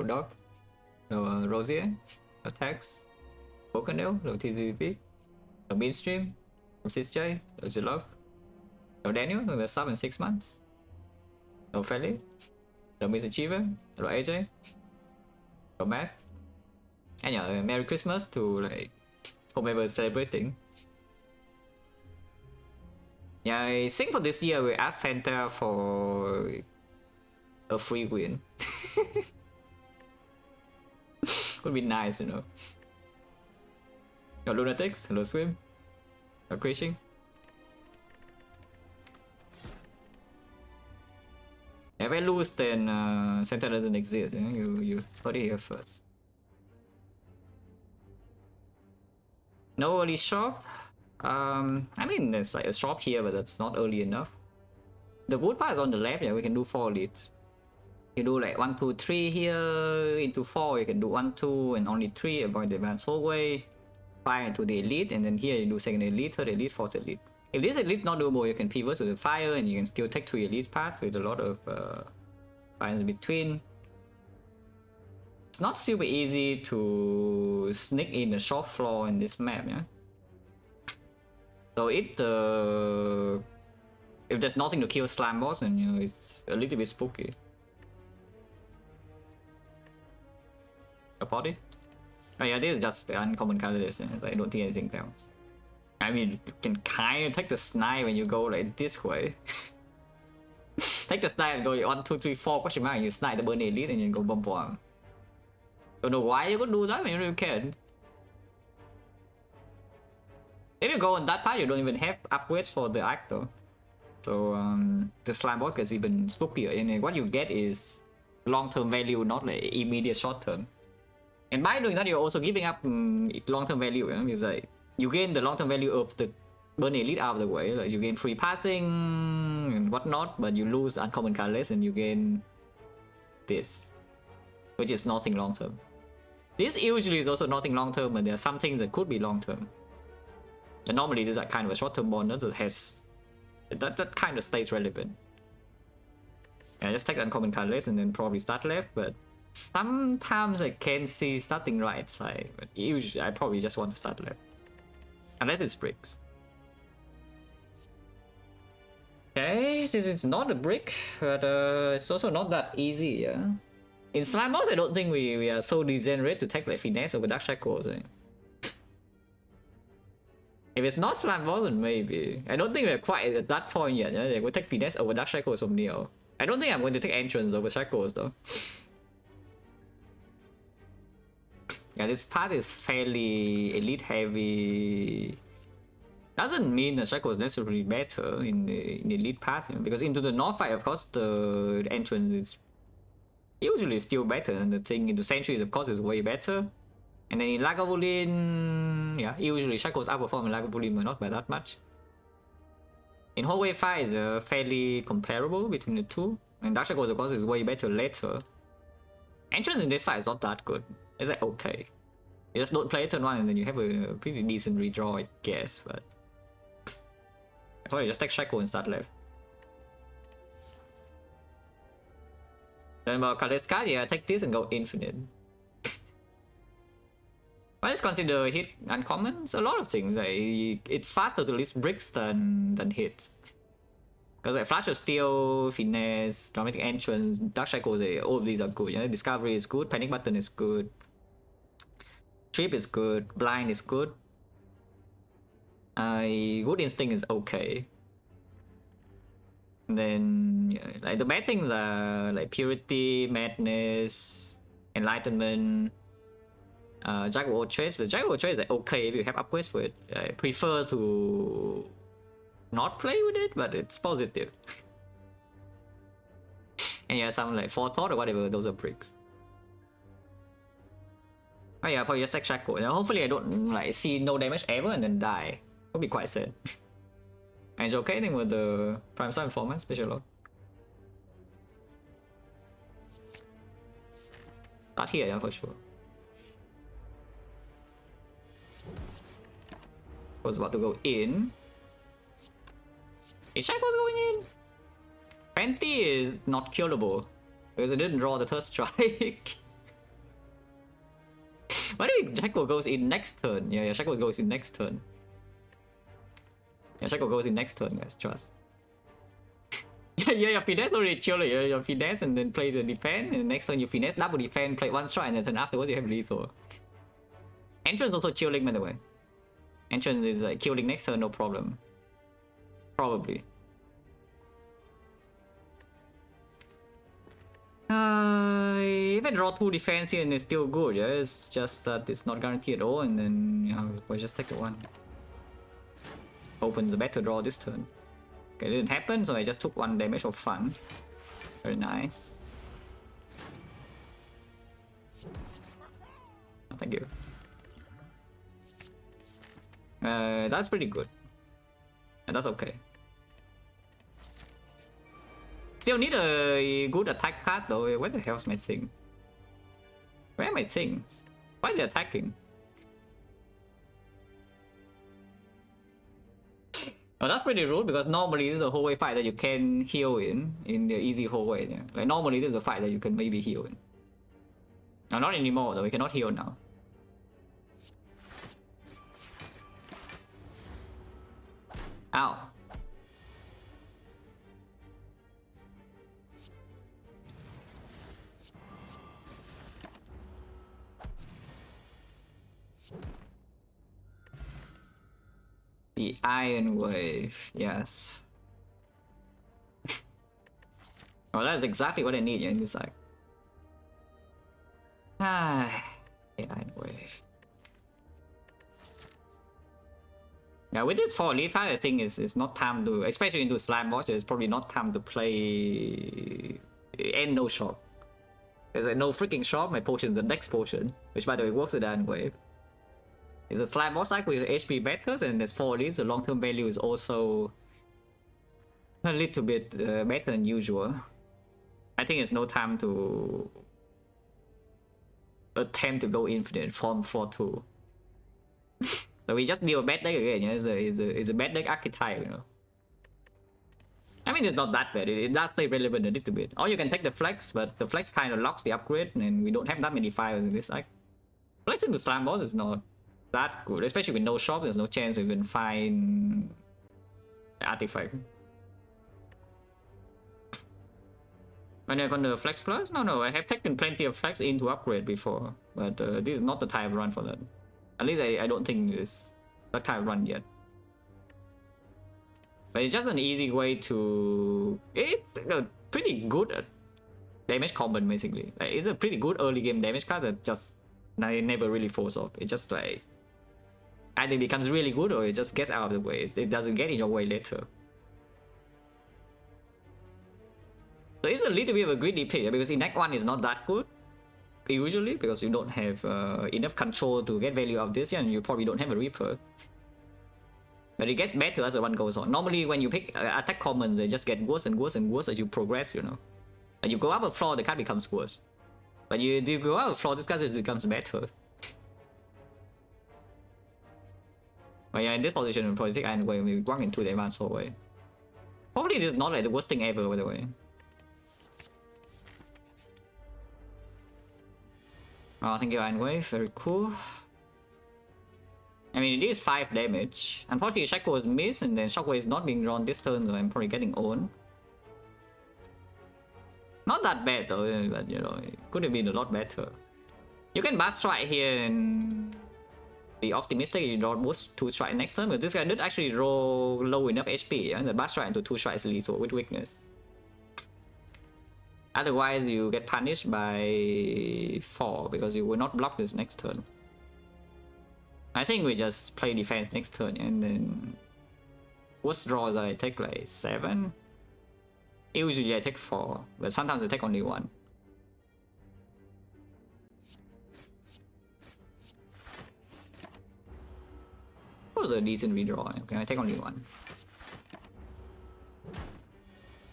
Dog, no Rosier, no Tax, Bocanil, no TZP, no Mainstream, no SysJ, no Zilov, no Daniel, no the sub in 6 months, no Feli, no Miss Achiever, no AJ, no Math. And yeah, Merry Christmas to like whomever celebrating. Yeah, I think for this year we ask Santa for a free win. Would be nice, you know. No Lunatics, no Swim, no Crashing. If I lose, then Santa doesn't exist. You know, you heard it here first. No early shop. I mean, there's like a shop here, but that's not early enough. The good part is on the left. Yeah, we can do 4 leads. You do like 1, 2, 3 here into 4. You can do 1, 2, and only 3. Avoid the advanced hallway. 5 into the elite, and then here you do second elite, third elite, fourth elite. If this elite's not doable, you can pivot to the fire, and you can still take 3 elite paths with a lot of fires in between. It's not super easy to sneak in a short floor in this map, yeah. So if there's nothing to kill slam boss, then you know it's a little bit spooky. A party? Oh yeah, this is just the uncommon catalyst, and I don't think anything else. I mean, you can kind of take the snipe when you go like this way. Take the snipe and go 1, 2, 3, 4 question mark, and you snipe the burn elite and you go bomb bomb. Don't know why you could do that when you really can. If you go on that path, you don't even have upgrades for the act though. So the slam boss gets even spookier, and what you get is long-term value, not like immediate short-term. And by doing that, you're also giving up long-term value. You know? Because like you gain the long-term value of the burn elite out of the way, like you gain free passing and whatnot, but you lose uncommon colorless and you gain this, which is nothing long-term. This usually is also nothing long-term, but there are some things that could be long-term. And normally this is like kind of a short-term bonus that has that kind of stays relevant. Yeah, just take the uncommon colorless and then probably start left, but sometimes I can see starting right side, but usually I probably just want to start left. Unless it's bricks. Okay, this is not a brick, but it's also not that easy, yeah? In slime boss, I don't think we are so degenerate to take like finesse over dark shackles. Eh? If it's not slime boss, then maybe. I don't think we're quite at that point yet. Yeah? We'll take finesse over dark shackles from Neo. I don't think I'm going to take entrance over shackles though. Yeah, this part is fairly elite heavy. Doesn't mean the shackle is necessarily better in the elite path, you know, because into the north fight, of course, the entrance is usually still better, and the thing in the centuries, of course, is way better. And then in Lagavulin, yeah, usually shackles outperform in Lagavulin, but not by that much. In hallway fight is fairly comparable between the two, and dark shackles, of course, is way better later. Entrance in this fight is not that good. It's like okay. You just don't play turn 1 and then you have a pretty decent redraw, I guess, but I thought you just take Shackle and start left. Then about Kaleska, yeah, take this and go infinite. But let's consider hit uncommons. A lot of things. Like, it's faster to list bricks than hits. Because like Flash of Steel, Finesse, Dramatic Entrance, Dark Shackles, all of these are good. You know? Discovery is good, Panic Button is good. Trip is good, Blind is good. Good Instinct is okay. And then yeah, like the bad things are like Purity, Madness, Enlightenment, Jack of all Trades. But Jack of all Trades is like okay if you have upgrades for it. I prefer to not play with it, but it's positive. And yeah, some like Forethought or whatever, those are bricks. Oh yeah, probably just like Shackle. Hopefully I don't like see no damage ever and then die. Would be quite sad. And it's okay, I think with the Prime Sun Performance, special load. Start here, yeah, for sure. Was about to go in. Is Shackles going in? Fenty is not killable because it didn't draw the third strike. Why do you Shaco goes in next turn? Yeah, Shaco goes in next turn. Yeah, Shaco goes in next turn, guys, trust. Yeah, finesse already chill. You finesse and then play the defense, and the next turn you finesse, double defense, play one strike, and then afterwards you have lethal. Entrance also chilling, by the way. Entrance is killing next turn, no problem. Probably. If I draw 2 defense here and it's still good, yeah, it's just that it's not guaranteed at all, and then we'll just take the 1. Opens the better draw this turn. Okay, it didn't happen, so I just took 1 damage for fun. Very nice. Oh, thank you. That's pretty good. And that's okay. Still need a good attack card though. Where the hell's my thing? Where are my things? Why are they attacking? Oh, that's pretty rude because normally this is a hallway fight that you can heal in the easy hallway. Yeah. Like normally this is a fight that you can maybe heal in. No, not anymore though. We cannot heal now. Ow. The Iron Wave, yes. Well, that's exactly what I need in this side. The Iron Wave. Yeah, with this 4 lead fight, I think it's not time to, especially into Slime Boss, it's probably not time to play and no shop. There's no freaking shop, my potion's the next potion, which by the way works with the Iron Wave. It's a Slime Boss cycle with HP better, and there's 4 leads, the long-term value is also a little bit better than usual. I think it's no time to attempt to go infinite from 4-2. So we just deal a bad deck again, yeah? It's a bad deck archetype, you know. I mean, it's not that bad, it does stay relevant a little bit. Or you can take the flex, but the flex kind of locks the upgrade, and we don't have that many fires in this deck. Flex into Slime Boss is not that good, especially with no shop, there's no chance we can find the artifact. When I got the flex plus? No, I have taken plenty of flex into upgrade before, but this is not the type of run for that. At least I don't think it's that type of run yet. But it's just an easy way to... It's a pretty good damage combo basically. Like, it's a pretty good early game damage card that just never really falls off. It just like either becomes really good or it just gets out of the way. It doesn't get in your way later. So it's a little bit of a greedy pick because in Act 1 is not that good. Usually, because you don't have enough control to get value out of this, and you probably don't have a Reaper. But it gets better as the one goes on. Normally, when you pick attack commons, they just get worse and worse and worse as you progress, you know. And you go up a floor, the card becomes worse. But you go up a floor, this card becomes better. But yeah, in this position, we'll probably take Iron Wave, we walk into the advanced hallway. Hopefully, this is not like the worst thing ever, by the way. Oh, thank you, Iron Wave. Very cool. I mean, it is 5 damage. Unfortunately, Shaco was missed, and then Shockwave is not being drawn this turn, so I'm probably getting owned. Not that bad though, but you know, it could have been a lot better. You can Blast Strike here and be optimistic you draw boost 2 strike next turn, but this guy did actually roll low enough HP, yeah? The Blast Strike into 2 strikes lethal with weakness. Otherwise, you get punished by 4 because you will not block this next turn. I think we just play defense next turn, and then worst draws I take like 7. Usually I take 4, but sometimes I take only 1. That was a decent redraw. Okay, I take only 1.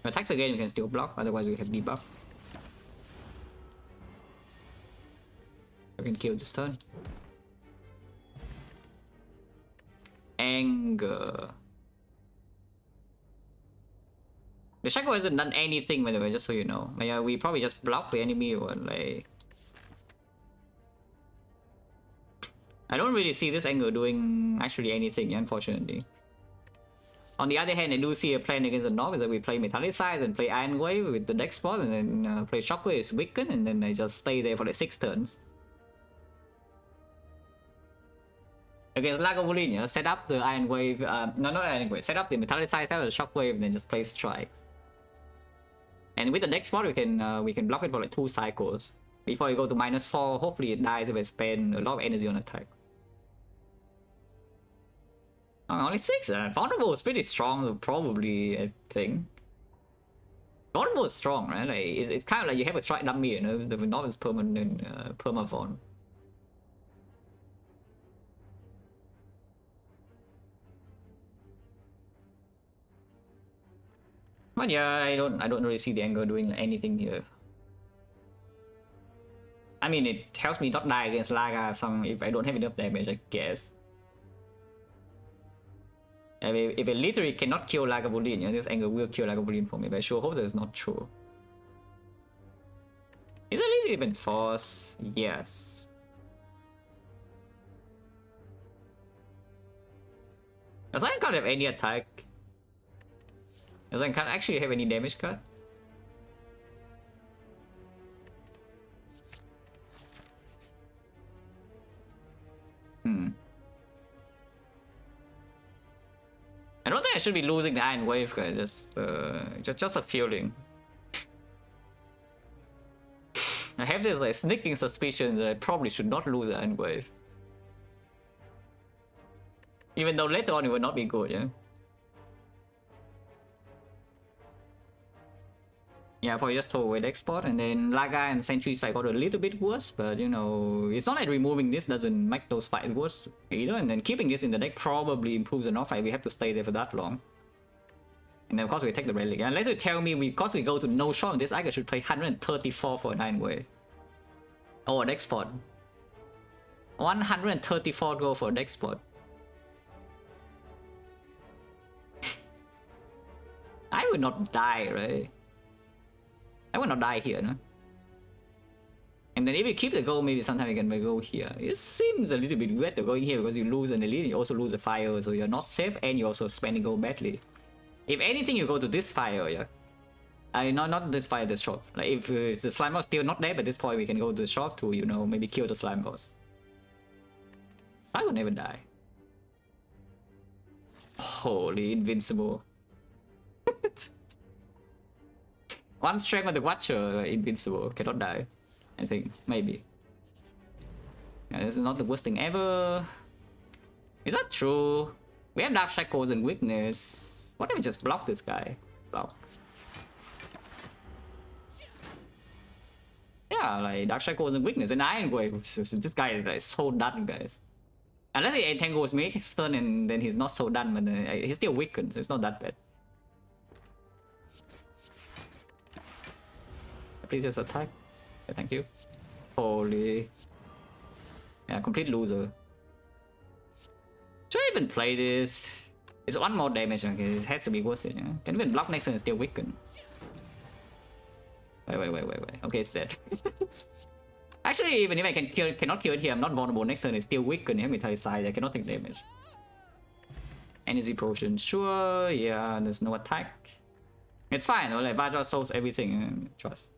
Attacks again, you can still block, otherwise we have debuff. I can kill this turn. Anger. The Shaco hasn't done anything, by the way, just so you know. Like, we probably just block the enemy or like... I don't really see this angle doing actually anything, unfortunately. On the other hand, I do see a plan against the North is that we play Metallicize and play Iron Wave with the next spot, and then play Shockwave is Weaken, and then I just stay there for like 6 turns. Against Lagavulin, yeah, set up the Iron Wave, no, not Iron Wave, set up the Metallicize, set up the Shockwave, and then just play Strikes. And with the next spot, we can block it for like 2 cycles. Before you go to -4, hopefully it dies if I spend a lot of energy on attack. Oh, only 6. Vulnerable is pretty strong, probably, I think. Vulnerable is strong, right? Like, it's kind of like you have a strike dummy, you know, the North is permanent, permavon. But yeah, I don't really see the angle doing anything here. I mean, it helps me not die against Laga if I don't have enough damage, I guess. If it literally cannot kill Lagavulin, yeah, this angle will kill Lagavulin for me, but I sure hope that's not true. Is it really even force? Yes. As I can't have any attack. As I can't actually have any damage card. I don't think I should be losing the Iron Wave, guys. Just a feeling. I have this like sneaking suspicion that I probably should not lose the Iron Wave. Even though later on it will not be good, yeah. Yeah, probably just throw away the export, and then Laga and Sentry's fight got a little bit worse, but you know, it's not like removing this doesn't make those fights worse either, and then keeping this in the deck probably improves the North fight. We have to stay there for that long. And then of course we take the relic. Unless you tell me because we go to no shot on this, I should play 134 for a 9-way. Oh, an export. 134 go for a deck spot. I would not die, right? I will not die here, no? And then if you keep the gold, maybe sometime you can go here. It seems a little bit weird to go in here because you lose an elite, you also lose a fire, so you're not safe and you also spending gold badly. If anything, you go to this fire, yeah. Not this fire, this shop. Like if the slime boss still not there, at this point we can go to the shop to, you know, maybe kill the slime boss. I would never die. Holy invincible. One strength on the Watcher, invincible, cannot die. I think, maybe. Yeah, this is not the worst thing ever. Is that true? We have Dark Shackles and Weakness. What if we just block this guy? Block. Yeah, like Dark Shackles and Weakness and Iron Wave. This guy is like so done, guys. Unless he entangles me, stun, and then he's not so done, but he's still weakened, so it's not that bad. Please just attack. Yeah, thank you. Holy. Yeah, complete loser. Should I even play this? It's 1 more damage, okay? It has to be worth it, yeah? Can even block next turn and still weaken. Wait. Okay, it's dead. Actually, even if I cannot kill it here, I'm not vulnerable. Next turn it's still weakened. You have Metallicize, I cannot take damage. Energy potion, sure. Yeah, there's no attack. It's fine, though. Like Vajra solves everything. Trust.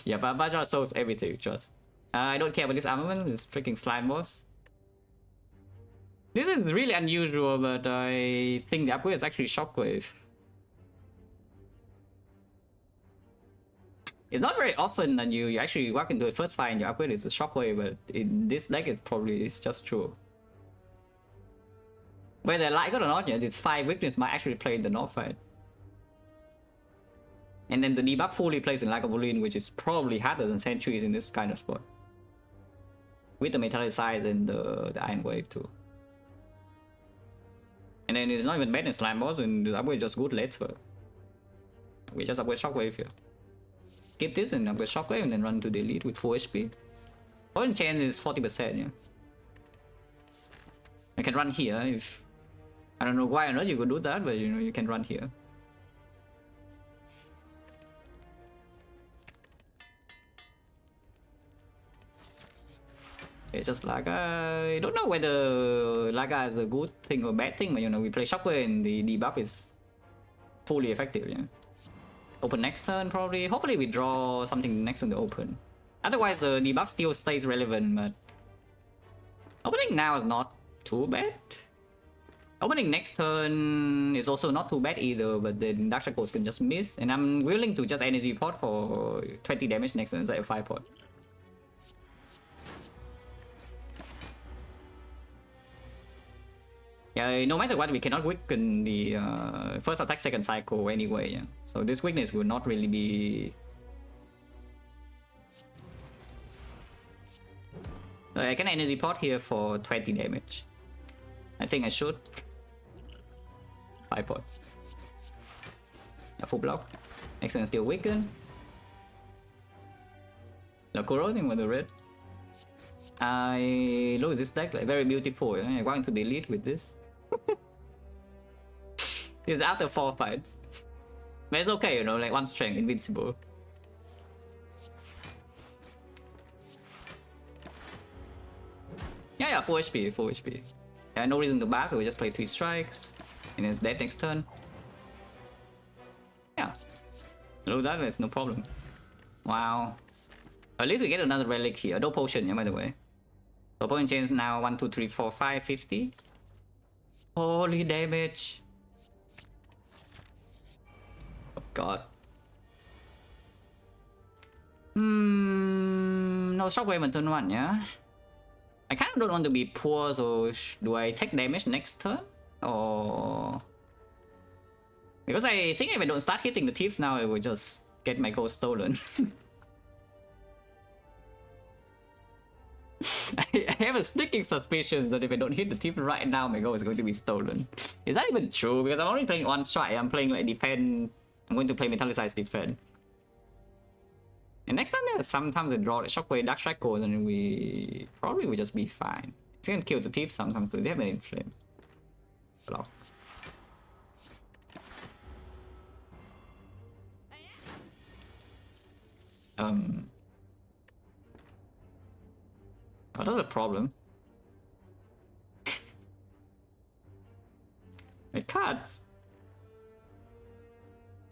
Yeah, but Vajra solves everything, trust. I don't care about this armament, this freaking slime boss. This is really unusual, but I think the upgrade is actually Shockwave. It's not very often that you actually walk into a first fight and your upgrade is a Shockwave, but in this deck it's just true. Whether I like it or not, yeah, this 5 weakness might actually play in the North fight. And then the debuff fully plays in Lagavulin, which is probably harder than Sentries in this kind of spot. With the Metallicize and the Iron Wave too. And then it's not even bad in Slime Boss, and the upgrade is just good later. We just upgrade Shockwave here. Keep this and upgrade Shockwave and then run to the elite with 4 HP. Point chance is 40%, yeah. I can run here if... I don't know why or not you could do that, but you know, you can run here. It's just like I don't know whether Laga is a good thing or bad thing, but you know, we play Shockwave and the debuff is fully effective, yeah. Open next turn probably. Hopefully we draw something next on the open. Otherwise the debuff still stays relevant, but opening now is not too bad. Opening next turn is also not too bad either, but then Dark Shackles can just miss, and I'm willing to just energy pot for 20 damage next turn instead of 5 pot. Yeah, no matter what, we cannot weaken the first attack second cycle anyway, yeah. So this weakness will not really be... I can energy pot here for 20 damage. I think I should. 5 pot. Yeah, full block. Excellent, still weaken. No corroding with the red. I lose this deck, like very beautiful. Yeah? I'm going to delete with this. It's after 4 fights. But it's okay, you know, like 1 strength, invincible. Yeah, full HP, full HP. Yeah, no reason to bash, so we just play 3 strikes. And it's dead next turn. Yeah. Low that, there's no problem. Wow. At least we get another relic here. No potion, yeah, by the way. So potion change now 1, 2, 3, 4, 5, 50. Holy damage. Oh god. No shockwave on turn 1, yeah? I kind of don't want to be poor, so do I take damage next turn? Or... Because I think if I don't start hitting the tips now, I will just get my gold stolen. I have a sneaking suspicion that if I don't hit the tip right now, my gold is going to be stolen. Is that even true? Because I'm only playing 1 strike. I'm playing like defend. I'm going to play Metallicized defend. And next time, sometimes I draw the Shockwave, Dark Shackles, and we probably will just be fine. It's gonna kill the thief sometimes too. They have an inflame. Block. Oh, that's a problem. My cards.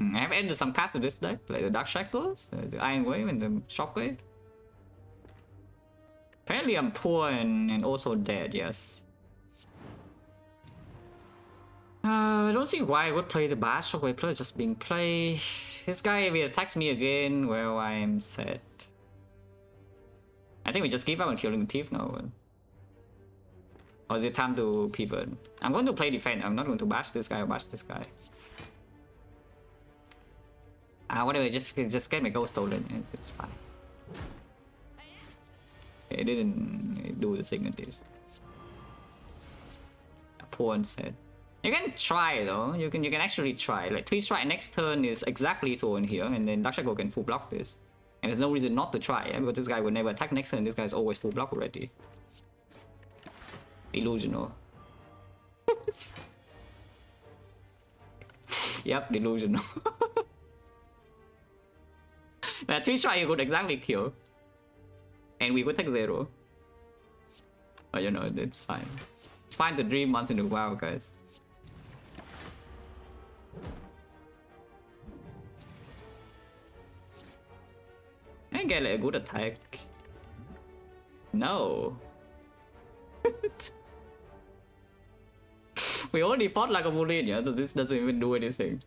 I have added some cards to this deck, like the Dark Shackles, the Iron Wave, and the Shockwave. Apparently I'm poor and also dead, yes. I don't see why I would play the Bash Shockwave plus just being played. This guy, if he attacks me again, well, I am set. I think we just give up on killing the thief now. Or is it time to pivot? I'm going to play defense. I'm not going to bash this guy or bash this guy. Whatever, just get my gold stolen. It's fine. It didn't do the thing with this. Poor and sad. You can try though. You can actually try. Like 3 strike next turn is exactly 2 in here, and then Dark Shackle can full block this. And there's no reason not to try, because this guy will never attack next turn. This guy is always full block already. Delusional. Yep, delusional. But 3 strike you could exactly kill. And we would take 0. But you know, it's fine. It's fine to dream once in a while, guys. I get like a good attack. No. We already fought like a bullet, yeah, so this doesn't even do anything.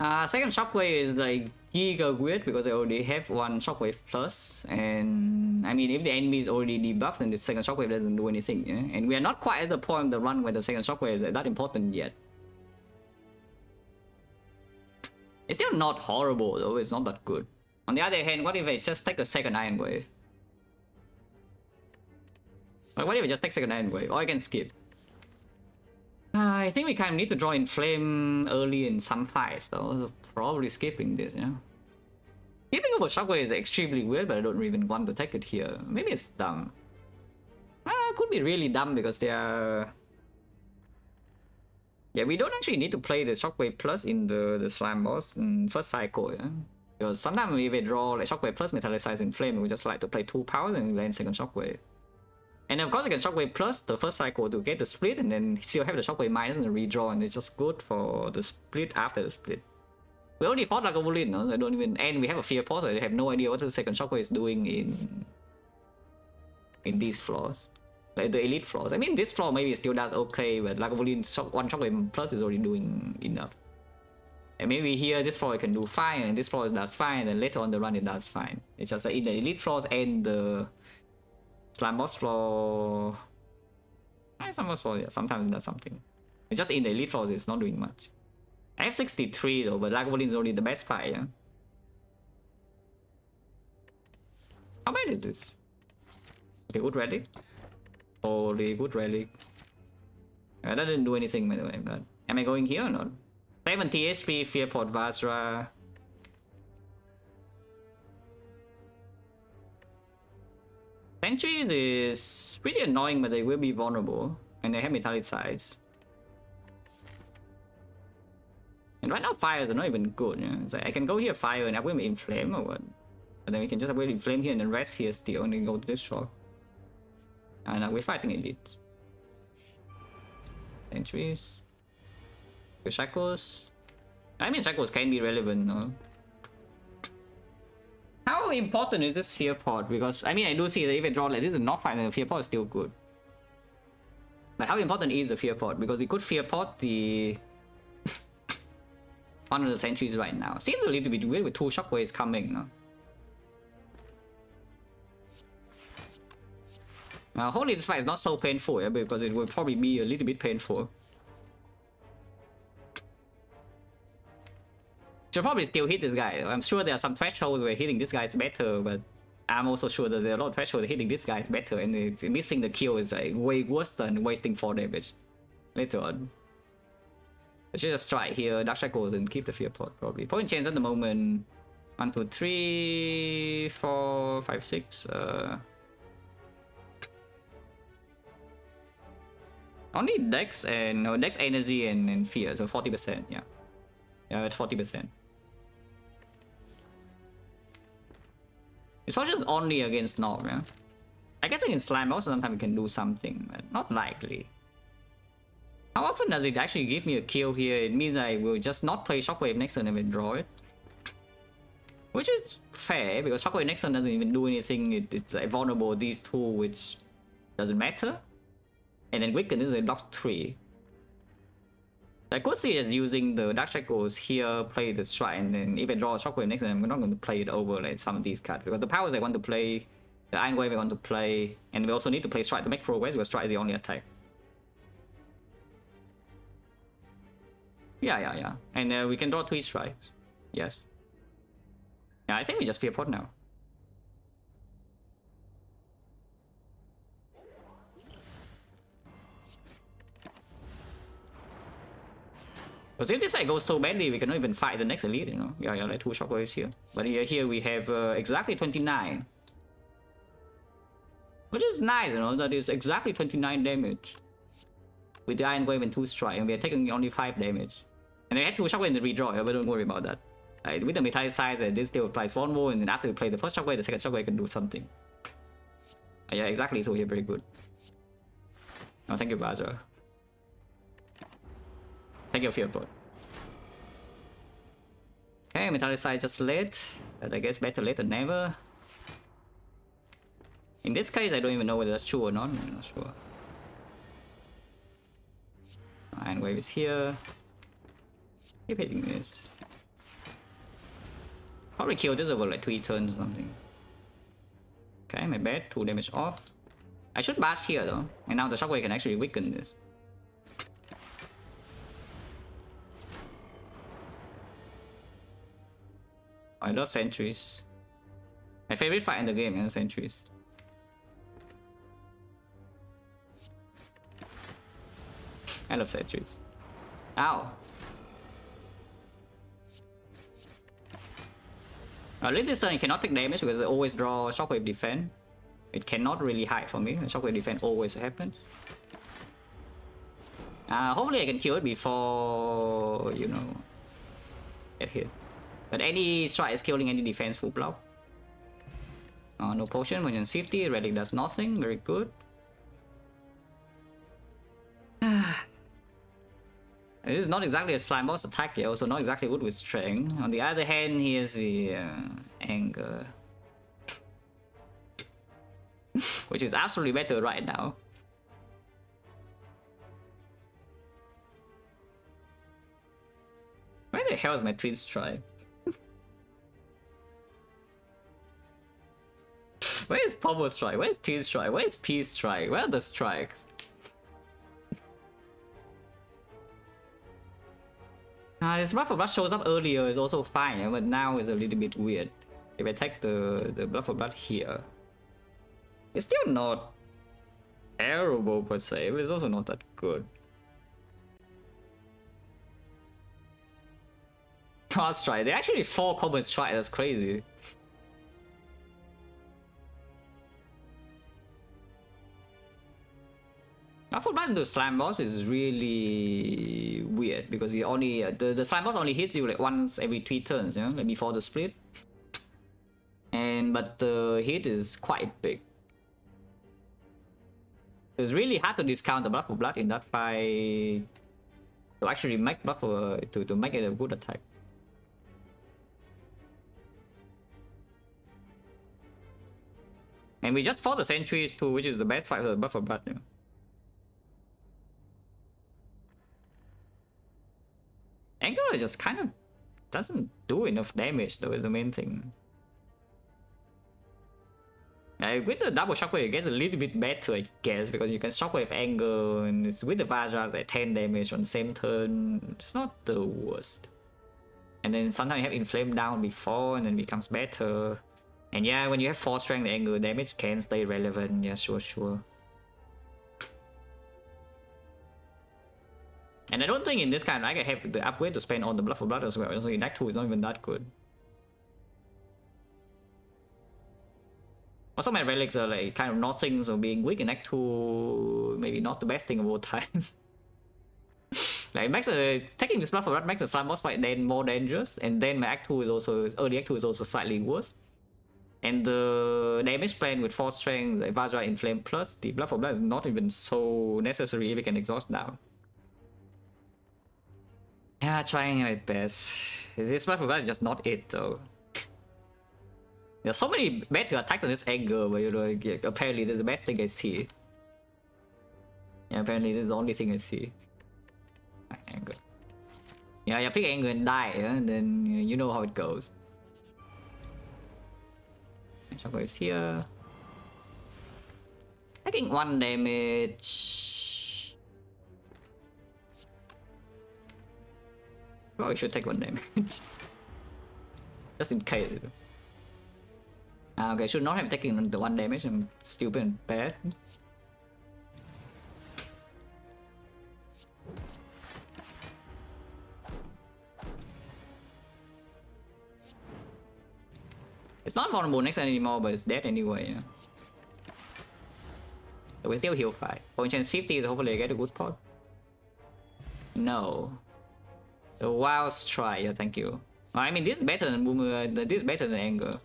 Second Shockwave is like giga weird because I already have 1 Shockwave plus, and I mean if the enemy is already debuffed, then the second Shockwave doesn't do anything, yeah? And we are not quite at the point of the run where the second Shockwave is that important yet. It's still not horrible though, it's not that good. On the other hand, what if I just take the second Iron Wave? Like, what if I just take second Iron Wave? Or I can skip. I think we kind of need to draw in flame early in some fights though, so probably skipping this, yeah. Skipping over Shockwave is extremely weird, but I don't even want to take it here. Maybe it's dumb. It could be really dumb because they are... Yeah, we don't actually need to play the Shockwave plus in the Slam boss in first cycle, yeah. Because sometimes if we draw like Shockwave plus Metallicizing Flame, we just like to play 2 powers and land second Shockwave. And of course, you can Shockwave plus the first cycle to get the split, and then still have the Shockwave minus and the redraw, and it's just good for the split after the split. We already fought Lagavulin, no? So I don't even, and we have a Fear Pulse, so I have no idea what the second Shockwave is doing in these floors. Like the elite floors. I mean, this floor maybe still does okay, but Lagavulin one Shockwave plus is already doing enough. And maybe here, this floor it can do fine, and this floor it does fine, and later on the run it does fine. It's just that in the elite floors and the Slime Boss floor... Slime Boss floor, yeah, sometimes it does something. It's just in the elite floors it's not doing much. I have 63 though, but Lagavulin is only the best fight, yeah? How bad is this? Okay, good relic. Holy good relic. That didn't do anything by the way, but... Am I going here or not? 70 HP, Fearport Vajra. Sentries is pretty annoying, but they will be vulnerable. And they have Metallicize. And right now fires are not even good. You know? It's like I can go here fire and I will inflame or what. But then we can just avoid inflame here and then rest here still and then go to this shop. And we're fighting elite. Sentries. Shackles. I mean, Shackles can be relevant, no? How important is this Fear Pod? Because, I mean, I do see that if I draw like this is not fine, then the Fear Pod is still good. But how important is the Fear Pod? Because we could Fear Pod the... one of the sentries right now. Seems a little bit weird with 2 Shockwaves coming, no? Hopefully this fight is not so painful, yeah, because it will probably be a little bit painful. Should probably still hit this guy. I'm sure there are some thresholds where hitting this guy is better, but I'm also sure that there are a lot of thresholds hitting this guy is better, and missing the kill is like way worse than wasting 4 damage later on. I should just try here, Dark Shackles, and keep the Fear Pod probably. Point change at the moment. 1, 2, 3, 4, 5, 6. Only Dex and no Dex Energy and Fear, so 40%. Yeah, yeah, it's 40%. It's just only against Norm, yeah? I guess against Slime also sometimes we can do something, but not likely. How often does it actually give me a kill here? It means I will just not play Shockwave next turn and withdraw it. Which is fair, because Shockwave next turn doesn't even do anything. It's like vulnerable, these 2, which doesn't matter. And then Wicked is a block 3. I could see just using the Dark Shackles here, play the strike, and then if I draw a Shockwave next time, I'm not going to play it over like some of these cards. Because the powers I want to play, the Iron Wave I want to play, and we also need to play strike to make progress because strike is the only attack. Yeah. And we can draw 3 strikes. Yes. Yeah, I think we just Fear Pot now. Because if this side goes so badly, we cannot even fight the next elite, you know? Yeah, like 2 Shockwaves here. But here we have exactly 29. Which is nice, you know? That is exactly 29 damage. With the Iron Wave and 2 strike, and we are taking only 5 damage. And they had 2 Shockwave in the redraw, but don't worry about that. With the Metallicize, this still applies 1 more, and then after we play the first Shockwave, the second Shockwave can do something. Yeah, exactly, so here, very good. Oh, thank you, Vajra. Thank you, Fearport. Okay, Metallicize just late, but I guess better late than never. In this case, I don't even know whether that's true or not. I'm not sure. Iron Wave is here. Keep hitting this. Probably kill this over like 3 turns or something. Okay, my bad. 2 damage off. I should bash here though, and now the Shockwave can actually weaken this. I love sentries. My favorite fight in the game is sentries. I love sentries. Ow. At least this turn it cannot take damage because I always draw Shockwave Defense. It cannot really hide from me. Shockwave Defense always happens. Hopefully I can kill it before, you know, get hit. But any strike is killing any defense full block. No potion, minus 50, relic does nothing, very good. It is not exactly a slime boss attack, yeah, also not exactly good with strength. On the other hand, here's the anger. Which is absolutely better right now. Where the hell is my twin strike? Where is Power Strike? Where is Twin Strike? Where is Peace Strike? Where are the strikes? This Blood for Blood shows up earlier is also fine, yeah, but now it's a little bit weird. If I take the Blood for Blood here, it's still not terrible per se, but it's also not that good. Power Strike, they actually 4 common strike, that's crazy. Blood for Blood into Slime Boss is really weird because you only the Slime Boss only hits you like once every 3 turns, you know, like before the split. But the hit is quite big. It's really hard to discount the Blood for Blood in that fight to actually make Blood for to make it a good attack. And we just fought the Sentries too, which is the best fight for the Blood for Blood. You know? Anger just kind of doesn't do enough damage though, is the main thing. With the double shockwave, it gets a little bit better, I guess, because you can shockwave Anger, and it's with the Vajras at 10 damage on the same turn. It's not the worst. And then sometimes you have Inflame down before, and then it becomes better. And yeah, when you have 4 strength, Anger damage can stay relevant. Yeah, sure. And I don't think in this kind of like I have the upgrade to spend on the Blood for Blood as well. So in Act 2 is not even that good. Also my relics are like kind of nothing, so being weak in Act 2 maybe not the best thing of all time. Like makes taking this Blood for Blood makes the Slime Boss fight then more dangerous, and then my Act 2 is also early Act 2 is also slightly worse. And the damage plan with 4 strength, like Vajra Inflame plus the Blood for Blood is not even so necessary if you can exhaust now. Yeah, trying my best. This Blood for Blood is just not it though. There's so many better attacks on this Anger, but you know, like, apparently this is the best thing I see. Yeah, apparently this is the only thing I see. Anger. Yeah, you pick Anger and die, yeah? And then you know how it goes. Shockwaves here. Taking 1 damage. Probably should take 1 damage. Just in case. Okay, should not have taken the 1 damage. I'm stupid and bad. It's not vulnerable next turn anymore, but it's dead anyway. Yeah. So we still heal 5. Point chance 50, so hopefully I get a good pot. No. The Wild Strike, yeah, thank you. I mean, this is better than Boomer, this is better than Anger.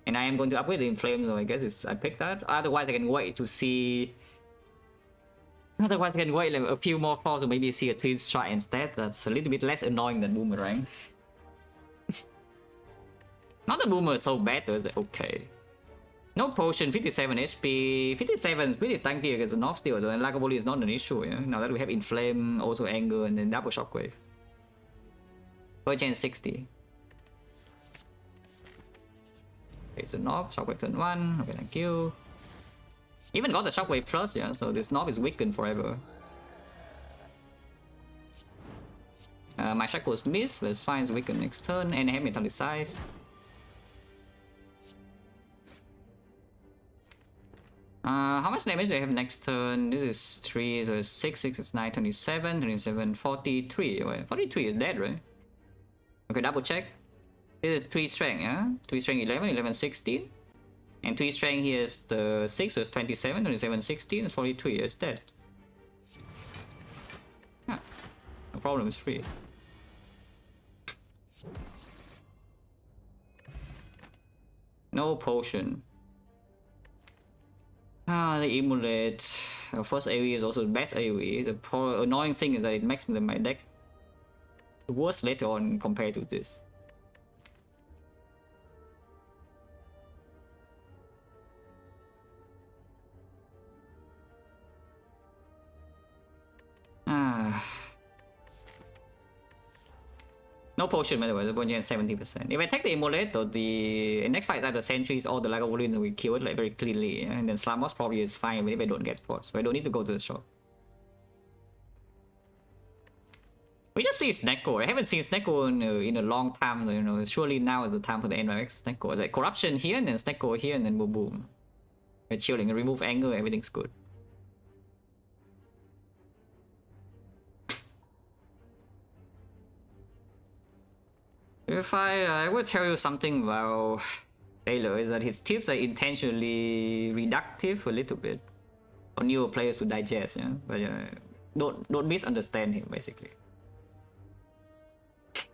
And I am going to upgrade the Inflame, so I guess I picked that. Otherwise, I can wait to see. Otherwise, I can wait like a few more falls, or maybe see a Twin Strike instead. That's a little bit less annoying than Boomerang. Not the Boomer is so bad, though, it's okay. No potion, 57 HP. 57 is pretty tanky against the North Steel, though, and Lagavoli is not an issue. Yeah? Now that we have Inflame, also Anger, and then double Shockwave. Point chance 60. It's a knob, Shockwave turn 1, okay, thank you. Even got the Shockwave plus, yeah, so this knob is weakened forever. My Shackles miss, let's find it's weakened next turn, and I have Metallicize. How much damage do I have next turn? This is 3, so it's 6, 6 is 9, 27, 27, 43. Wait, 43 is dead, right? Okay, double check. This is 3 strength, yeah? 3 strength 11, 11, 16. And 3 strength here is the 6, so it's 27, 27, 16, it's 43, it's dead. Yeah, no problem, it's free. No potion. The emulate. First AoE is also the best AoE. The annoying thing is that it makes my deck worse later on compared to this. No potion, by the way, the potion is 70%. If I take the Immolate, though, the next fight either sentries or the Lack of Volume, we kill it like very cleanly. And then Slamos probably is fine if I don't get force. So I don't need to go to the shop. We just see Snecko. I haven't seen Snecko in a long time, you know. Surely now is the time for the NYX Snecko. It's like Corruption here, and then Snecko here, and then boom boom. We're chilling, remove anger, everything's good. If I would tell you something about Taylor is that his tips are intentionally reductive a little bit for newer players to digest, yeah. But don't misunderstand him basically.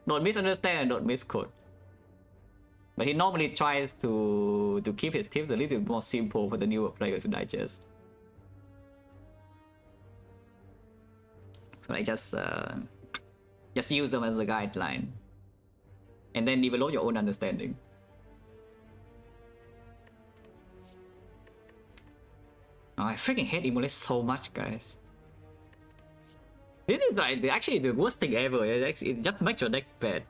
Don't misunderstand and don't misquote. But he normally tries to keep his tips a little bit more simple for the newer players to digest. So I just use them as a guideline. And then develop your own understanding. Oh, I freaking hate Immolate so much, guys. This is like actually the worst thing ever. It just makes your deck bad.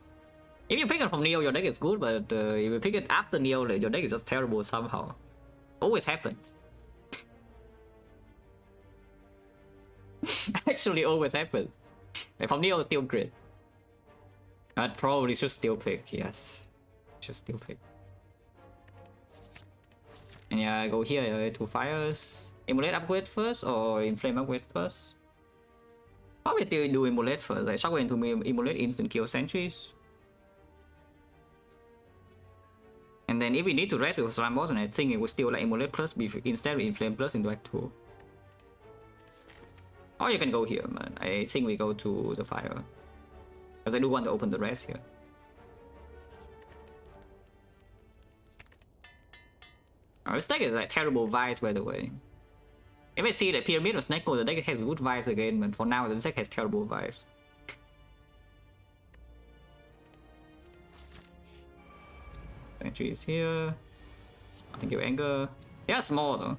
If you pick it from Neo, your deck is good, but if you pick it after Neo, like, your deck is just terrible somehow. Always happens. Actually, always happens. Like, from Neo, still great. I'd probably should still pick, yes. Should still pick. And yeah, I go here, 2 fires. Immolate upgrade first or Inflame upgrade first? Probably still do Immolate first. Like Shockwave into Immolate instant kill sentries. And then if we need to rest with Slime Boss, and I think it will still like Immolate plus instead of Inflame plus into Act 2. Or you can go here, but I think we go to the fire. Because I do want to open the rest here. Oh, this deck is like terrible vibes, by the way. If I see that Pyramid or Snecko, the deck has good vibes again, but for now, the deck has terrible vibes. Entry is here. Thank you, Anger. They are small though.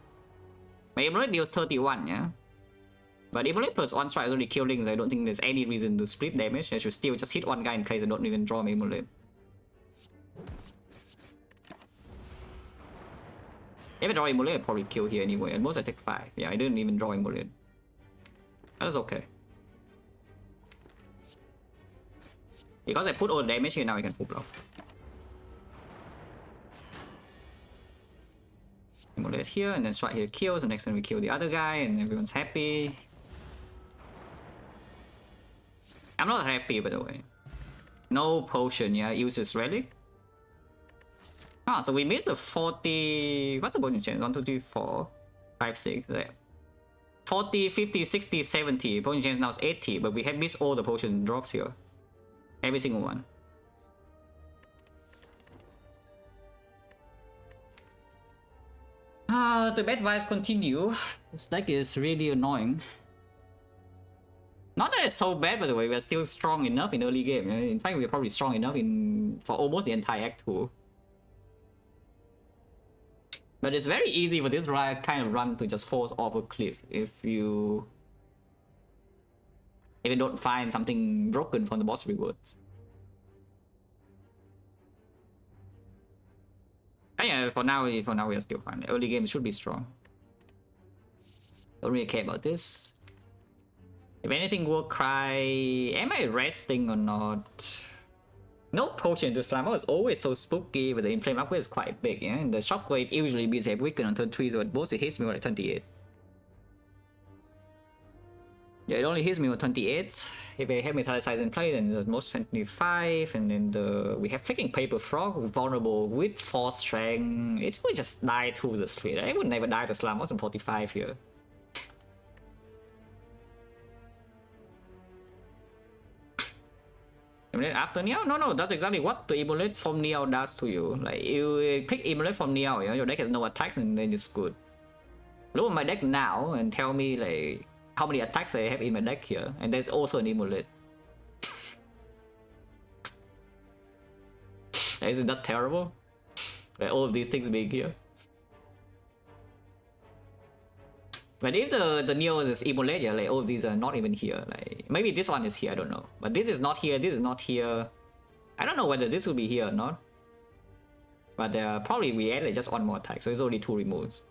My Immolate deals 31, yeah? But Immolate plus 1 strike is only killing, so I don't think there's any reason to split damage. I should still just hit one guy in case I don't even draw my Immolate. If I draw Immolate, I'd probably kill here anyway. At most I take 5. Yeah, I didn't even draw Immolate. That is okay. Because I put all the damage here, now I can full block. Immolate here, and then strike here kills, and next time we kill the other guy, and everyone's happy. I'm not happy, by the way. No potion, yeah, uses relic. Ah, so we missed the 40... What's the potion chance? 1, 2, 3, 4, 5, 6, there. 40, 50, 60, 70. Potion chance now is 80, but we have missed all the potion drops here. Every single one. The bad vibes continue. This deck is really annoying. Not that it's so bad, by the way, we're still strong enough in early game. In fact, we're probably strong enough for almost the entire Act 2. But it's very easy for this kind of run to just force off a cliff if you don't find something broken from the boss rewards. But yeah, for now we are still fine. Early game should be strong. Don't really care about this. If anything, Warcry. Am I resting or not? No potion to Slammer is always so spooky, but the Inflame upgrade is quite big, yeah? And the Shockwave usually means they have weakened on turn 3, so at most it hits me with like 28. Yeah, it only hits me with 28. If I have Metallicize in play, then the most 25, and then we have freaking Paper Frog, who's vulnerable with Force Strength. It will just die to the street. I would never die to Slammer on 45 here. Emulate after Neo? No, that's exactly what the Emulate from Neo does to you. Like, you pick Emulate from Neo, you know, your deck has no attacks and then it's good. Look at my deck now and tell me, like, how many attacks I have in my deck here. And there's also an Emulate. Isn't that terrible? Like, all of these things being here. But if the Neo is Emulate, yeah, like all of these are not even here. Like maybe this one is here, I don't know. But this is not here, this is not here. I don't know whether this will be here or not. But probably we add like just one more attack, so it's only 2 removes.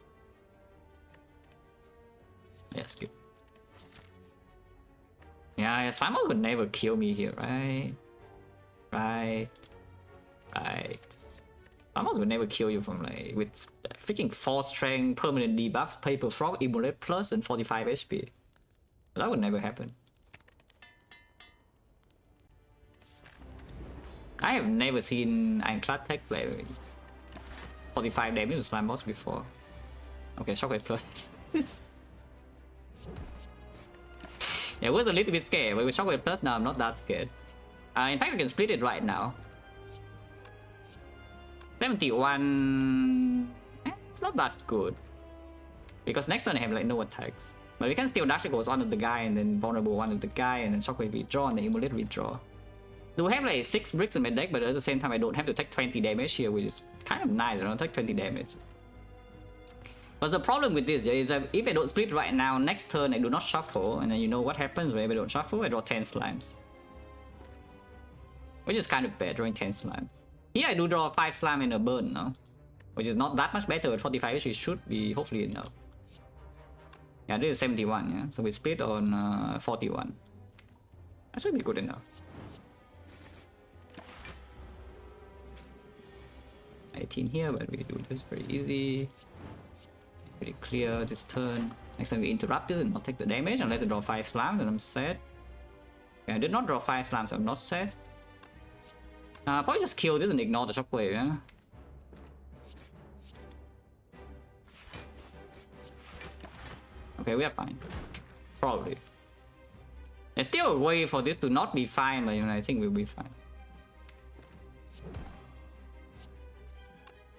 Yeah, skip. Yeah, Simons would never kill me here, right? Right. Simons would never kill you from like with freaking 4 strength, permanent debuffs, paper frog, Emulate plus, and 45 HP. That would never happen. I have never seen Ironclad tech play 45 damage to slime boss before. Okay, shockwave plus. Yeah, I was a little bit scared, but with shockwave plus now I'm not that scared. In fact, we can split it right now. 71. It's not that good. Because next turn I have like no attacks. But we can still dash goes on of the guy and then vulnerable one of the guy and then shockwave withdraw and then Emulate withdraw. Do have like 6 bricks in my deck, but at the same time I don't have to take 20 damage here, which is kind of nice. I don't take 20 damage. But the problem with this is that if I don't split right now, next turn I do not shuffle, and then you know what happens when I don't shuffle, I draw 10 slimes. Which is kind of bad, drawing 10 slimes. Here I do draw 5 slime and a burn, no? Which is not that much better, but 45 HP should be hopefully enough. Yeah, this is 71, yeah? So we split on 41. That should be good enough. 18 here, but we do this very easy. Pretty clear this turn. Next time we interrupt this and not take the damage unless I draw 5 slams and I'm sad. Okay, I did not draw 5 slams, so I'm not sad. Probably just kill this and ignore the shockwave, yeah? Okay, we are fine. Probably. There's still a way for this to not be fine, but you know, I think we'll be fine.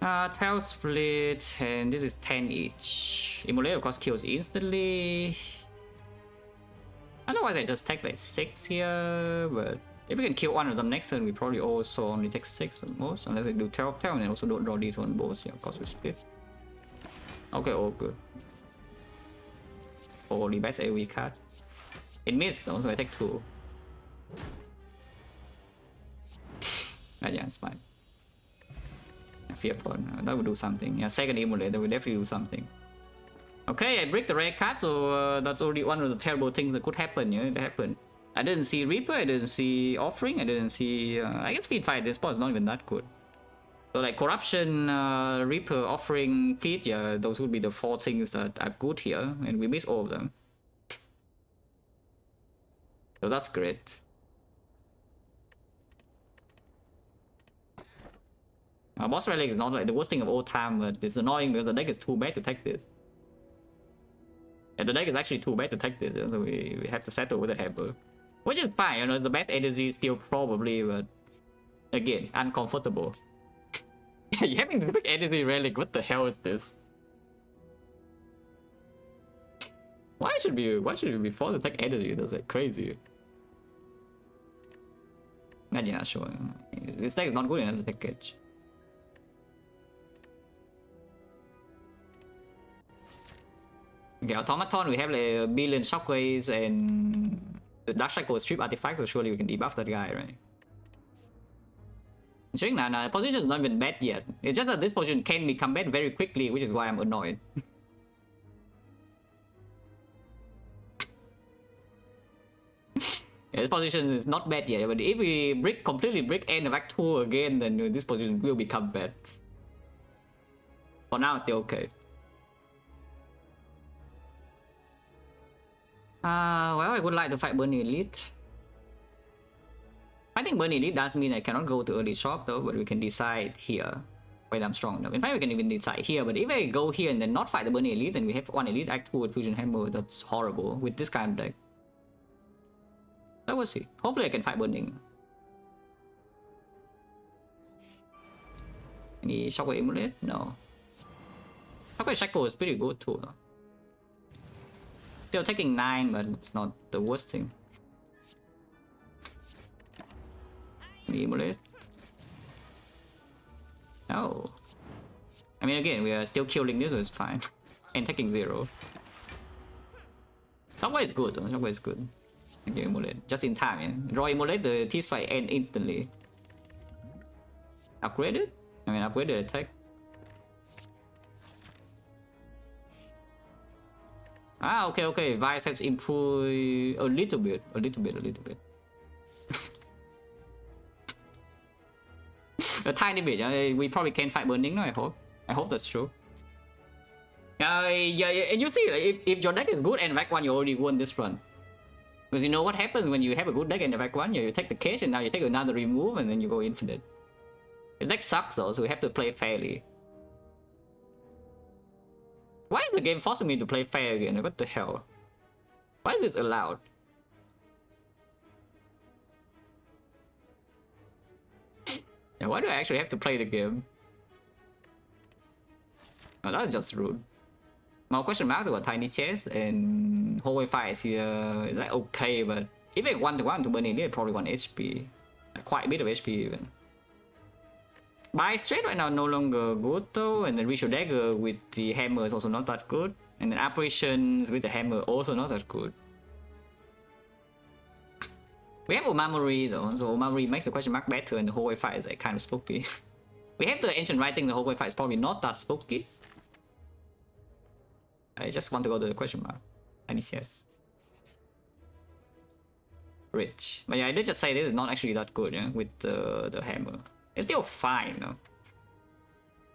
12 split, and this is 10 each. Emulate of course kills instantly. Otherwise I just take like 6 here, but if we can kill one of them next turn, we probably also only take 6 at most, unless I do 12 and also don't draw these on both. Yeah, of course we split. Okay, all good. Oh, the best AoE card. It missed though, so I take 2. Yeah, it's fine. Fear Pawn, that would do something. Yeah, second Emulate, that would definitely do something. Okay, I break the rare card, so that's already one of the terrible things that could happen. Yeah, it happened. I didn't see Reaper, I didn't see Offering, I didn't see... I guess Feed Fight at this spot is not even that good. So like Corruption, Reaper, Offering, Feed, yeah, those would be the 4 things that are good here, and we miss all of them. So that's great. Boss Relic is not like the worst thing of all time, but it's annoying because the deck is too bad to take this. And the deck is actually too bad to take this, so we have to settle with the Hammer. Which is fine, you know, the best energy still probably, but again, uncomfortable. You having the big energy relic, what the hell is this? Why should we be forced to take energy? That's like crazy. Yeah, sure. This deck is not good enough to take catch. Okay, Automaton, we have like a billion shockwaves and the Dark Cycle strip artifact, so surely we can debuff that guy, right? XecnaR, the position is not even bad yet. It's just that this position can become bad very quickly, which is why I'm annoyed. Yeah, this position is not bad yet, but if we completely break end of Act 2 again, then this position will become bad. For now, it's still okay. Well, I would like to fight Burning Elite. I think Burning Elite does mean I cannot go to early shop though, but we can decide here whether I'm strong enough. In fact, we can even decide here, but if I go here and then not fight the Burning Elite, then we have one Elite Act 2 with Fusion Hammer. That's horrible with this kind of deck. So we'll see. Hopefully I can fight Burning. Any Shockwave Amulet? No. Shockwave Shackle is pretty good too. Though. Still taking 9, but it's not the worst thing. Any Amulet? No. I mean, again, we are still killing this, so it's fine. And taking 0. Shockwave is good though. Shockwave is good. Thank you, Amulet. Just in time, yeah. Draw Amulet, the T-Strike end instantly. Upgraded? I mean, upgraded attack. Ah, okay, okay. Vibes have improved a little bit. A little bit. A tiny bit. We probably can't fight burning now, I hope. I hope that's true. Yeah, and you see, like, if your deck is good and back 1, you already won this run. Because you know what happens when you have a good deck and the back 1, you take the cage and now you take another remove and then you go infinite. His deck sucks though, so we have to play fairly. Why is the game forcing me to play fair again? What the hell? Why is this allowed? Yeah, why do I actually have to play the game? Oh, that's just rude. More question marks about tiny chest and hallway fights here is like okay, but if I 1-1 to burning, it's probably 1 HP. Like quite a bit of HP even. Buy straight right now no longer good though, and then Ritual Dagger with the hammer is also not that good, and then apparitions with the hammer also not that good. We have Omamori though, so Omamori makes the question mark better, and the hallway fight is like kind of spooky. We have the ancient writing, the hallway fight is probably not that spooky. I just want to go to the question mark. Any shares? Rich. But yeah, I did just say this is not actually that good, yeah, with the hammer. It's still fine, though.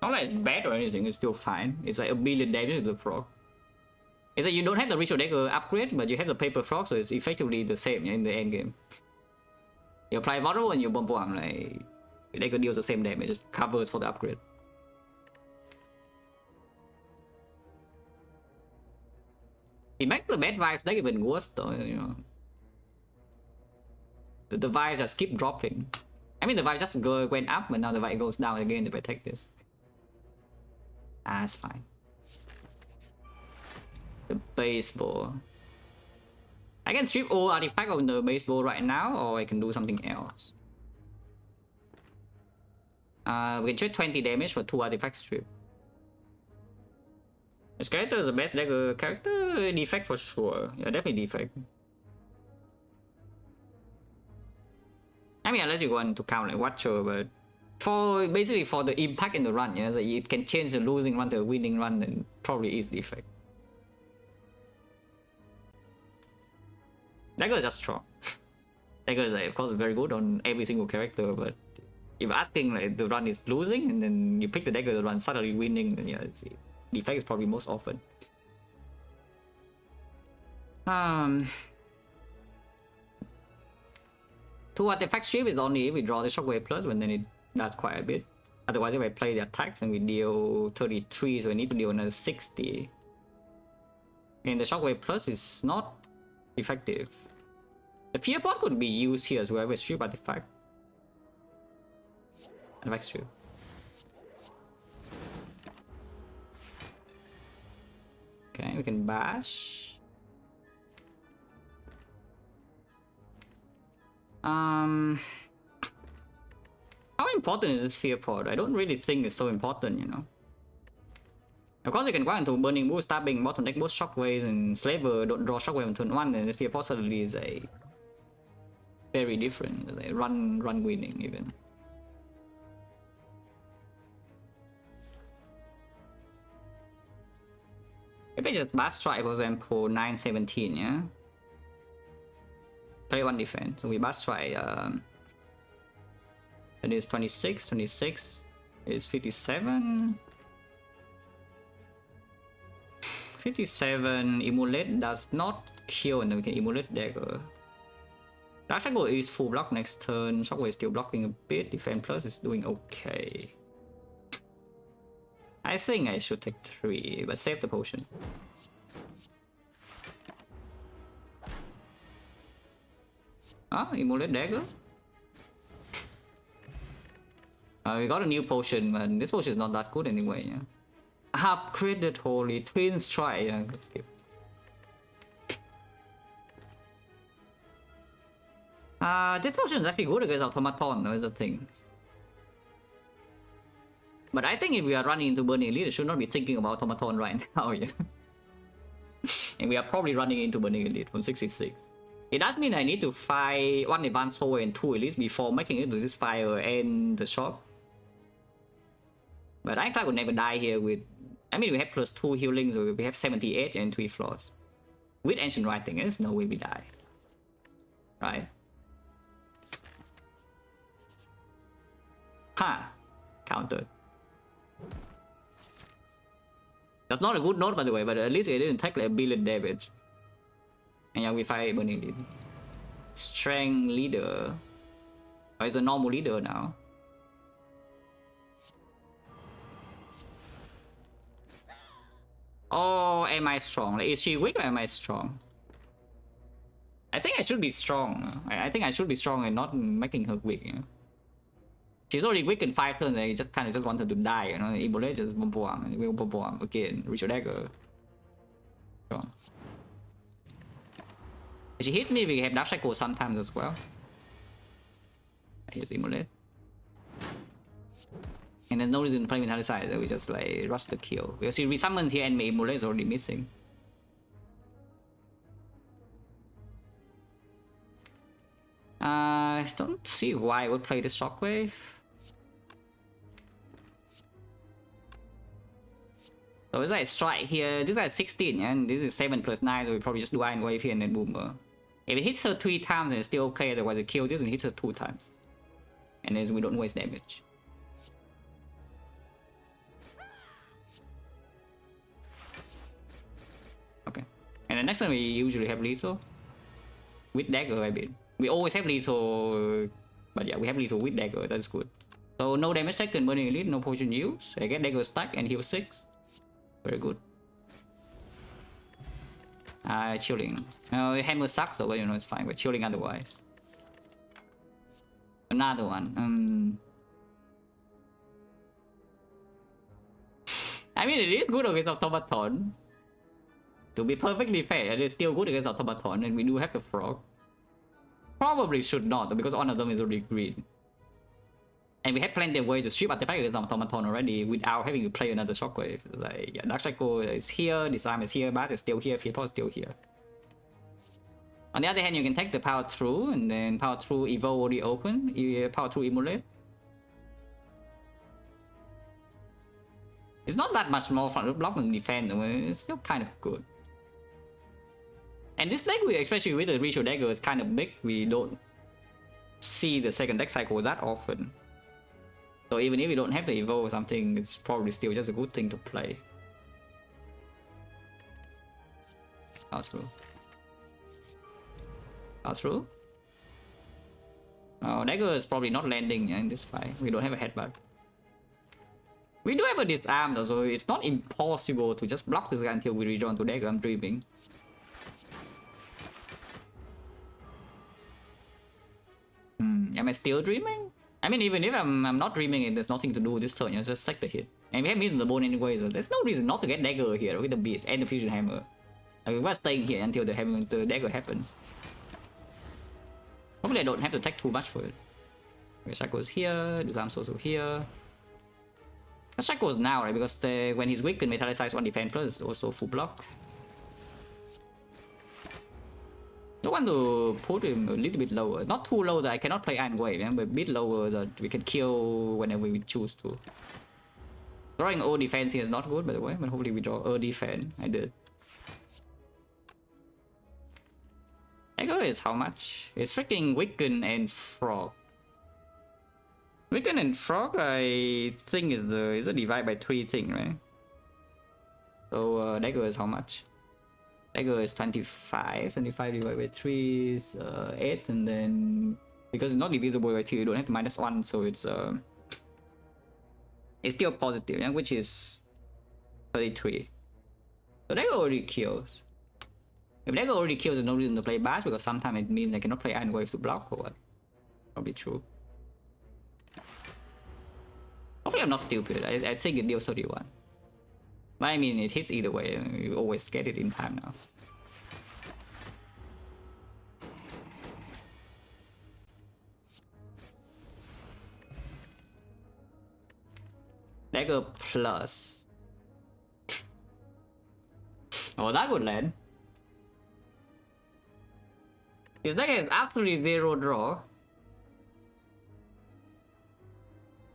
Not like it's bad or anything, it's still fine. It's like a billion damage to the frog. It's like you don't have the Ritual Dagger upgrade, but you have the Paper Frog, so it's effectively the same, yeah, in the end game. You apply Vulnerable and you bomb, like Dagger deals the same damage, just covers for the upgrade. It makes the bad vibes deck even worse though, you know. The vibes just keep dropping. I mean, the vibe just went up, but now the vibe goes down again if I take this. Ah, it's fine. The baseball. I can strip all artifact on the baseball right now, or I can do something else. We can trade 20 damage for 2 artifact strip. This character is the best dagger character. Defect for sure. Yeah, definitely defect. I mean, unless you want to count like Watcher, but for basically for the impact in the run, yeah, so it can change the losing run to a winning run, then probably is defect. Dagger is just strong. Dagger is like, of course, very good on every single character, but if asking like the run is losing and then you pick the dagger, the run suddenly winning, then yeah, defect is probably most often. 2 artifact strip is only if we draw the Shockwave Plus, but then it does quite a bit. Otherwise, if I play the attacks and we deal 33, so we need to deal another 60. And the Shockwave Plus is not effective. The Fear Pot could be used here as well with strip artifact. Artifact strip. Okay, we can bash. How important is this Fear Pod? I don't really think it's so important, you know. Of course, you can go into Burning Bull, stabbing bottom deck both Shockwaves, and Slaver don't draw Shockwave on turn 1, and the Fear Pod suddenly is a very different, like run winning even. If I just Bash Strike, for example, 9-17, yeah? Play 1 defense, so we Bash Strike, that is 26, 26 is 57. 57, Emulate does not kill, and then we can Emulate Dagger. Dark Shackle is full block next turn, Shockwave is still blocking a bit, Defense Plus is doing okay. I think I should take 3, but save the potion. Ah, Emulate Dagger? We got a new potion, and this potion is not that good anyway. Yeah. Upgraded Holy Twin Strike. Yeah, let's skip. This potion is actually good against Automaton, is the thing. But I think if we are running into Burning Elite, I should not be thinking about Automaton right now. Yeah. And we are probably running into Burning Elite from 66. It does mean I need to fight 1 Advanced Soul and 2 Elites before making it to this fire and the shop. But Ironclad would never die here with... I mean, we have +2 healing, so we have 78 and 3 flaws. With Ancient Writing, there's no way we die. Right? Ha! Countered. That's not a good note, by the way, but at least it didn't take like 1 billion damage. And yeah, we fight Burning Elite. Strength leader. Oh, it's a normal leader now. Oh, am I strong? Like, is she weak or am I strong? I think I should be strong. I think I should be strong and not making her weak. You know? She's already weak in 5 turns. I just kind of just want her to die. You know, Ebola just boom boom, and we'll boom boom again. Reach your dagger. Sure. She hits me, we have Dark Shackle sometimes as well. Here's Immolate. And there's no reason to play Metallicize, so we just like rush the kill. Because she resummons here and my Immolate is already missing. I don't see why I would play this Shockwave. So it's like strike here, this is 16 and this is 7 + 9, so we probably just do Iron Wave here and then Boomer. If it hits her 3 times then it's still okay, otherwise it kills this and hits her 2 times. And then we don't waste damage. Okay. And the next one we usually have lethal. With dagger, I mean. We always have lethal, but yeah, we have lethal with dagger, that's good. So no damage taken, Burning Elite, no potion use. I get dagger stack and heal 6. Very good. Chilling. Hammer sucks though, but you know it's fine. We're chilling otherwise. Another one. I mean, it is good against Automaton. To be perfectly fair, it is still good against Automaton, and we do have the frog. Probably should not, because one of them is already green. And we have plenty of ways to strip artifact against Automaton already without having to play another Shockwave. Like, yeah, Dark Shackle is here, Disarm is here, Bat is still here, Fearful is still here. On the other hand, you can take the Power Through, and then Power Through Evo already open, Power Through Immolate. It's not that much more front block than defend, though. It's still kind of good. And this deck, especially with the Ritual Dagger, is kind of big. We don't see the second deck cycle that often. So even if you don't have the Evo or something, it's probably still just a good thing to play. Pass through. Pass through. Oh, dagger is probably not landing in this fight. We don't have a headbutt. We do have a disarm though, so it's not impossible to just block this guy until we rejoin to dagger. I'm dreaming. Am I still dreaming? I mean, even if I'm not dreaming and there's nothing to do this turn, you just take the hit. And we have Meat on the Bone anyway, so there's no reason not to get dagger here with the beat and the fusion hammer. Like, we're staying here until the dagger happens. Hopefully I don't have to take too much for it. Okay, Shackle's here, Disarm's also here. Shackle's now, right? Because when he's weak, Metallicize 1 defense plus also full block. I want to put him a little bit lower. Not too low that I cannot play Iron Wave, but a bit lower that we can kill whenever we choose to. Drawing O defense here is not good, by the way, but hopefully we draw O defense. I did. Echo is how much? It's freaking Wiccan and Frog. Wiccan and Frog, I think is a divide by 3 thing, right? So Dagger is how much? Dagger is 25. 25 divided by 3 is 8, and then because it's not divisible by 2, you don't have to -1, so it's still positive, yeah, which is 33. So Dagger already kills. If Dagger already kills, there's no reason to play Bash, because sometimes it means I cannot play Iron Wave to block or what. Probably true. Hopefully I'm not stupid. I think it deals 31. But I mean, it hits either way. You always get it in time now. Dagger plus. Oh, that would land. His deck has absolutely zero draw.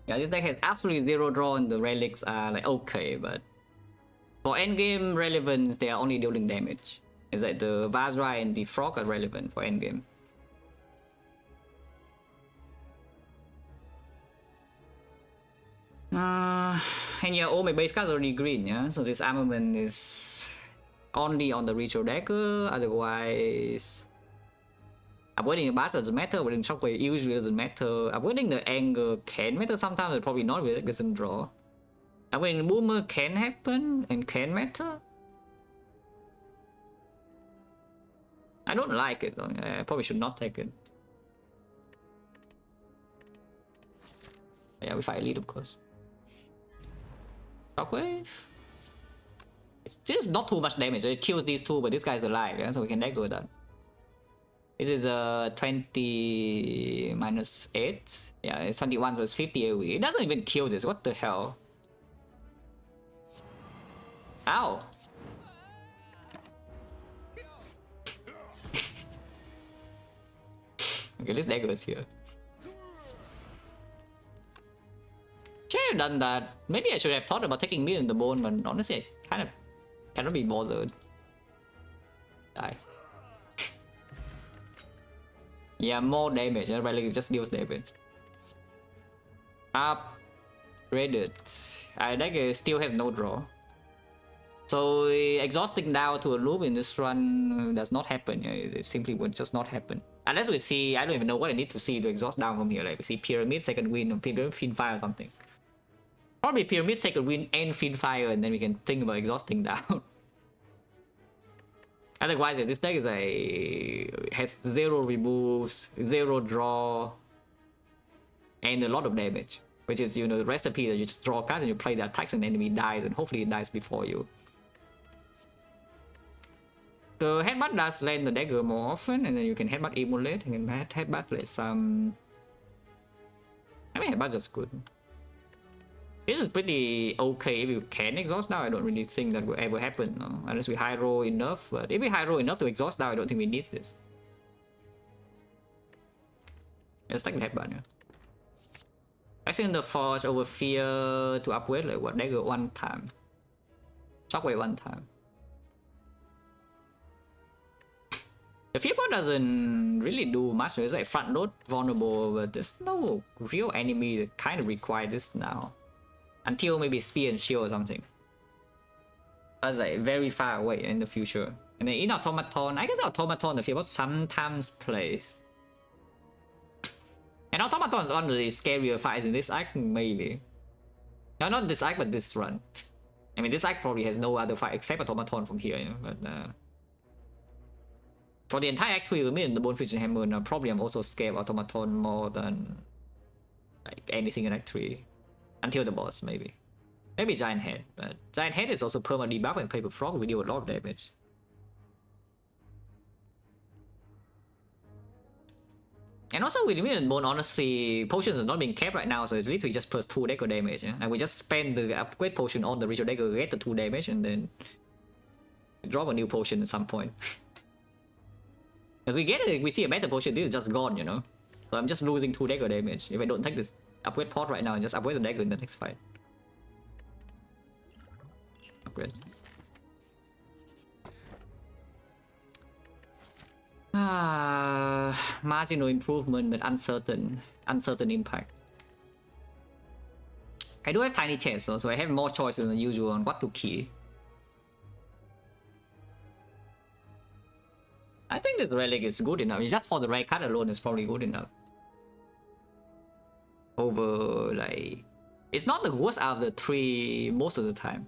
Yeah, this deck has absolutely zero draw and the relics are like okay, but for endgame relevance, they are only dealing damage. It's like the Vazra and the Frog are relevant for endgame. And yeah, all my base cards are already green, yeah? So this armament is only on the ritual dagger, otherwise avoiding the blast doesn't matter, avoiding shockwave usually doesn't matter, avoiding the anger can matter sometimes, but probably not because it doesn't draw. Avoiding the boomer can happen and can matter. I don't like it though, I probably should not take it. Yeah, we fight elite of course. Shockwave. This is not too much damage, it kills these two, but this guy's alive, yeah? So we can deck with that. This is a 20 minus 8. Yeah, it's 21, so it's 50 AoE. It doesn't even kill this, what the hell? Ow! Okay, this dagger is here. Should I have done that? Maybe I should have thought about taking me in the bone, but honestly, I kind of cannot be bothered. Die. Yeah, more damage. Relic just deals damage. Upgraded. That still has no draw. So exhausting down to a loop in this run does not happen. It simply would just not happen. Unless we see, I don't even know what I need to see to exhaust down from here. Like we see Pyramid, second win, or Pyramid, Fiend Fire or something. Probably Pyramid, second win, and Fiend Fire, and then we can think about exhausting down. Otherwise, this deck is has zero removes, zero draw, and a lot of damage. Which is, you know, the recipe that you just draw cards and you play the attacks and the enemy dies, and hopefully it dies before you. The headbutt does land the dagger more often, and then you can headbutt emulate, you can headbutt like some. I mean, headbutt just good. This is pretty okay if you can exhaust now. I don't really think that will ever happen, no? Unless we high roll enough. But if we high roll enough to exhaust now, I don't think we need this. Let's take the headbutt, yeah. Actually, the Forge over Fear to upgrade like what dagger one time. Shockwave one time. The Fear Bot doesn't really do much. It's like front load vulnerable, but there's no real enemy that kind of require this now. Until maybe Spear and Shield or something. That's like very far away in the future. And then in Automaton, I guess Automaton the Fear Bot sometimes plays. And Automaton is one of the scarier fights in this arc, maybe. No, not this arc, but this run. I mean, this arc probably has no other fight except Automaton from here, you know, but for the entire Act 3 with me and the Bone Fusion Hammer, probably I'm also scared of Automaton more than like anything in Act 3. Until the boss, maybe. Maybe Giant Head, but Giant Head is also permanent debuff and Paper Frog, we deal a lot of damage. And also with me and Bone, honestly, potions are not being kept right now, so it's literally just plus 2 dagger damage, yeah? And we just spend the upgrade potion on the ritual dagger, get the 2 damage, and then drop a new potion at some point. Because we see a better potion, this is just gone, you know? So I'm just losing 2 dagger damage if I don't take this upgrade pot right now and just upgrade the dagger in the next fight. Upgrade. Marginal improvement but uncertain impact. I do have tiny chests though, so I have more choices than usual on what to key. I think this relic is good enough. It's just for the rare card alone, it's probably good enough. Over like, it's not the worst out of the 3 most of the time.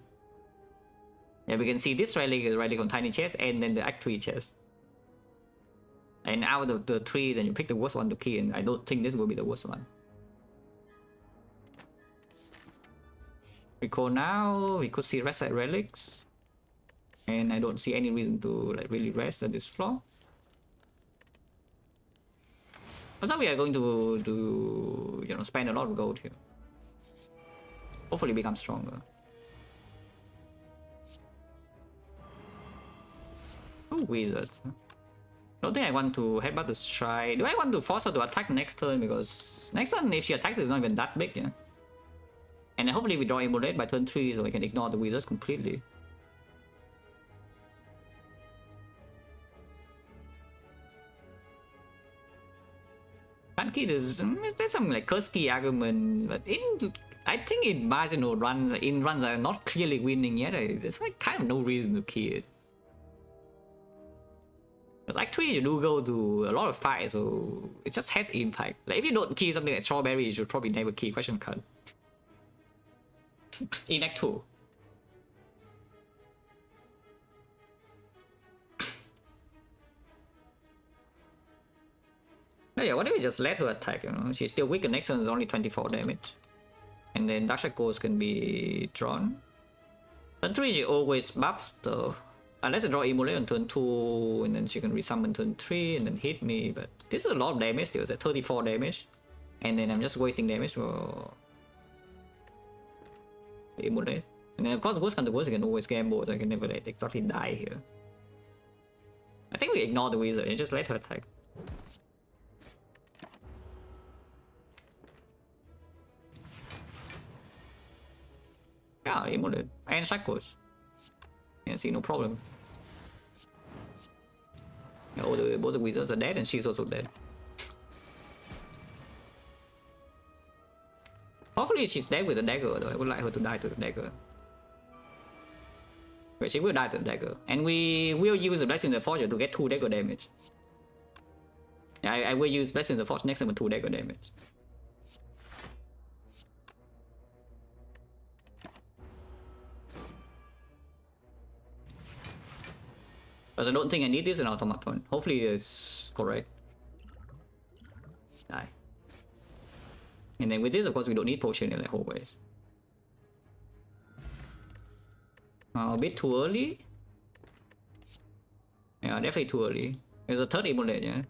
Yeah, we can see this relic is relic on tiny chest and then the Act 3 chest. And out of the 3, then you pick the worst one to key, and I don't think this will be the worst one. Recall now. We could see rest at relics, and I don't see any reason to like really rest at this floor. Also, we are going to spend a lot of gold here. Hopefully, become stronger. Oh, wizards. Don't think I want to headbutt the strike. Do I want to force her to attack next turn? Because next turn, if she attacks, it's not even that big, yeah. And then hopefully we draw Immolate by turn 3 so we can ignore the wizards completely. Kanki, there's some like curse key argument, but I think in marginal runs, in runs that are not clearly winning yet, there's like kind of no reason to key it. Because actually you do go to a lot of fights, so it just has impact. Like if you don't key something like Strawberry, you should probably never key question card. In Act 2. Oh yeah, what if we just let her attack, you know? She's still weak and next turn is only 24 damage. And then Dark Ghost can be drawn. Turn 3 she always buffs the... Unless I draw Immolate on turn 2, and then she can resummon turn 3 and then hit me, but this is a lot of damage still, it's at 34 damage. And then I'm just wasting damage for... Immolate. And then of course worst comes to worst, I can always gamble, so I can never like, exactly die here. I think we ignore the wizard and just let her attack. Yeah, Immolate. And Shackles. Yeah, see, no problem. Yeah, both the wizards are dead and she's also dead. Hopefully she's dead with the dagger though. I would like her to die to the dagger. But she will die to the dagger. And we will use the Blessing of the Forge to get 2 dagger damage. Yeah, I will use Blessing of the Forge next time with 2 dagger damage. Because I don't think I need this in automaton. Hopefully it's correct. Die. And then with this, of course, we don't need potion in like always. A bit too early. Yeah, definitely too early. There's a third Immolate, yeah.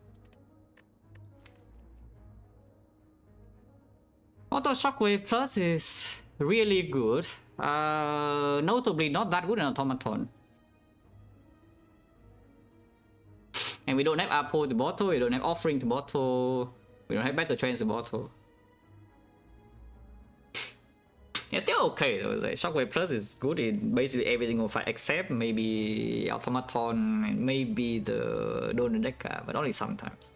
Auto Shockwave Plus is really good. Notably not that good in automaton. And we don't have Apo to bottle, we don't have Offering to bottle, we don't have Battle Trance to bottle. It's still okay though. Like Shockwave Plus is good in basically every single fight except maybe Automaton and maybe the Donadeka, but only sometimes.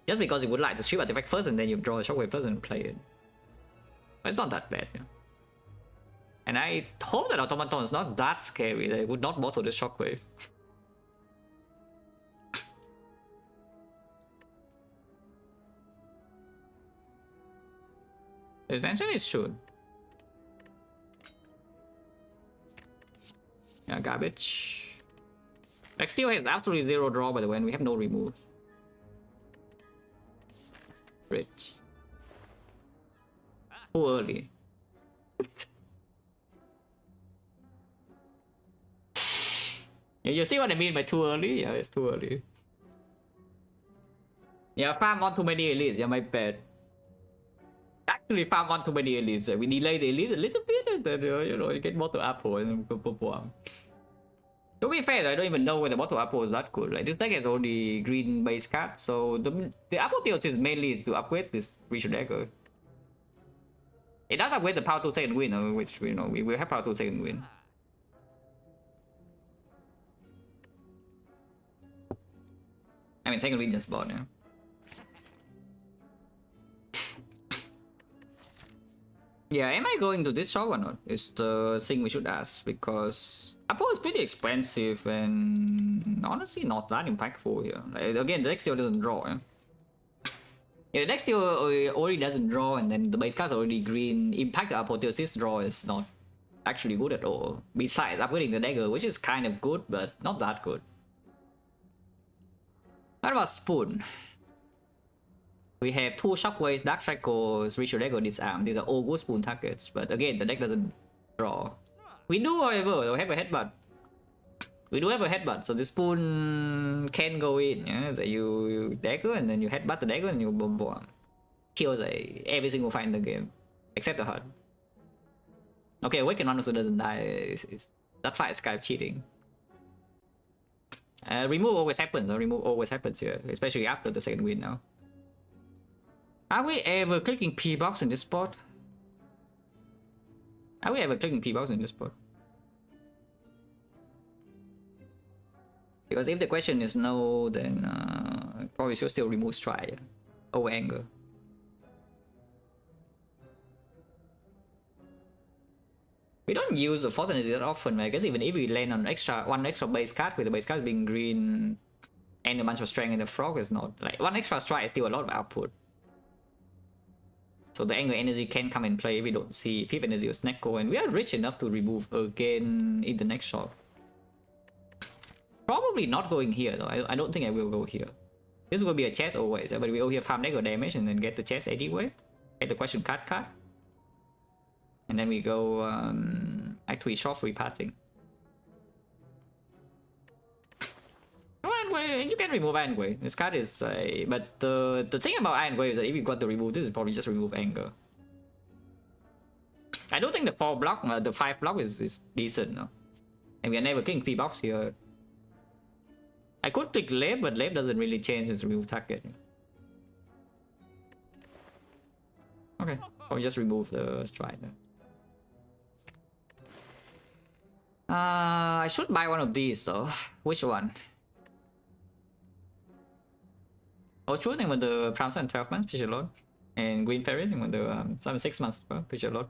Just because you would like to shoot artifact first and then you draw a Shockwave Plus and play it. But it's not that bad. Yeah. And I hope that Automaton is not that scary. They would not bottle the Shockwave. The intention is shoot. Yeah, garbage. Like still has absolutely 0 draw by the way, and we have no remove. Rich. Too early. Yeah, you see what I mean by too early? Yeah, it's too early. Yeah, farm on too many elites. Yeah, my bad. Actually, farm on too many elites. We delay the elite a little bit, and then you get more to Apple and then boom. To be fair, I don't even know whether Bottle Apple is that good. Like this deck has only green base card, so the Apple deal is mainly to upgrade this Richard Dagger. It does upgrade the power to second win, which we will have power to second win. I mean, second win just bought, yeah. Yeah, am I going to this shop or not? Is the thing we should ask, because Apple is pretty expensive and honestly not that impactful here. Like, again, the deck still doesn't draw. Yeah, the deck still already doesn't draw, and then the base card's already green. Impact the apotheosis draw is not actually good at all. Besides upgrading the dagger, which is kind of good, but not that good. What about Spoon? We have 2 Shockwaves, Dark Shackles, Ritual Deck or Disarm. These are all good spoon targets, but again, the deck doesn't draw. We do, however, have a headbutt. We do have a headbutt, so the spoon can go in. Yeah? So you dagger and then you headbutt the dagger and you boom boom. Kills every single fight in the game, except the HUD. Okay, Awakened One also doesn't die. That fight is kind of cheating. Remove always happens. Remove always happens here, especially after the second win now. Are we ever clicking P-box in this spot? Are we ever clicking P-box in this spot? Because if the question is no, then probably should still remove Stride over Anger. We don't use the Force Energy that often. I guess even if we land on one extra base card with the base card being green and a bunch of strength in the frog is not like one extra strike is still a lot of output. So the Anger energy can come in play if we don't see Fifth Energy or Snecko, and we are rich enough to remove again in the next shot. Probably not going here though. I don't think I will go here. This will be a chest always, but we go here farm Dagger damage and then get the chest anyway. Get the question card. And then we go actually short free parting. Iron Wave, you can remove Iron Wave. This card is but the thing about Iron Wave is that if you got to remove this, is probably just remove Anger. I don't think the 4 block, the 5 block is decent, no? And we are never clicking P-box here. I could click Lab, but Lab doesn't really change its remove target. Okay, I'll just remove the Stride. I should buy one of these though. Which one? I was shooting with the Prime Sun 12 months, Fisher Load. And Green Fairy with the 6 months, Fisher Load.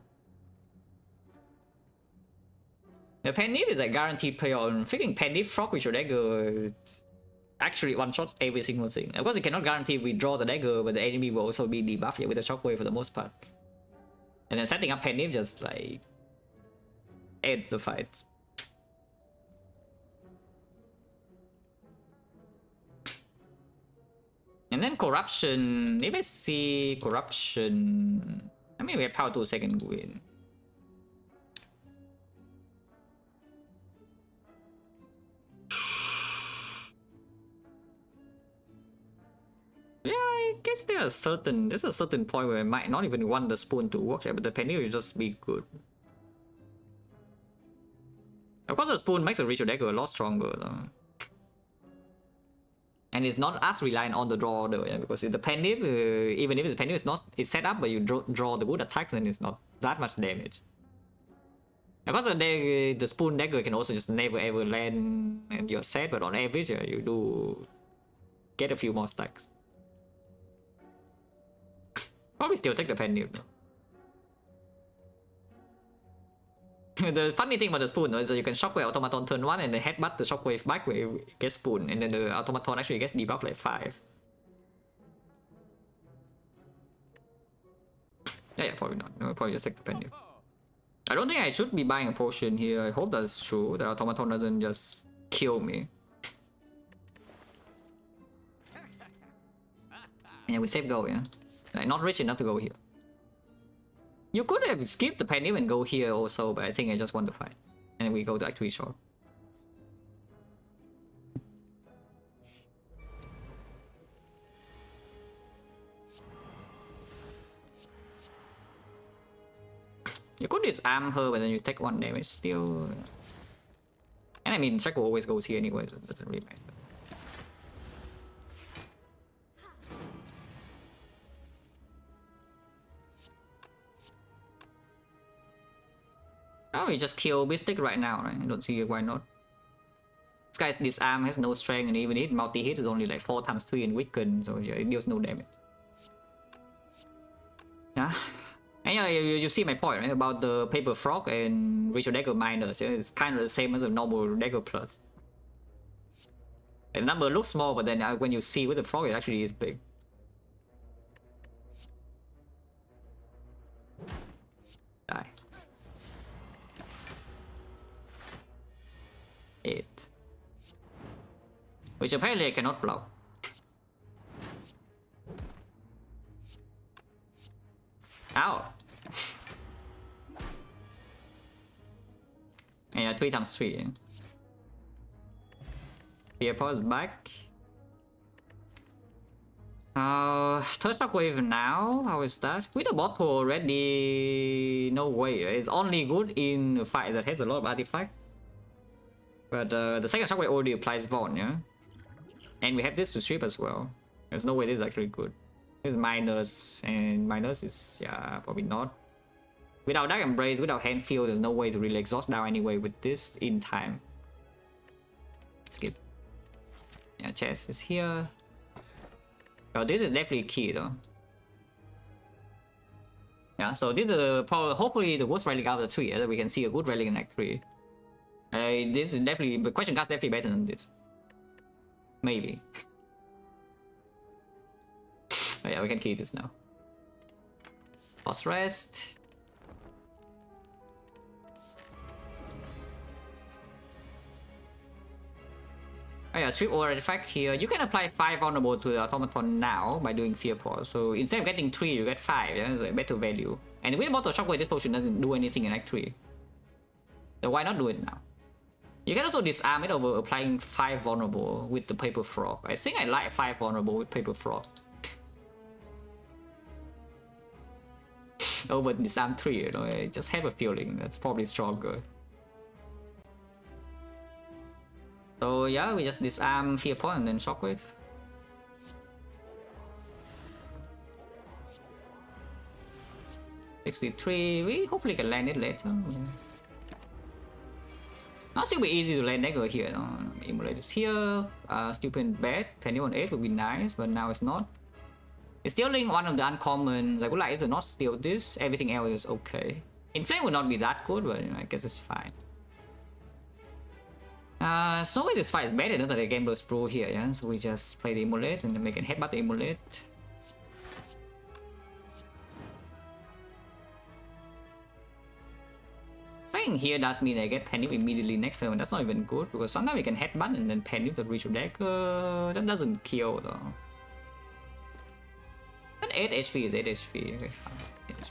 The Penny is a guaranteed play on freaking Penny Frog with your dagger. Actually one shots every single thing. Of course, you cannot guarantee we draw the dagger, but the enemy will also be debuffed with the shockwave for the most part. And then setting up Penny just like ends the fight. And then corruption. If I see corruption, I mean we have power to second win. Yeah, I guess there's a certain point where I might not even want the spoon to work, but the penny will just be good. Of course, the spoon makes a ritual dagger a lot stronger though. And it's not as reliant on the draw though, yeah, because if the penny, even if the penny is not set up, but you draw the good attacks, then it's not that much damage. Of course, the spoon dagger can also just never ever land in your set, but on average, you do get a few more stacks. Probably still take the penny though. The funny thing about the spoon though, is that you can shockwave automaton turn 1 and then headbutt the shockwave back where you get spoon, and then the automaton actually gets debuffed like 5. Yeah, probably not. No, probably just take the penny. I don't think I should be buying a potion here. I hope that's true. The automaton doesn't just kill me. Yeah, we save go, yeah. Like, not rich enough to go here. You could have skipped the penny and go here also, but I think I just want to fight. And we go to actually short. You could disarm her, but then you take 1 damage still. And I mean, Shackle always goes here anyway, so it doesn't really matter. Oh, we just kill Mystic right now, right? I don't see why not. This guy's disarm has no strength, and even hit multi-hit is only like 4 times 3 and weaken, so yeah, it deals no damage. Yeah. And yeah, you see my point, right? About the Paper Frog and Ritual Dagger Miners. Yeah? It's kind of the same as a normal Dagger Plus. The number looks small, but then when you see with the Frog, it actually is big. Die. 8. Which apparently I cannot block. Ow. Yeah, 3 times 3. Fear pause back. Third shockwave now. How is that? With the bottle already, no way. It's only good in a fight that has a lot of artifact. But the second shockwave already applies Vaughn, yeah? And we have this to strip as well. There's no way this is actually good. This is minus, and minus is, yeah, probably not. Without Dark Embrace, without Hand Field, there's no way to really exhaust down anyway with this in time. Skip. Yeah, chest is here. Oh, this is definitely key though. Yeah, so this is probably hopefully the worst relic out of the 3, that we can see a good relic in Act 3. This is definitely, but question card's definitely better than this. Maybe. Oh, yeah, we can key this now. Pause rest. Oh yeah, strip over artifact here. You can apply 5 vulnerable to the automaton now by doing fear pause. So instead of getting 3, you get 5. Yeah, it's a better value. And with bottle shockwave, this potion doesn't do anything in Act 3. So why not do it now? You can also disarm it over applying 5 vulnerable with the paper frog. I think I like 5 vulnerable with paper frog. Over disarm 3, you know, I just have a feeling that's probably stronger. So yeah, we just disarm fear point and then shockwave. $63, we hopefully can land it later. Not still be easy to land dagger here. No? Immolate is here. Stupid bad. Penny on 8 would be nice, but now it's not. It's stealing one of the uncommons. I would like to not steal this. Everything else is okay. Inflame would not be that good, but you know, I guess it's fine. So this fight is better than the Gambler's Brew here, yeah? So we just play the Immolate and then make a headbutt the Immolate. Playing here does mean I get Panic immediately next turn, that's not even good, because sometimes we can headbutt and then Panic the Ritual Dagger. That doesn't kill though. That 8 HP is 8 HP, okay, fine. 8 HP.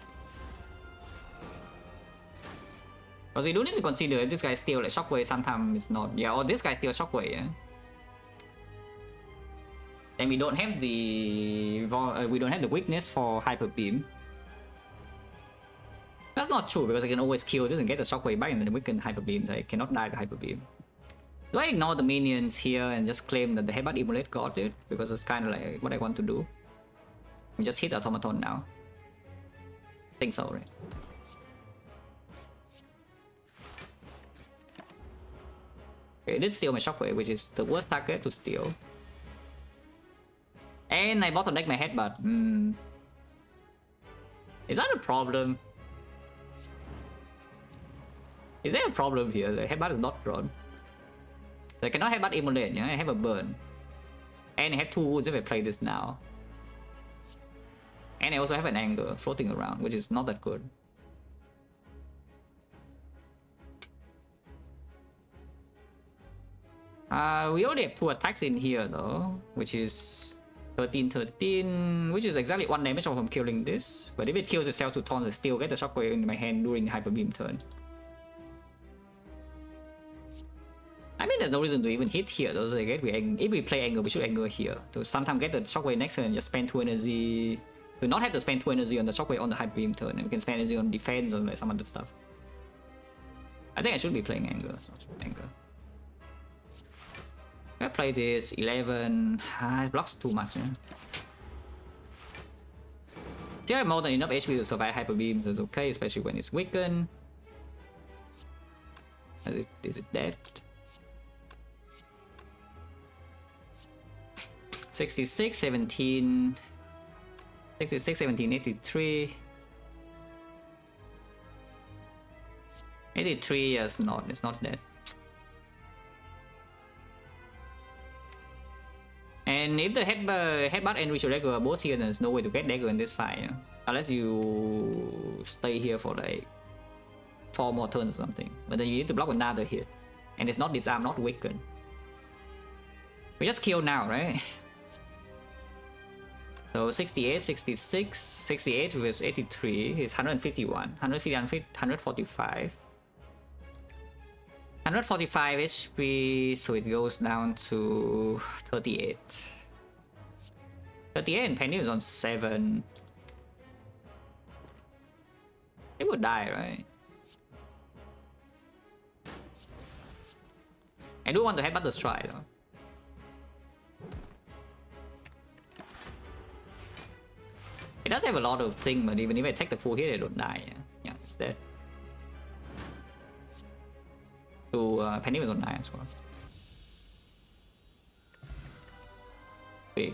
Because we do need to consider if this guy steals like Shockwave, sometimes it's not. Yeah, or this guy steals Shockwave, yeah. Then we don't have the weakness for Hyper Beam. That's not true because I can always kill this and get the Shockwave back and then weaken Hyper Beam, so I cannot die to Hyper Beam. Do I ignore the minions here and just claim that the Headbutt Immolate got it? Because it's kind of like what I want to do. We just hit Automaton now. I think so, right? Okay, it did steal my Shockwave, which is the worst target to steal. And I bottleneck my Headbutt. Is that a problem? Is there a problem here? The Headbutt is not drawn. I cannot Headbutt Immolate, yeah? I have a burn. And I have 2 wounds if I play this now. And I also have an anger floating around, which is not that good. We already have 2 attacks in here though, which is 13, which is exactly 1 damage from killing this. But if it kills itself 2 turns, I still get the Shockwave in my hand during the Hyper Beam turn. I mean, there's no reason to even hit here though. So if we play anger, we should anger here. To sometimes get the Shockwave next turn and just spend 2 energy. To not have to spend 2 energy on the Shockwave on the Hyper Beam turn. And we can spend energy on defense or like some other stuff. I think I should be playing anger. Not anger. I play this 11. It blocks too much. Still have more than enough HP to survive Hyper Beam, so it's okay, especially when it's weakened. Is it dead? 66, 17. 66, 17, 83. 83, yes, it's not dead. And if the headbutt and Ritual Dagger are both here, then there's no way to get dagger in this fight, yeah? Unless you stay here for like 4 more turns or something. But then you need to block another hit. And it's not disarm, not weaken. We just kill now, right? So 68, 66, 68 with 83 is 151, 150, 145. 145 HP, so it goes down to 38. 38 and Penny is on 7. It would die, right? I do want to headbutt the stride though. It does have a lot of things, but even if I take the full hit, I don't die. Yeah, it's dead. So Penny was on 9 as well. Big.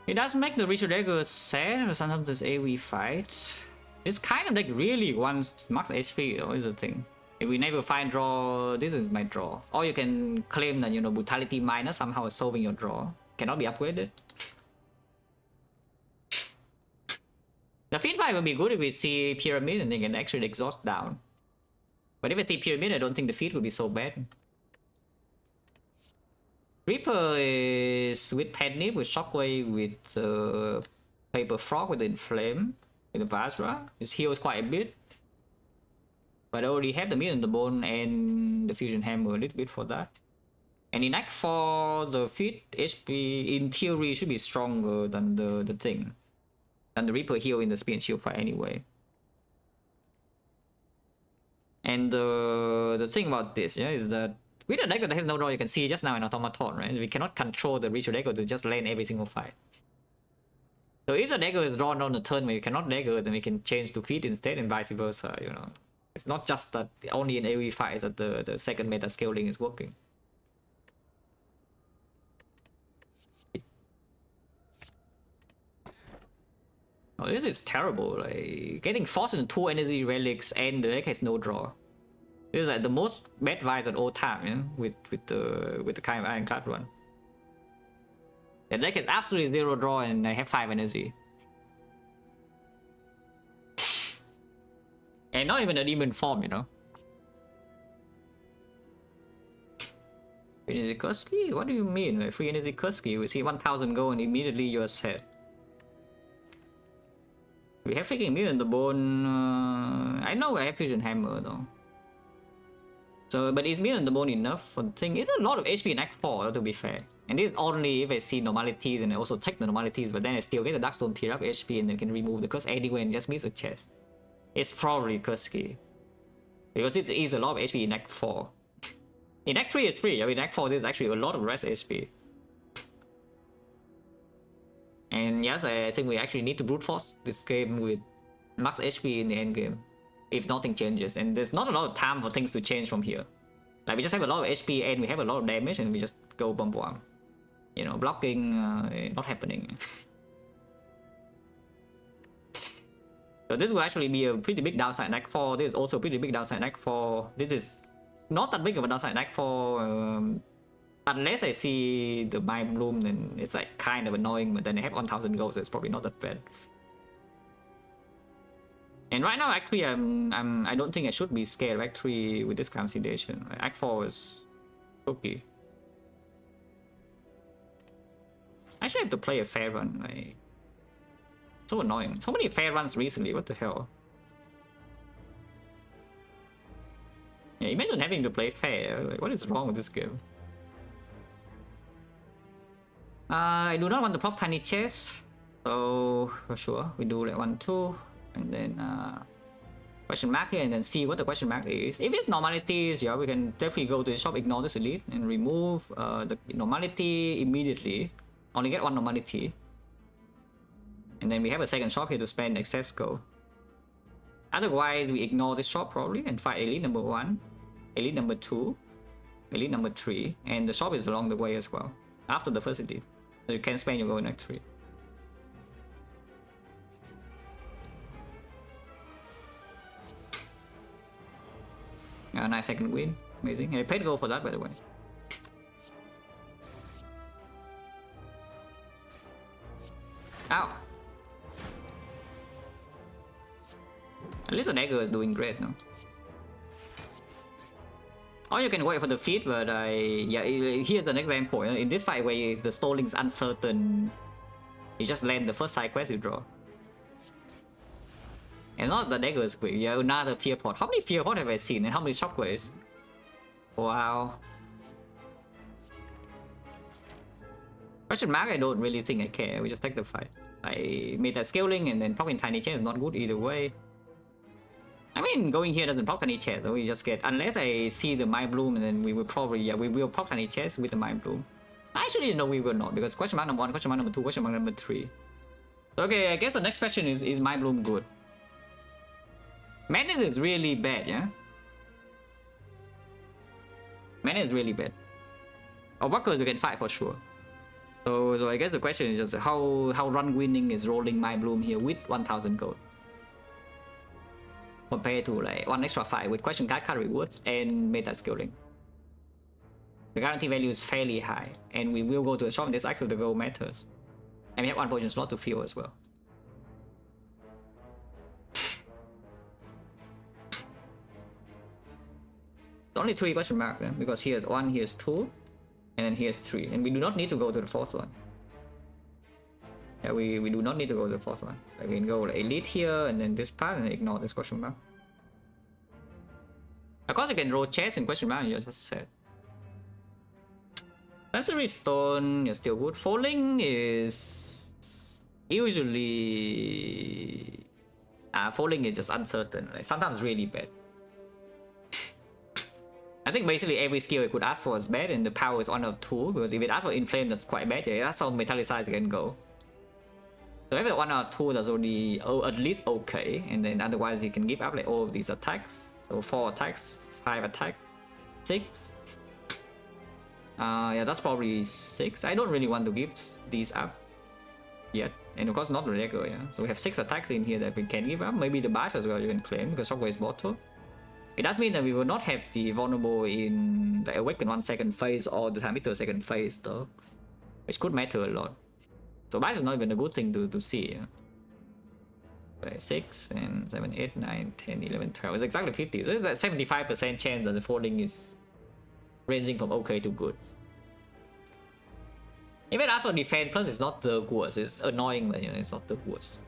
It does make the Ritual Dagger sad, but sometimes it's AoE fights. It's kind of like really wants max HP though, is the thing. If we never find draw, this is my draw. Or you can claim that, you know, Brutality minus somehow is solving your draw. Cannot be upgraded. The feed fight would be good if we see Pyramid and they can actually exhaust down. But if I see Pyramid, I don't think the feed would be so bad. Reaper is with Penny, with Shockwave, with Paper Frog, with Inflame, with the Vajra. His heal is quite a bit. But I already have the Million the Bone and the Fusion Hammer a little bit for that. And in Act 4, the feed HP in theory should be stronger than the thing. Than the Reaper heal in the Spear and Shield fight anyway. And the thing about this, yeah, is that with a dagger that has no draw, you can see just now in Automaton, right? We cannot control the Ritual Dagger to just land every single fight. So if the dagger is drawn on the turn where you cannot dagger, then we can change to feed instead and vice versa, you know. It's not just that only in AoE fights that the second meta scaling is working. Oh, this is terrible. Like getting forced into 2 energy relics and the deck has no draw. This is like the most bad vibes at all time, yeah? with the kind of Ironclad one. The deck has absolutely 0 draw and I have 5 energy. And not even a demon form, you know. Free energy Kursky? What do you mean? Like free energy Kursky? We see 1000 gold and immediately you're set. We have freaking Million the Bone. I know I have Fusion Hammer though. So, but is Million the Bone enough for the thing? It's a lot of HP in Act 4 to be fair. And this is only if I see normalities and I also take the normalities, but then I still get the Darkstone tier up HP and then can remove the curse anyway and just miss a chest. It's probably Kursky. Because it is a lot of HP in Act 4. In Act 3 it's free, in Act 4 there's actually a lot of rest HP. And yes, I think we actually need to brute force this game with max HP in the end game, if nothing changes. And there's not a lot of time for things to change from here. Like we just have a lot of HP and we have a lot of damage and we just go bomb bomb. You know, blocking not happening. So this will actually be a pretty big downside in Act 4. This is also a pretty big downside in Act 4. This is not that big of a downside in Act 4. Unless I see the Mind Bloom, then it's like kind of annoying, but then I have 1000 gold, so it's probably not that bad. And right now, Act 3, I don't think I should be scared of Act 3 with this kind of situation. Act 4 is okay. I actually have to play a fair run. Like, so annoying. So many fair runs recently, what the hell? Yeah, imagine having to play fair. Like, what is wrong with this game? I do not want to proc tiny chest, so for sure we do like 1, 2, and then question mark here, and then see what the question mark is. If it's normalities, yeah, we can definitely go to the shop, ignore this elite, and remove the normality immediately. Only get 1 normality, and then we have a second shop here to spend excess gold. Otherwise, we ignore this shop probably and fight elite number 1, elite number 2, elite number 3, and the shop is along the way as well after the first elite. So you can spend your gold in Act 3. A nice second win. Amazing. I paid gold for that, by the way. Ow! At least the dagger is doing great now. Or you can wait for the feed, but yeah, here's an example. In this fight where the stalling is uncertain, you just land the first side quest you draw. And not the dagger is quick, yeah, another fear pot. How many fear pot have I seen and how many shockwaves? Wow. Question mark, I don't really think I care. We just take the fight. I made that scaling and then proccing tiny chest is not good either way. I mean, going here doesn't proc tiny chest, so we just get, unless I see the mind bloom, and then we will probably, yeah, we will proc tiny chest with the mind bloom. Actually, no, we will not, because question mark number 1, question mark number 2, question mark number 3. Okay, I guess the next question is mind bloom good? Madness is really bad, yeah? Madness is really bad. Or workers we can fight for sure. So I guess the question is just how run winning is rolling mind bloom here with 1000 gold. Compared to like 1 extra fight with question card rewards and meta scaling. The guarantee value is fairly high, and we will go to a shop in this act so the gold matters. And we have 1 potion slot to fill as well. Only 3 question marks, yeah? Because here's 1, here's 2, and then here's 3, and we do not need to go to the 4th one. Yeah, we do not need to go to the 4th one. Like we can go like elite here and then this part and ignore this question mark. Of course you can roll chest and question mark and you just said. Sensory stone is still good. Falling is usually falling is just uncertain. Like sometimes really bad. I think basically every skill it could ask for is bad, and the power is 1 of 2, because if it asks for inflame, that's quite bad. Yeah, that's how metallicize can go. So if it's 1 or 2, that's only at least okay, and then otherwise you can give up like all of these attacks. So 4 attacks, 5 attack, 6. Yeah, that's probably 6. I don't really want to give these up yet, and of course not regular. Yeah, so we have 6 attacks in here that we can give up. Maybe the bash as well you can claim because shockwave is bottle. It does mean that we will not have the vulnerable in the awaken 1 second phase or the time 2 second phase though, which could matter a lot. So bash is not even a good thing to see. Yeah? Okay, 6 and 7, 8, 9, 10, 11, 12. It's exactly 50. So it's a 75% chance that the falling is ranging from okay to good. Even after defense plus, it's not the worst. It's annoying, but you know, it's not the worst.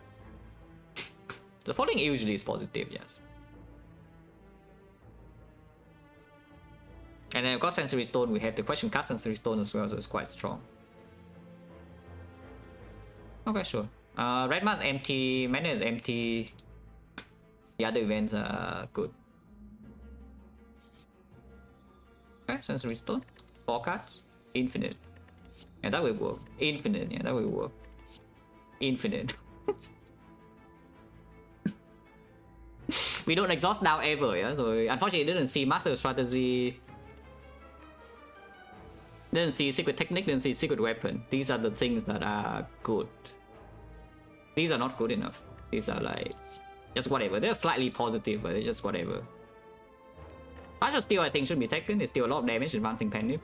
The falling usually is positive, yes. And then of course sensory stone, we have the question card sensory stone as well, so it's quite strong. Okay, sure. Red mask empty, mana is empty. The other events are good. Okay, sensory stone. 4 cards. Infinite. Yeah, that will work. Infinite, yeah, that will work. Infinite. We don't exhaust now ever, yeah? So unfortunately didn't see master strategy. Didn't see secret technique, didn't see secret weapon. These are the things that are good. These are not good enough. These are like just whatever. They're slightly positive, but they're just whatever. Partial Steel I think should be taken. It's still a lot of damage advancing Penny.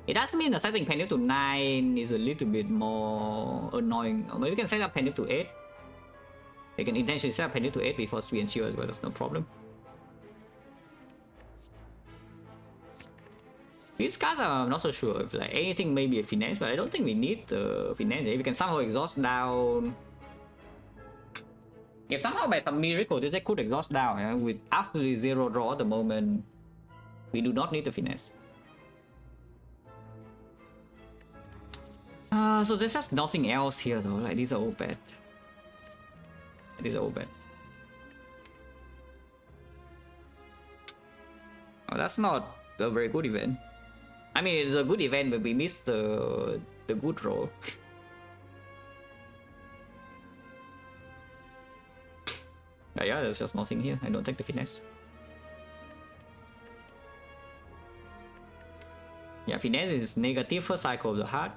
It does mean that setting Penny to 9 is a little bit more annoying. Or maybe we can set up Penny to 8. We can intentionally set up Penny to 8 before 3 and shield as well, that's no problem. These cards I'm not so sure if like anything may be a finesse, but I don't think we need the finesse. If we can somehow exhaust down, if somehow by some miracle this could exhaust down, yeah, with absolutely 0 draw at the moment, we do not need the finesse. So there's just nothing else here though. Like these are all bad. These are all bad. Oh, that's not a very good event. I mean, it's a good event, but we missed the good roll. Yeah, there's just nothing here. I don't take the finesse. Yeah, finesse is negative first cycle of the heart,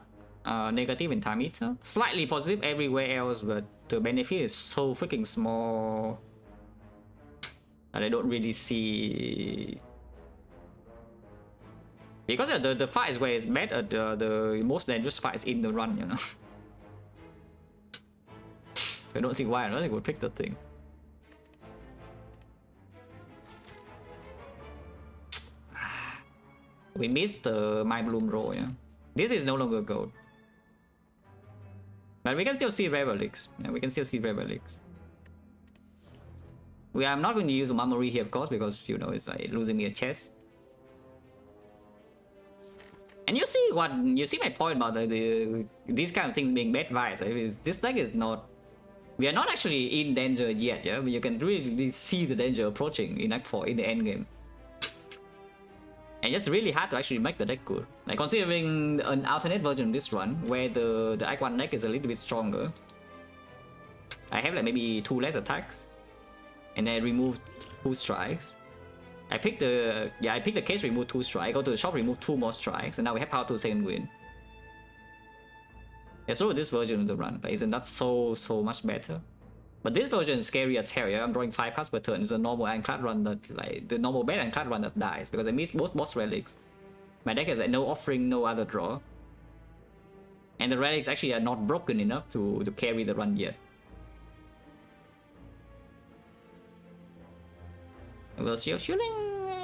negative in time eater, slightly positive everywhere else, but the benefit is so freaking small that I don't really see. Because the fight is where it's bad at the most dangerous fight is in the run, you know. I don't see why I don't pick the thing. We missed the My Bloom roll, yeah. This is no longer gold. But we can still see Relics. Yeah, we can still see Relics. I'm not going to use Memory here, of course, because, you know, it's like losing me a chest. And you see my point about these kind of things being bad vibes, right? This deck is not... We are not actually in danger yet, yeah? But you can really see the danger approaching in Act 4, in the end game. And it's really hard to actually make the deck good. Like, considering an alternate version of this run, where the Act 1 deck is a little bit stronger. I have like maybe 2 less attacks. And then I removed 2 strikes. I picked the case, remove 2 strikes. I go to the shop, remove 2 more strikes, and now we have power to second win. Yeah, so this version of the run, like, isn't that so much better? But this version is scary as hell. Yeah, I'm drawing 5 cards per turn. It's a normal Ironclad run that, like, the normal bad Ironclad run that dies because I missed both boss relics. My deck has like no offering, no other draw, and the relics actually are not broken enough to carry the run yet. Well, shielding,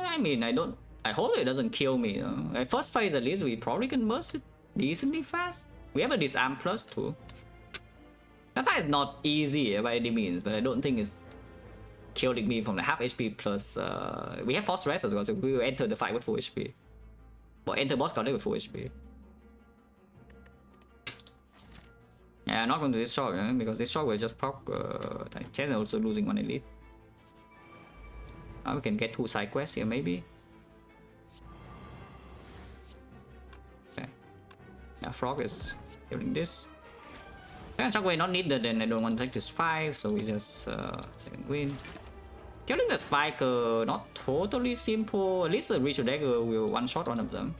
I mean, I hope it doesn't kill me. At first phase at least, we probably can burst it decently fast. We have a disarm plus too. That fight is not easy by any means, but I don't think it's killing me from the half HP plus. We have force rest as well, so we will enter the fight with full HP. Or enter boss card with full HP. Yeah, I'm not going to this shot, because this shot will just proc chance, also losing 1 elite. We can get 2 side quests here, maybe. Okay. Yeah, Frog is killing this. And Shockwave not needed, and I don't want to take this 5, so we just second win. Killing the Spiker, not totally simple. At least the Ritual Dagger will one-shot one of them.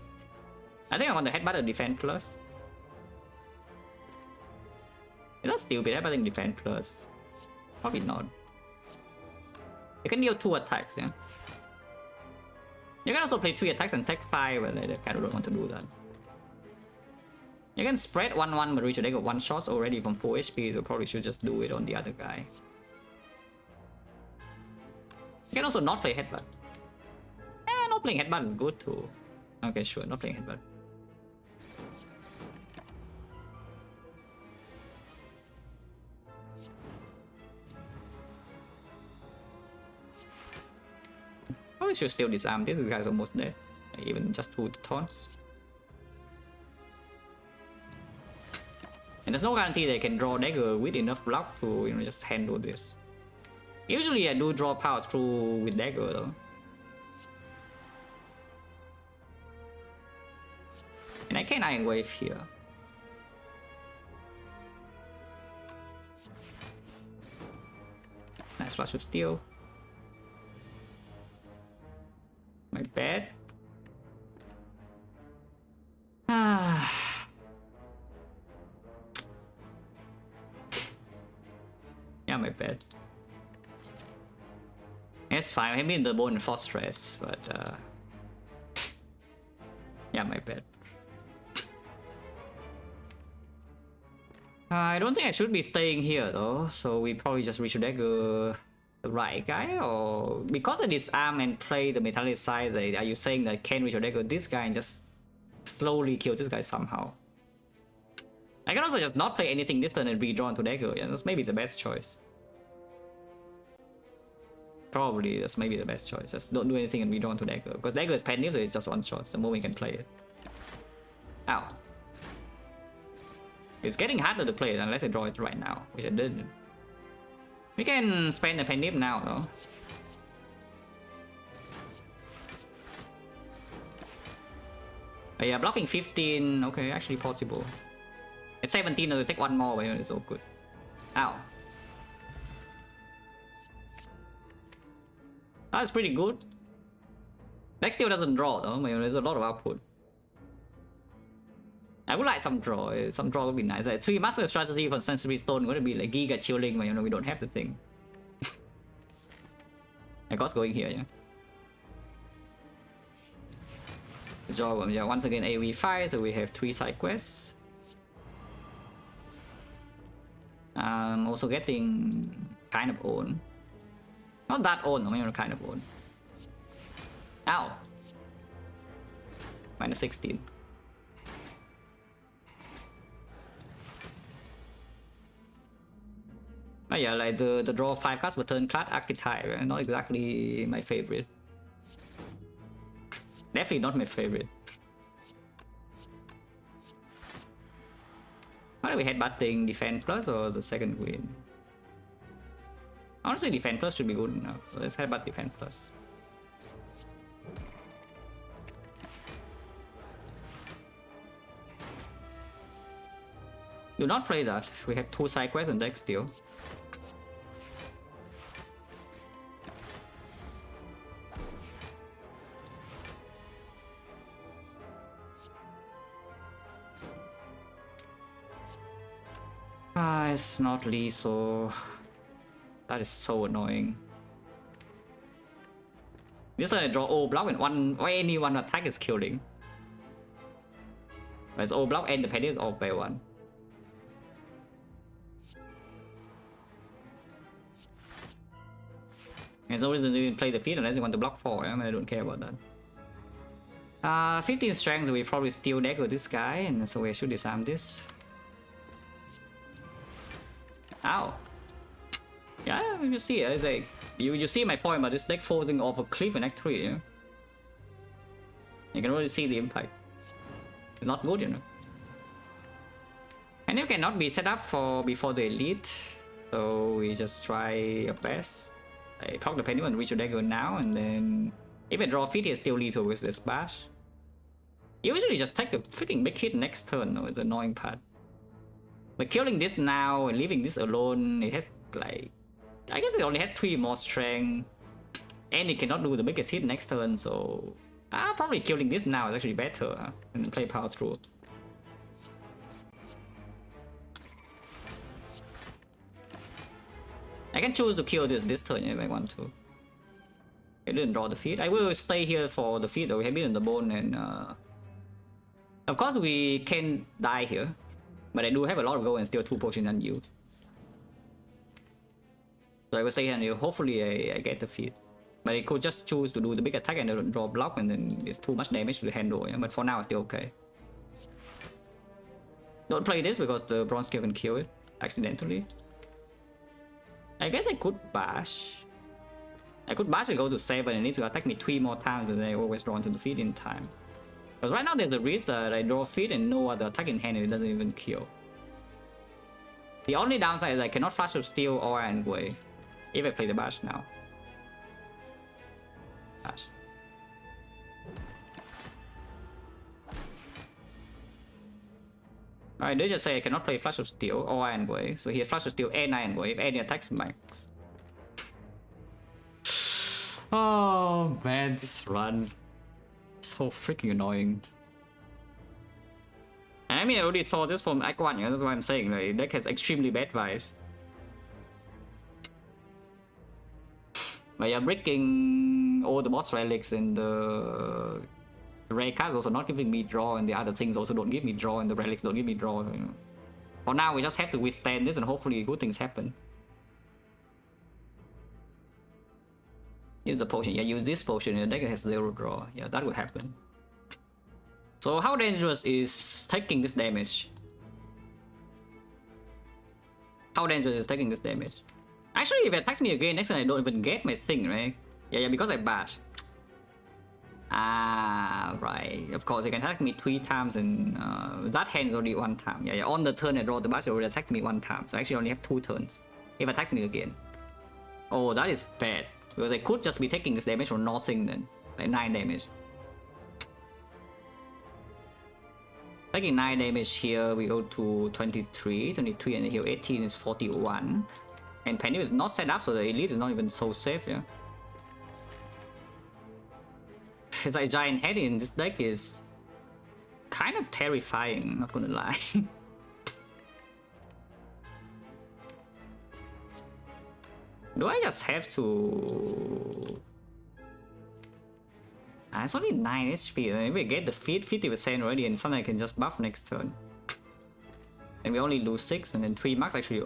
I think I want the Headbutt or Defense Plus. It's not stupid, Headbutting Defense Plus. Probably not. You can deal 2 attacks, yeah. You can also play 3 attacks and take 5, but I kind of don't want to do that. You can spread 1-1, but Ritual Dagger 1 shots already from 4 HP, so probably should just do it on the other guy. You can also not play Headbutt. Not playing Headbutt is good too. Okay, sure, not playing Headbutt. Probably should still disarm. This guy's almost dead. Even just 2 taunts. And there's no guarantee they can draw dagger with enough block to, you know, just handle this. Usually I do draw power through with dagger though. And I can Iron Wave here. Nice flash of steel. My bad. Yeah, my bad. It's fine. I have been the bone and force stress, but yeah, my bad. I don't think I should be staying here though, so we probably just Ritual Dagger the right guy, or because I disarm and play the metallic side, are you saying that I can Ritual Dagger this guy and just slowly kill this guy somehow? I can also just not play anything this turn and redraw into dagger. Yeah, that's maybe the best choice. Probably that's maybe the best choice. Just don't do anything and redraw into dagger, because dagger is penny, so it's just 1 shot. The moment we can play it. Ow. It's getting harder to play it unless I draw it right now, which I didn't. We can spend the penny now though. Oh, yeah, blocking 15. Okay, actually possible. It's 17, so take 1 more, but it's all good. Ow. That's pretty good. Deck still doesn't draw though, but there's a lot of output. I would like some draw. Some draw would be nice. Like 3 master strategy from Sensory Stone would be like Giga Chilling, but you know we don't have the thing. I got going here, yeah. Good job. Yeah, once again AoE 5, so we have 3 side quests. Also getting kind of own. Not that own, I mean kind of own. Ow. Minus 16. But yeah, like the draw 5 cards per turn class archetype, not exactly my favorite. Definitely not my favorite. Why do we headbutting defense plus or the second win? Honestly, defense plus should be good enough. So let's headbutt defense plus. Do not play that. We have 2 side quests on deck still. Ah, it's not lethal. That is so annoying. This one I draw O block and any one attack is killing. But it's O block and the penny is off by 1. There's no reason to even play the feat unless you want to block 4, I mean, I don't care about that. 15 strength, so we probably steal deck with this guy, and so we should disarm this. Ow. Yeah, you see, it's like, you see my point about this deck falling off a cliff in Act 3, yeah? You can really see the impact. It's not good, you know. And you cannot be set up for before the elite, so we just try our best. I proc the penny and reach your deck now, and then if I draw feat, it's still lethal with this bash. You usually just take a freaking big hit next turn, though, it's the annoying part. But killing this now and leaving this alone, it has like, I guess it only has 3 more strength, and it cannot do the biggest hit next turn, so probably killing this now is actually better than play power through. I can choose to kill this turn if I want to. I didn't draw the feat. I will stay here for the feat though. We have been in the bone, and of course we can die here, but I do have a lot of gold and still 2 potions unused. So I will stay here and hopefully I get the feat. But I could just choose to do the big attack and then draw block, and then it's too much damage to handle. Yeah? But for now it's still okay. Don't play this because the bronze skill can kill it accidentally. I guess I could bash. I could bash and go to 7 and need to attack me 3 more times, but I always draw into the feat in time. Because right now there's a risk that I draw feat and no other attack in hand and it doesn't even kill. The only downside is I cannot flash of steel or iron wave if I play the bash now. Bash. Alright, they just say I cannot play Flash of Steel or Iron Wave, so he has Flash of Steel and Iron Wave, and he attacks max. Oh man, this run. So freaking annoying. And I mean, I already saw this from Act 1, that's what I'm saying, like, deck has extremely bad vibes. But yeah, breaking all the boss relics and the rare cards also not giving me draw, and the other things also don't give me draw, and the relics don't give me draw. You know. For now, we just have to withstand this and hopefully good things happen. Use the potion. Yeah, use this potion in the deck that has 0 draw. Yeah, that will happen. So how dangerous is taking this damage? How dangerous is taking this damage? Actually, if it attacks me again, next time I don't even get my thing, right? Yeah, because I bash. Right. Of course, it can attack me 3 times, and that hand is only 1 time. Yeah, on the turn I draw the bash, it already attacked me 1 time. So I actually only have 2 turns. If it attacks me again. Oh, that is bad. Because I could just be taking this damage for nothing then. Like 9 damage. Taking 9 damage here, we go to 23, and I heal 18 is 41. And Penny is not set up, so the elite is not even so safe, yeah. It's like giant head in this deck is kind of terrifying, not gonna lie. Do I just have to... it's only 9 HP, if we get the feat 50% already, and something I can just buff next turn. And we only lose 6, and then 3 marks actually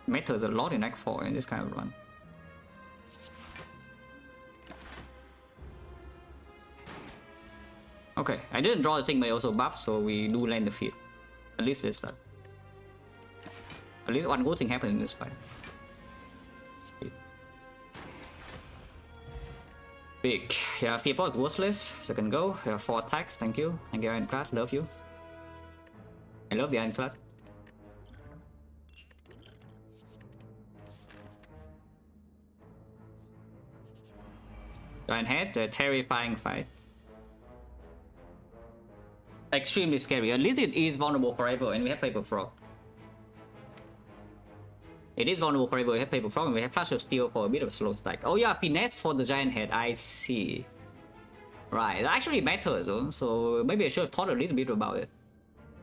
matters a lot in Act 4 in this kind of run. Okay, I didn't draw the thing, but I also buff, so we do land the field. At least this that. At least one good thing happened in this fight. Big. Yeah, Fear is worthless. Second go. Yeah, 4 attacks. Thank you. Thank you, Ironclad. Love you. I love the Ironclad. Giant Head, a terrifying fight. Extremely scary. At least it is vulnerable forever, and we have Paper Frog. It is vulnerable forever. We have Paper Frog, and we have Flash of Steel for a bit of a slow stack. Oh yeah, Finesse for the Giant Head. I see. Right, that actually matters, though. So maybe I should have thought a little bit about it.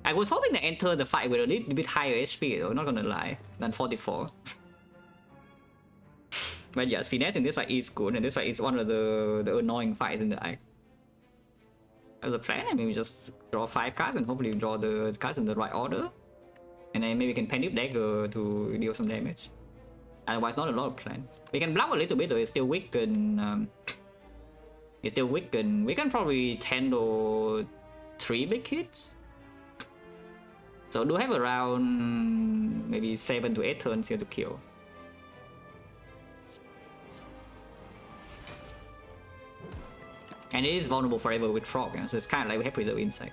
I was hoping to enter the fight with a little bit higher HP, though, not gonna lie, than 44. But yes, Finesse in this fight is good, and this fight is one of the annoying fights in the act. As a plan, I mean, we just draw 5 cards and hopefully draw the cards in the right order. And then maybe we can Panic Dagger to deal some damage. Otherwise, not a lot of plans. We can block a little bit, though. It's still weakened. It's still weakened. We can probably handle 3 big hits. So do have around maybe 7 to 8 turns here to kill. And it is vulnerable forever with Frog, so it's kind of like we have Preserve Insight.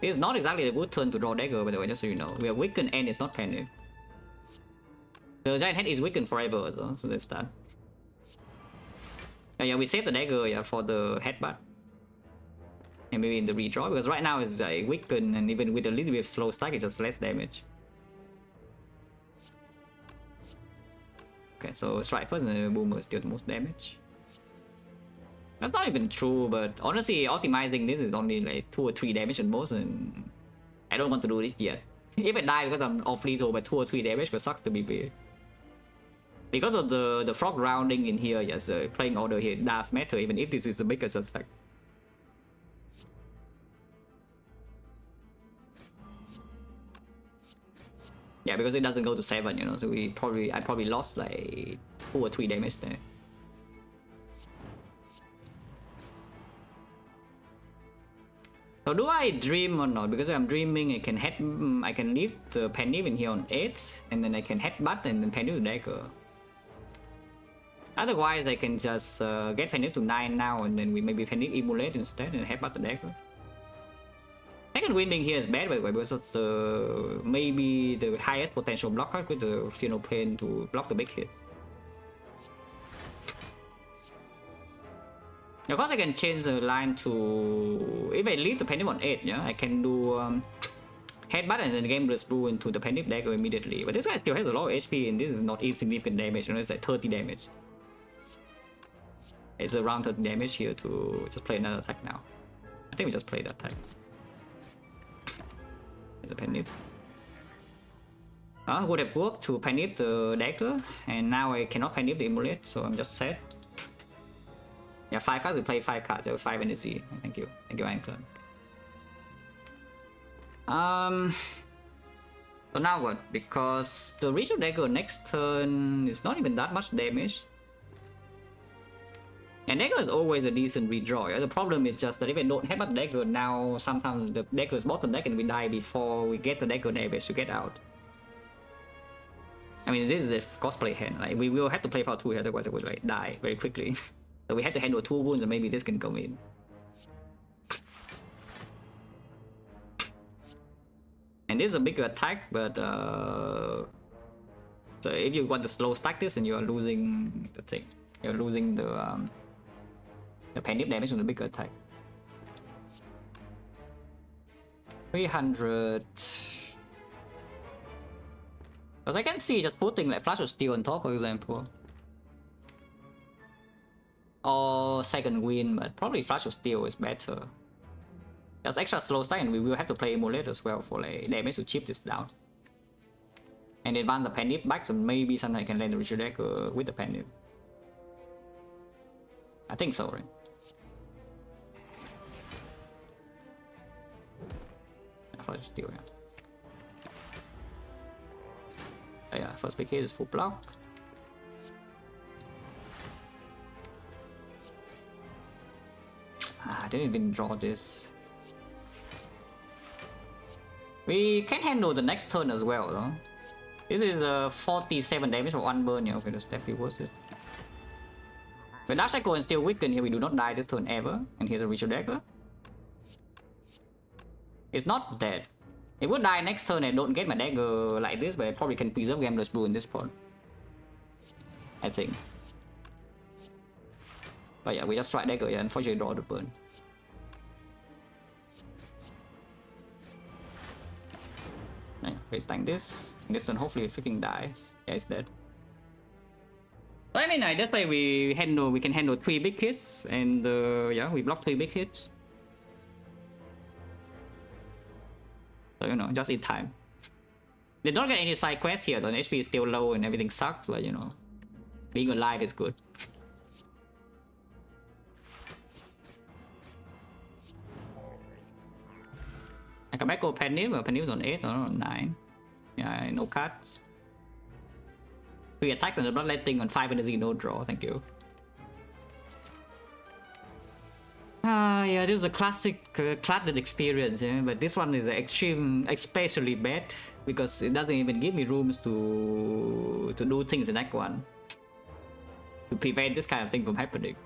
It's not exactly a good turn to draw Dagger, by the way, just so you know. We are weakened and it's not Panic. The Giant Head is weakened forever, though, so that's that. Yeah, we save the Dagger for the Headbutt. And maybe in the redraw, because right now it's weakened, and even with a little bit of slow stack, it's just less damage. Okay, so Strike first, and the Boomer is still the most damage. That's not even true, but honestly, optimizing this is only like 2 or 3 damage at most, and I don't want to do this yet. If I die because I'm off lethal by 2 or 3 damage, but sucks to be big. Because of the Frog rounding in here, yes, playing order here does matter, even if this is the biggest attack. Yeah, because it doesn't go to 7, you know, so I probably lost like 2 or 3 damage there. So do I dream or not? Because I'm dreaming, I can leave the Penny in here on 8, and then I can headbutt and then Penny to Dagger. Otherwise, I can just get Penny to 9 now, and then we maybe Penny Emulate instead and headbutt the Dagger. Second winding here is bad, by the way, because it's maybe the highest potential block card with the Fear No Pain to block the big hit. Of course, I can change the line to... If I leave the Penny on 8, yeah, I can do Headbutt and then Gambler's Brew into the Penny Dagger immediately. But this guy still has a lot of HP, and this is not insignificant damage, you know, it's like 30 damage. It's around 30 damage here to just play another attack now. I think we just play that attack. The Penny. Would have worked to Penny the Dagger, and now I cannot Penny the Emulate, so I'm just sad. Yeah, 5 cards, we play 5 cards. There was 5 energy. Thank you. Thank you, Ironclad. So now what? Because the Ritual Dagger next turn is not even that much damage. And Dagger is always a decent redraw. Yeah? The problem is just that if I don't have a Dagger now, sometimes the Dagger is bottom deck and we die before we get the Dagger damage to get out. I mean, this is the cosplay hand. Like, we will have to play for 2 here, otherwise I would like die very quickly. So we have to handle 2 wounds and maybe this can come in. And this is a bigger attack, but so if you want to slow stack this, and you are losing the thing. You're losing the panic damage on the bigger attack. 300. Because I can see just putting like Flash of Steel on top, for example. Or second wind, but probably Flash of Steel is better. Just extra slow stack, and we will have to play Emulate as well for like damage to chip this down. And advance the Panic back, so maybe sometimes I can land the Ritual Dagger with the Panic. I think so, right? Flash of Steel, yeah. Yeah, first big hit is full block. I didn't even draw this. We can handle the next turn as well, though. This is 47 damage for one burn. Yeah, okay, that's definitely worth it. But Dark Cycle is still weakened here. We do not die this turn ever. And here's a Ritual Dagger. It's not dead. It would die next turn and don't get my dagger like this, but I probably can preserve Gambler's Brew in this point. I think. But yeah, we just try dagger, yeah, unfortunately draw the burn. Yeah, face tank this. This turn hopefully it freaking dies. Yeah, it's dead. So I mean, I just say we can handle 3 big hits, and yeah, we block 3 big hits. So you know, just in time. They don't get any side quests here, the HP is still low and everything sucks, but you know, being alive is good. I can back go Penny, but Penny's on 8 or on 9. Yeah, no cards. 3 attacks and the bloodletting on 5 energy, no draw, thank you. Yeah, this is a classic Cladded experience, yeah? But this one is extreme, especially bad because it doesn't even give me rooms to do things in Act 1 to prevent this kind of thing from happening.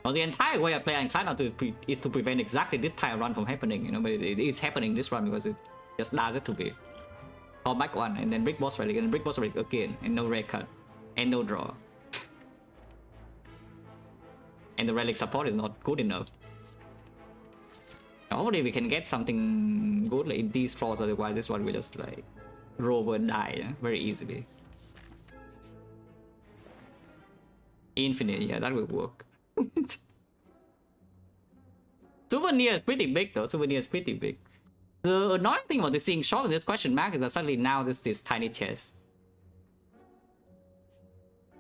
Well, the entire way I play Ironclad is to prevent exactly this type of run from happening, you know, but it is happening this run because it just does it to be. Call back 1 and then Brick Boss Relic and then Brick Boss Relic again and no red cut and no draw. And the relic support is not good enough. Hopefully we can get something good like in these floors, otherwise this one will just like roll and die, yeah? Very easily. Infinite, yeah, that will work. Souvenir is pretty big though, Souvenir is pretty big. The annoying thing about this seeing short in this question mark is that suddenly now this is tiny chest.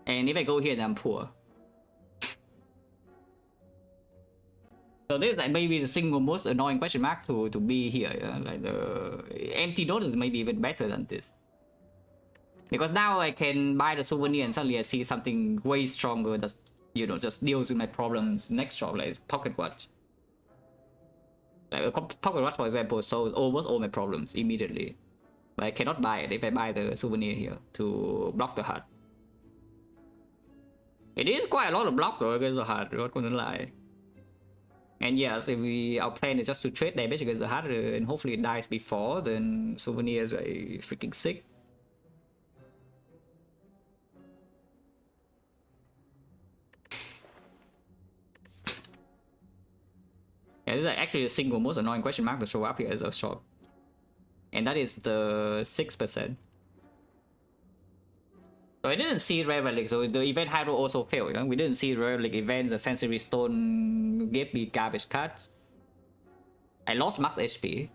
And if I go here then I'm poor. So this is like maybe the single most annoying question mark to be here. Yeah? Like the empty note is maybe even better than this. Because now I can buy the souvenir and suddenly I see something way stronger that, you know, just deals with my problems next job, like Pocket Watch. Like a Pocket Watch, for example, solves almost all my problems immediately. But I cannot buy it if I buy the souvenir here to block the HUD. It is quite a lot of block though against the HUD, not gonna lie. And yes, if our plan is just to trade damage against the HUD and hopefully it dies before, then souvenir is a freaking sick. Yeah, this is actually the single most annoying question mark to show up here as a shop. And that is the 6%. So I didn't see Rare Relic, so the event hydro also failed. You know? We didn't see Rare Relic events, the Sensory Stone gave me garbage cards. I lost max HP.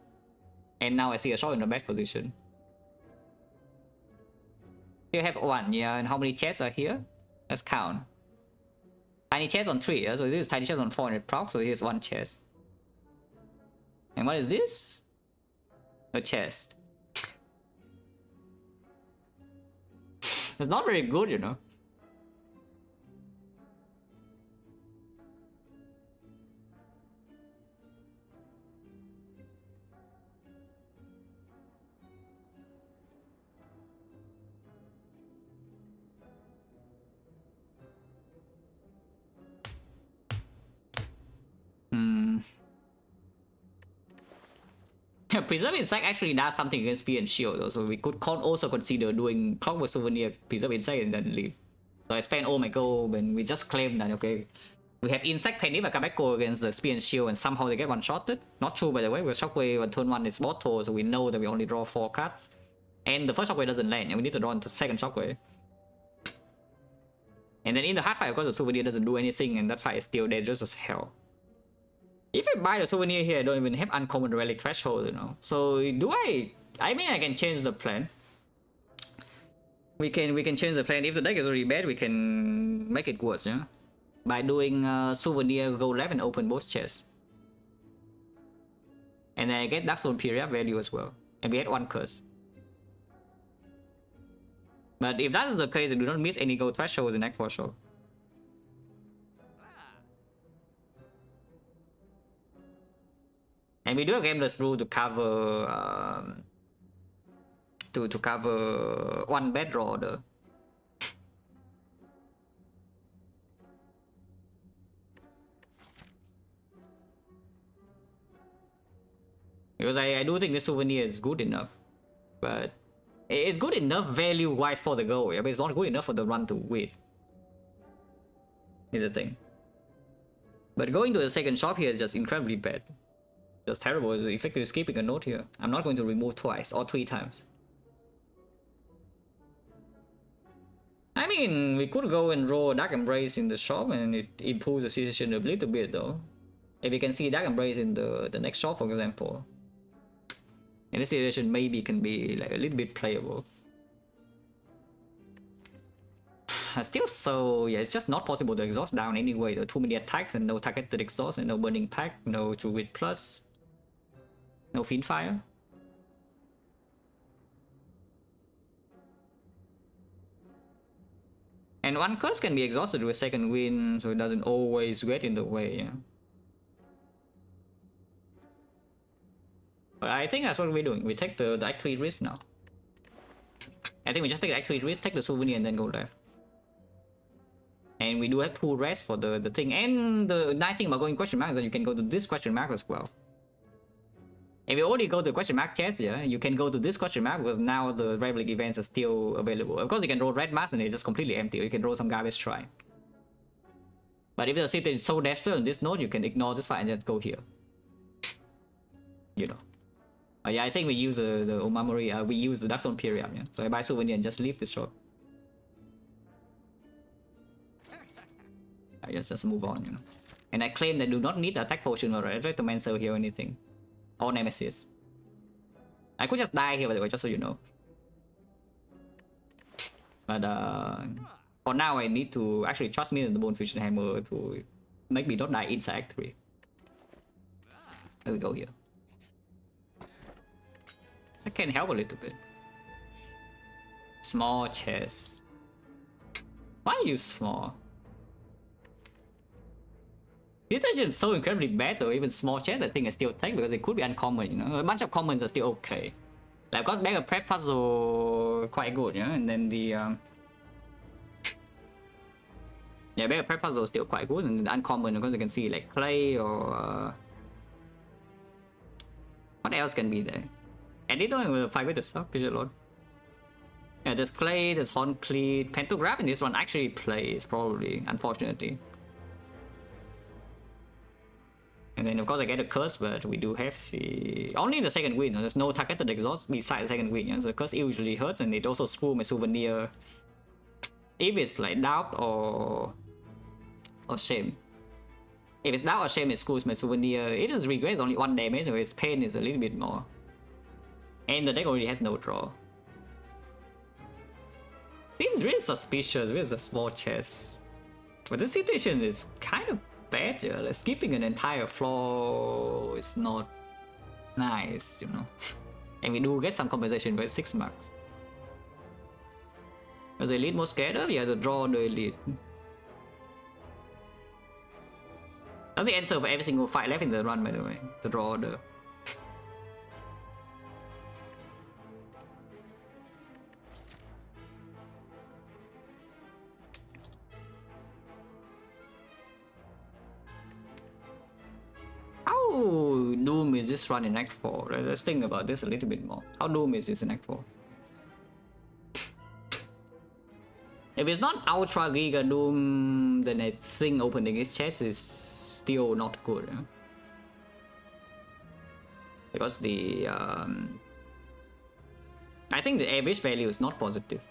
And now I see a shop in a bad position. Still have 1, yeah, and how many chests are here? Let's count. Tiny chest on 3, yeah? So this is tiny chest on 400 proc, so here's 1 chest. And what is this? A chest. It's not very good, you know. Preserve Insect actually does something against spear and shield though, so we could also consider doing Clockwork Souvenir, Preserve Insect and then leave. So I spent all my gold and we just claim that okay, we have Insect Penny but Kabeko against the spear and shield and somehow they get one-shotted. Not true by the way, because Shockwave on turn 1 is bottle, so we know that we only draw 4 cards. And the first Shockwave doesn't land and we need to draw into second Shockwave. And then in the hard fight of course the Souvenir doesn't do anything and that fight is still dangerous as hell. If I buy the souvenir here, I don't even have uncommon relic threshold, you know. So do I mean I can change the plan. We can change the plan. If the deck is already bad, we can make it worse, yeah. By doing souvenir, go left and open both chests. And then I get Dark Zone period value as well. And we had 1 curse. But if that is the case, I do not miss any gold thresholds in deck for sure. And we do have Gameless Brew to cover to cover one bad draw order. Because I do think the souvenir is good enough, but it's good enough value-wise for the goal, yeah, but it's not good enough for the run to win. Is the thing. But going to the second shop here is just incredibly bad. Just terrible. It's effectively skipping a note here. I'm not going to remove twice or 3 times. I mean, we could go and roll Dark Embrace in the shop and it improves the situation a little bit though. If you can see Dark Embrace in the next shop, for example. And this situation maybe can be like a little bit playable. Still, so yeah, it's just not possible to exhaust down anyway. There are too many attacks and no targeted exhaust and no burning pack, no Druid plus, no Fiend Fire. And one curse can be exhausted with second wind, so it doesn't always get in the way. Yeah. But I think that's what we're doing. We take the Act 3 risk now. I think we just take the Act 3 risk, take the souvenir, and then go left. And we do have 2 rest for the thing. And the nice thing about going question mark is that you can go to this question mark as well. If you already go to the question mark chest, yeah, you can go to this question mark because now the Rebel events are still available. Of course, you can roll red mask and it's just completely empty. Or you can roll some garbage try. But if the city is so desperate on this node, you can ignore this fight and just go here. You know. Yeah, I think we use the Omamori, we use the Dark Zone period, yeah. So I buy souvenir and just leave this shop. I just move on, you know. And I claim that I do not need the attack potion or Retromancer here or anything. Or Nemesis. I could just die here, by the way, just so you know. But for now, I need to actually trust me in the Bonefish Hammer to make me not die inside Act 3. There we go here. I can help a little bit. Small chest. Why use small? Detergent is so incredibly bad though. Even small chest I think I still take because it could be uncommon, you know. A bunch of commons are still okay. Like of course Bag of Prep Puzzle quite good, you know, and then the yeah, Bag of Prep Puzzle is still quite good, and the uncommon because you can see like clay or what else can be there? Editor with 5 with the stuff, Visual Lord. Yeah, there's clay, there's horn cleat, pentagram in this one actually plays probably, unfortunately. And then of course I get a curse, but we do have the only the second wind. There's no targeted exhaust besides the second wind. You know? So the curse usually hurts, and it also screws my souvenir if it's like doubt or shame. If it's doubt or shame, it screws my souvenir. It is regrets only 1 damage, so its pain is a little bit more. And the deck already has no draw. Seems really suspicious with a small chest. But the situation is kind of bad, yeah. Like skipping an entire floor is not nice, you know. And we do get some compensation with 6 marks. Does the elite more scared of? Yeah, the draw the elite. That's the answer for every single fight left in the run, by the way. The draw the. How Doom is this run in Act 4? Let's think about this a little bit more. How Doom is this in Act 4? If it's not Ultra Giga Doom, then I think opening his chest is still not good. Yeah? Because the I think the average value is not positive.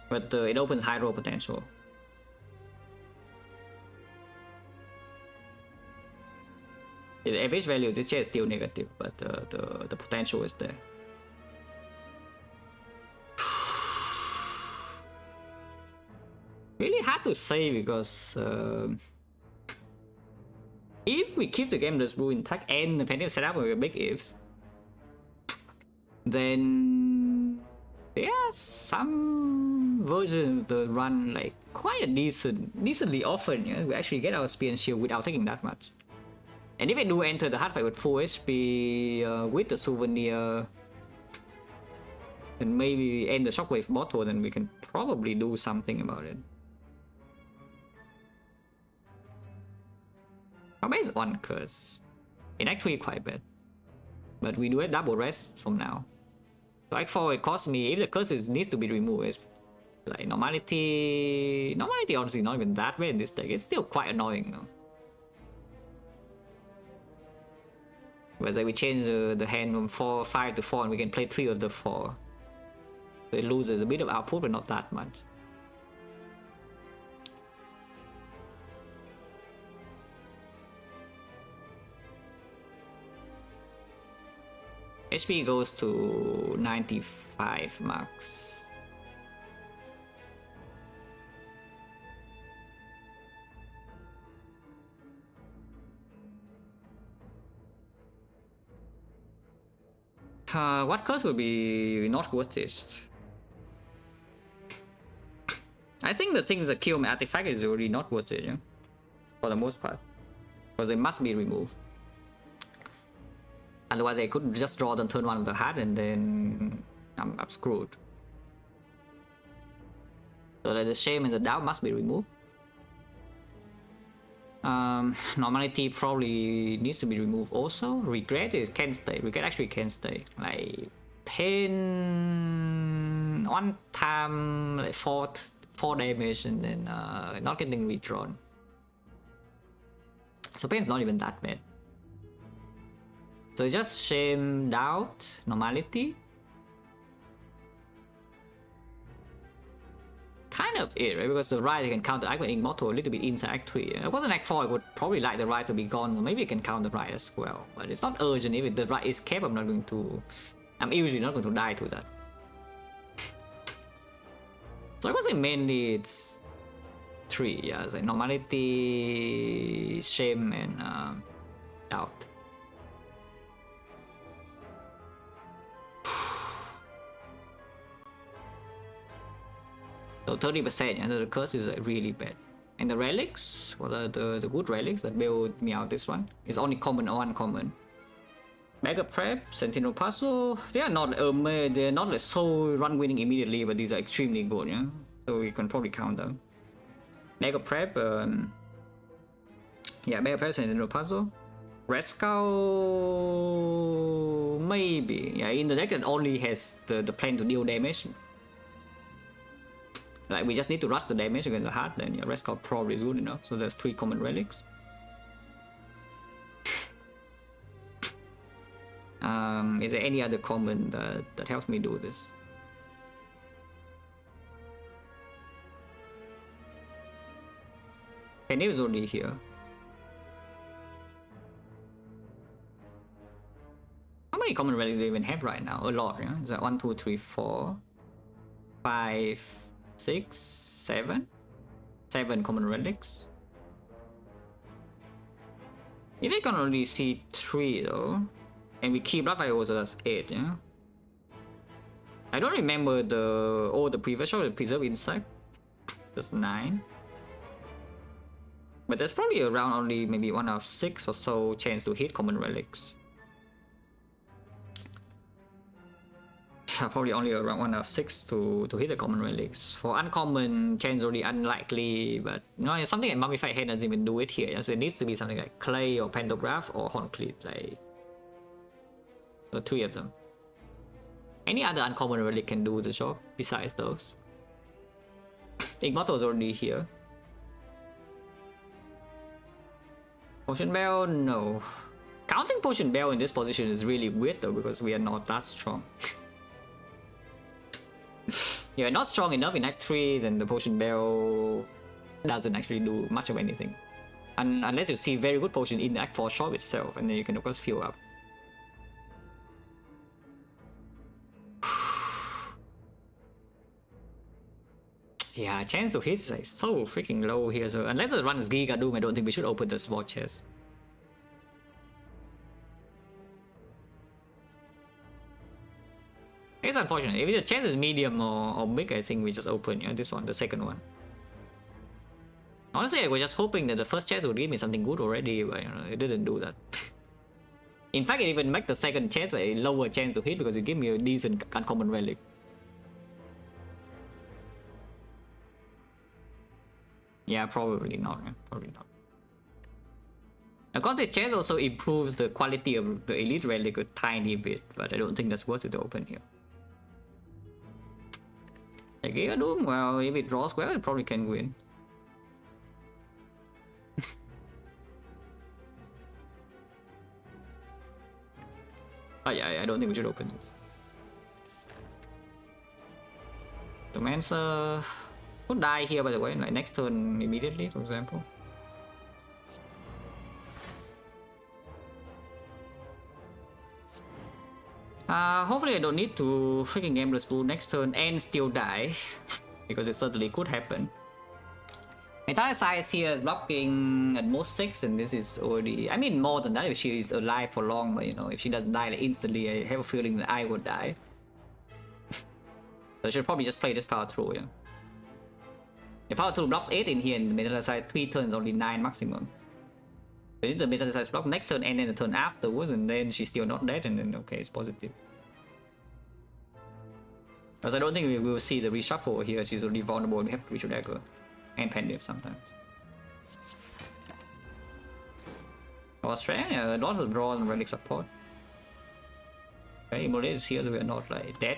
But it opens high roll potential. The average value of this chest is still negative, but the potential is there. Really hard to say because if we keep the game that's ruined intact and the pending setup with big ifs, then there's some version of the run like quite a decently often. Yeah? We actually get our spear and shield without taking that much. And if I do enter the hard fight with full HP with the souvenir and maybe end the shockwave bottle, then we can probably do something about it. How bad is one curse? In Act 3 quite bad. But we do a double rest from now. So Act 4 it costs me, if the curse needs to be removed, it's like normality. Normality honestly not even that bad in this deck. It's still quite annoying though. Whereas like we change the hand from 5 to 4 and we can play 3 of the 4. So it loses a bit of output but not that much. HP goes to 95 max. What curse will be not worth it? I think the things that kill my artifact is already not worth it, yeah? For the most part. Because they must be removed. Otherwise I could just draw them turn 1 of the hat and then I'm screwed. So that the shame and the doubt must be removed. Normality probably needs to be removed also. Regret can stay. Regret actually can stay. Like 10 one time like 4 damage and then not getting redrawn. So pain's not even that bad. So it's just shame, doubt, normality. Kind of it, right? Because the ride can counter Act 1 Immortal a little bit inside Act 3. If it wasn't Act 4, I would probably like the ride to be gone, so maybe it can counter the ride as well. But it's not urgent. If the ride is kept, I'm usually not going to die to that. So I would say mainly it's 3, yeah, it's like normality, shame, and doubt. So 30% and the curse is like really bad. And the relics, what are the good relics that bailed me out this one? It's only common or uncommon. Mega Prep, Sentinel Puzzle, they are not they're not like so run winning immediately, but these are extremely good, yeah? So we can probably count them. Mega Prep, yeah, Mega Prep, Sentinel Puzzle. Red Skull, maybe, yeah, in the deck that only has the plan to deal damage. Like we just need to rush the damage against the heart, then yeah, Red Skull probably is good enough. So there's 3 common relics. Is there any other common that helps me do this? Penny is already here. How many common relics do we even have right now? A lot, yeah? Is that 1, 2, 3, 4, 5, 6, 7? 7 common relics. If I can only see 3 though, and we keep Bloodfire also, that's 8, yeah? I don't remember the previous show, the Preserve Insect. That's 9. But there's probably around only maybe 1 out of 6 or so chance to hit common relics. Probably only around 1 out of 6 to hit the common relics. For uncommon, chance already unlikely, but you know, something like Mummified Head doesn't even do it here. So it needs to be something like Clay or Pantograph or Horncleave. Like, so 3 of them. Any other uncommon relic can do the job besides those. Immortal is already here. Potion Bell, no. Counting Potion Bell in this position is really weird though, because we are not that strong. You're not strong enough in Act 3, then the Potion Bell doesn't actually do much of anything. Unless you see very good potion in the Act 4 shop itself, and then you can of course fill up. Yeah, chance to hit is like so freaking low here, so unless it runs Giga Doom, I don't think we should open the small chest. It's unfortunate. If the chance is medium or big, I think we just open, yeah, this one, the second one. Honestly, I was just hoping that the first chest would give me something good already, but you know, it didn't do that. In fact, it even make the second chest a lower chance to hit because it gave me a decent uncommon relic. Yeah, probably not. Yeah, probably not. Of course, this chest also improves the quality of the elite relic a tiny bit, but I don't think that's worth it to open here. Like Giga Doom, well, if it draws well, it probably can win. Oh yeah, I don't think we should open this. The Mancer could die here, by the way, like next turn immediately, for example. Hopefully I don't need to freaking Gambler's Pool next turn and still die, because it certainly could happen. Entire size here is blocking at most 6, and this is already, I mean, more than that if she is alive for long, but you know, if she doesn't die like instantly, I have a feeling that I would die. So I should probably just play this power through, yeah. The power through blocks 8 in here, and the metal size 3 turns, only 9 maximum. We need the metal size block next turn and then the turn afterwards, and then she's still not dead, and then okay, it's positive. Because I don't think we will see the reshuffle here, she's already vulnerable, we have to reach a dagger. And Pendiv sometimes. Australia, lots of draws and relic support. Okay, Immolate is here, so we are not like dead.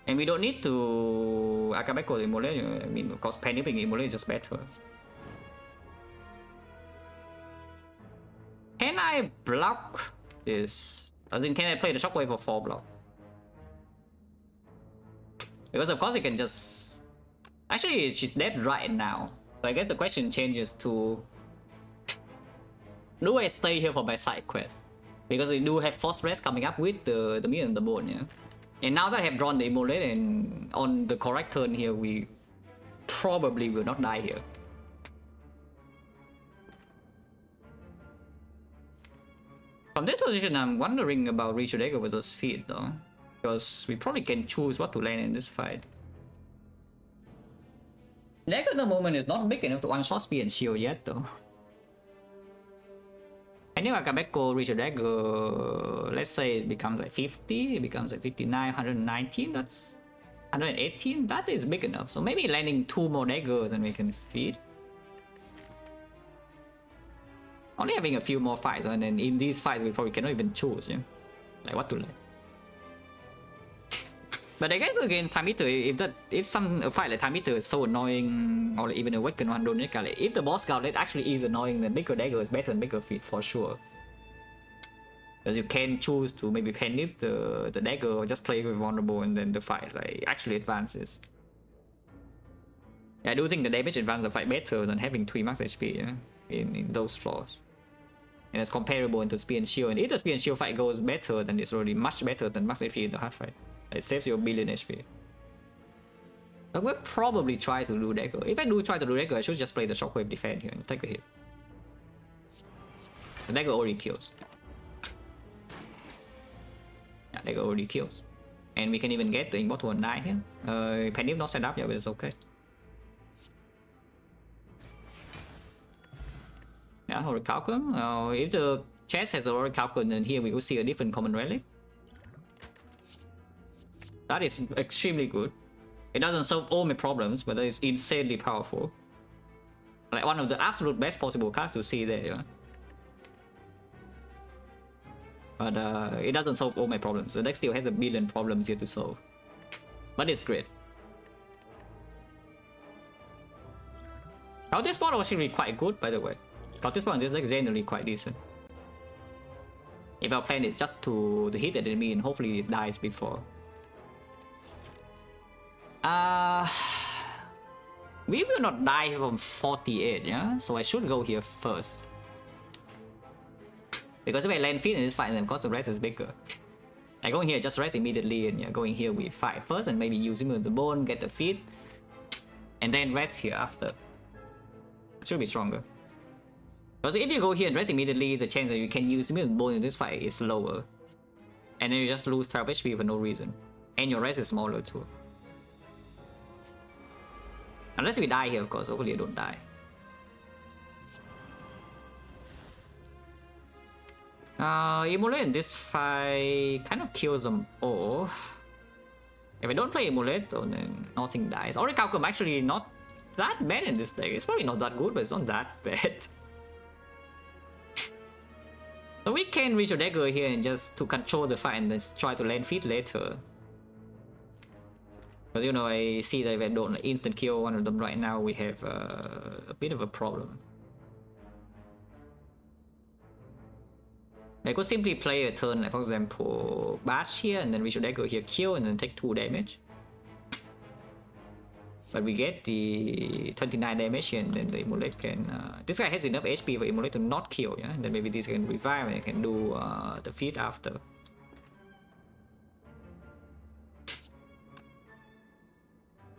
And we don't need to Akabeko the Immolate. I mean, of course, Pendipping Immolate is just better. Can I block this? As in, can I play the Shockwave for 4 block? Because of course you can just... Actually, she's dead right now. So I guess the question changes to... Do I stay here for my side quest? Because we do have Force Rest coming up with the Mirror and the Bone, yeah? And now that I have drawn the Immolate and on the correct turn here, we probably will not die here. From this position, I'm wondering about Richo Dagger versus Feed though. Because we probably can choose what to land in this fight. Dagger at the moment is not big enough to one-shot Speed and Shield yet though. And if Akabeko Richo Dagger, let's say it becomes like 50, it becomes like 59, 119, that's 118, that is big enough. So maybe landing 2 more daggers and we can feed. Only having a few more fights, and then in these fights we probably cannot even choose, yeah? Like what to land. But I guess against Time Eater, if some fight like Time Eater is so annoying, or like even Awakened one don't make like, if the boss gauntlet actually is annoying, then bigger dagger is better than bigger feet for sure. Because you can choose to maybe Pendiff the dagger or just play with vulnerable, and then the fight like actually advances. Yeah, I do think the damage advances the fight better than having 3 max HP, yeah? In those flaws. And it's comparable into Spear and Shield, and if the Spear and Shield fight goes better, then it's already much better than max HP in the hard fight. It saves you a billion HP. I will probably try to do dagger. If I do try to do dagger, I should just play the Shockwave defend here and take the hit. The dagger already kills. Yeah, dagger already kills. And we can even get the Immortal 9 here. Pendiff not set up yet, but it's okay. Yeah, Horror Calcum. If the chest has a Horror Calcum, then here we will see a different common relic. That is extremely good. It doesn't solve all my problems, but it's insanely powerful. Like one of the absolute best possible cards to see there, yeah? But it doesn't solve all my problems. The deck still has a billion problems here to solve. But it's great. Counter Spot was actually quite good, by the way. Counter Spot on this deck is generally quite decent. If our plan is just to hit the enemy and hopefully it dies before. We will not die from 48, yeah? So I should go here first. Because if I land feed in this fight, then of course the rest is bigger. I go in here, just rest immediately, and yeah, going here we fight first and maybe use him with the bone, get the feed, and then rest here after. It should be stronger. Because if you go here and rest immediately, the chance that you can use him with the bone in this fight is lower. And then you just lose 12 HP for no reason. And your res is smaller too. Unless we die here, of course. Hopefully I don't die. Immolate in this fight kind of kills them all. If I don't play Immolate, then nothing dies. Orichalcum actually not that bad in this deck. It's probably not that good, but it's not that bad. So we can reach a dagger here and just to control the fight and then try to land feet later. Because, you know, I see that if I don't instant kill one of them right now, we have a bit of a problem. I could simply play a turn, like for example, bash here and then reach a dagger here, kill, and then take 2 damage. But we get the 29 damage here, and then the Immolate can... this guy has enough HP for Immolate to not kill, yeah? And then maybe this can revive and can do the feat after.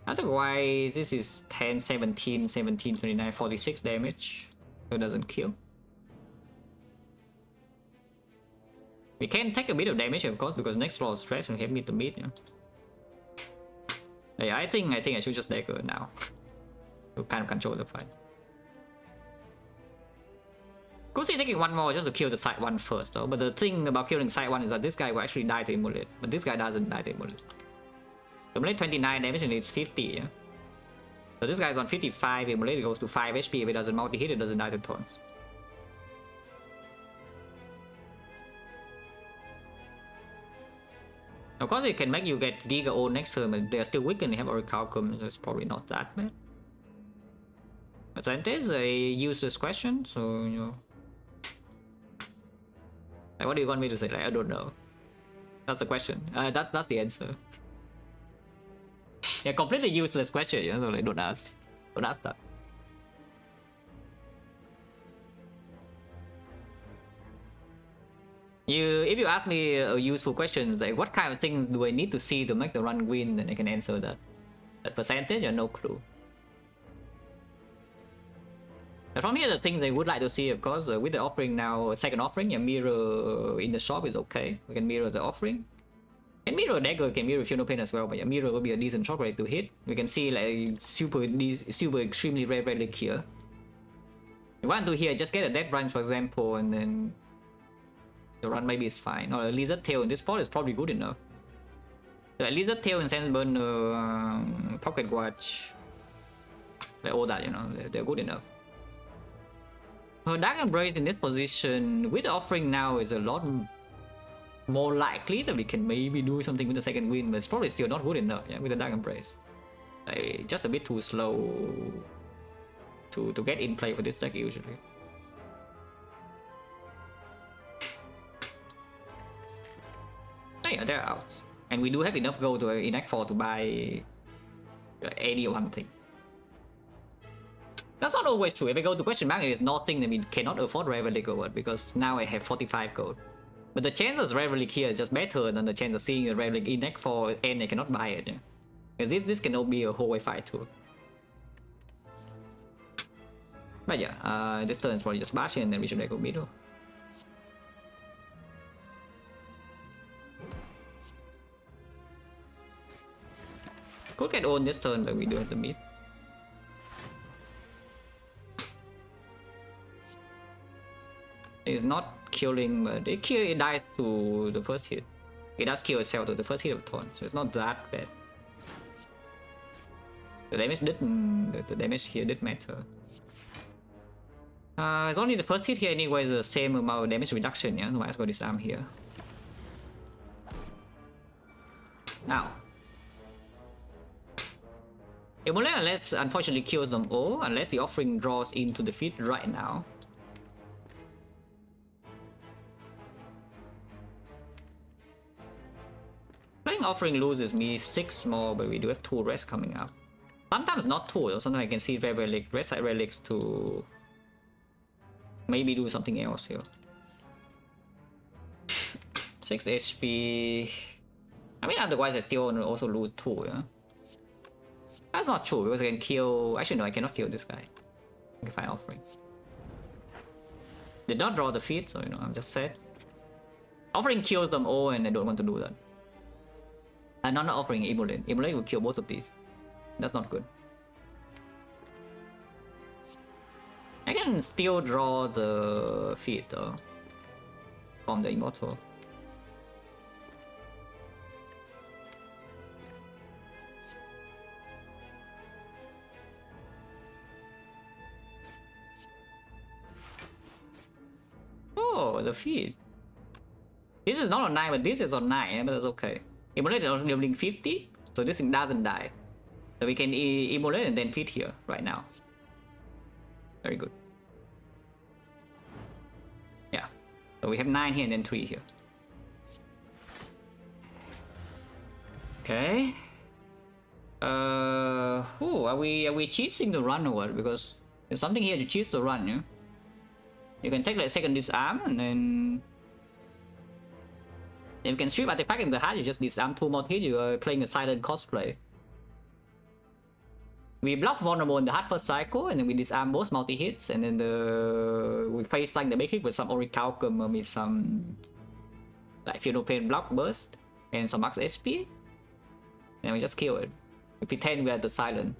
Otherwise, this is 10, 17, 17, 29, 46 damage. So it doesn't kill. We can take a bit of damage, of course, because next roll stress and have me to beat, yeah? Yeah, I think I should just dagger now to kind of control the fight. Could see taking one more just to kill the side one first, though. But the thing about killing side one is that this guy will actually die to Immolate, but this guy doesn't die to Immolate. Immolate 29 damage and it's 50, yeah. So this guy's on 55. Immolate goes to 5 HP. If it doesn't multi-hit, it doesn't die to taunts. Of course, it can make you get Giga O next turn, but they're still weak and they have Orichalcum, so it's probably not that bad. But that is a useless question, so you know. Like, what do you want me to say? Like, I don't know. That's the question. That's the answer. Yeah, completely useless question, you know, so like, don't ask. Don't ask that. If you ask me a useful question, like what kind of things do I need to see to make the run win, then I can answer that. That percentage, I have no clue. But from here, the things I would like to see, of course, with the offering now, second offering, a mirror in the shop is okay. We can mirror the offering. Can mirror dagger, can mirror Feel No Pain as well, but a mirror will be a decent shot rate to hit. We can see like super extremely rare relic here. If I want to here, just get a dead branch, for example, and then the run maybe is fine. Or a lizard tail in this spot is probably good enough. So a lizard tail and sense burner, pocket watch, like all that, you know, they're good enough. Her Dark Embrace in this position with the offering now is a lot more likely that we can maybe do something with the second win, but it's probably still not good enough, yeah, with the Dark Embrace. Like, just a bit too slow to get in play for this deck usually. Yeah, they're out. And we do have enough gold to enact 4 to buy any one thing. That's not always true. If I go to question mark, it is nothing that we cannot afford Rare Relic or what, because now I have 45 gold. But the chances of Rare Relic here is just better than the chance of seeing a Rare Relic enact 4 and I cannot buy it. Yeah? Because this cannot be a whole fight too. But yeah, this turn is probably just bash and then we should go middle. Could get on this turn, but we do have the mid. It's not killing, but it dies to the first hit. It does kill itself to the first hit of turn, so it's not that bad. The damage the damage here did matter. It's only the first hit here anyway, the same amount of damage reduction, yeah, so might as well disarm here. Now. Immolate unless unfortunately kills them all, unless the offering draws into the field right now. Playing offering loses me 6 more, but we do have 2 rests coming up. Sometimes not 2, though. Sometimes I can see rare relic, rest side relics to maybe do something else here. 6 HP. I mean, otherwise I still also lose 2, yeah? That's not true, because I can kill... Actually, no, I cannot kill this guy. I can find offering. Did not draw the feat, so, you know, I'm just sad. Offering kills them all, and I don't want to do that. Not offering Immolate. Immolate will kill both of these. That's not good. I can still draw the feat though from the Immortal. Oh, the feat. This is not on 9, but this is on 9, but that's okay. Immolate is dealing 50, so this thing doesn't die. So we can Immolate and then feat here right now. Very good. Yeah. So we have 9 here and then 3 here. Okay. Are we cheating the run or what? Because there's something here to cheat the run, yeah? You can take like second disarm and then if you can strip artifact in the heart, you just disarm 2 more hits, you are playing a silent cosplay. We block vulnerable in the heart first cycle, and then we disarm both multi-hits, and then we face tank the big hit with some Orichalcum or with some like Funeral Pain block burst and some max HP. And we just kill it. We pretend we are the silent.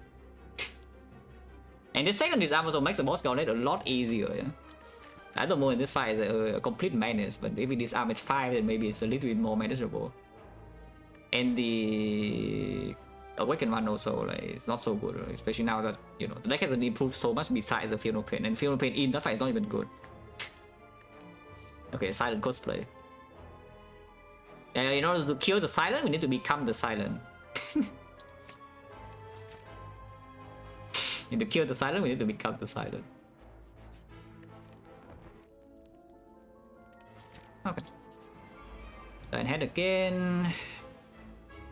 And the second disarm also makes the boss gauntlet a lot easier, yeah? I don't know in this fight is a complete madness, but if we disarm at 5, then maybe it's a little bit more manageable. And the Awakened one also, like, it's not so good, especially now that, you know, the deck hasn't improved so much besides the Funeral Pain, and Funeral Pain in that fight is not even good. Okay, Silent Cosplay. In order to kill the Silent, we need to become the Silent. To kill the Silent, we need to become the Silent. Okay. Then head again.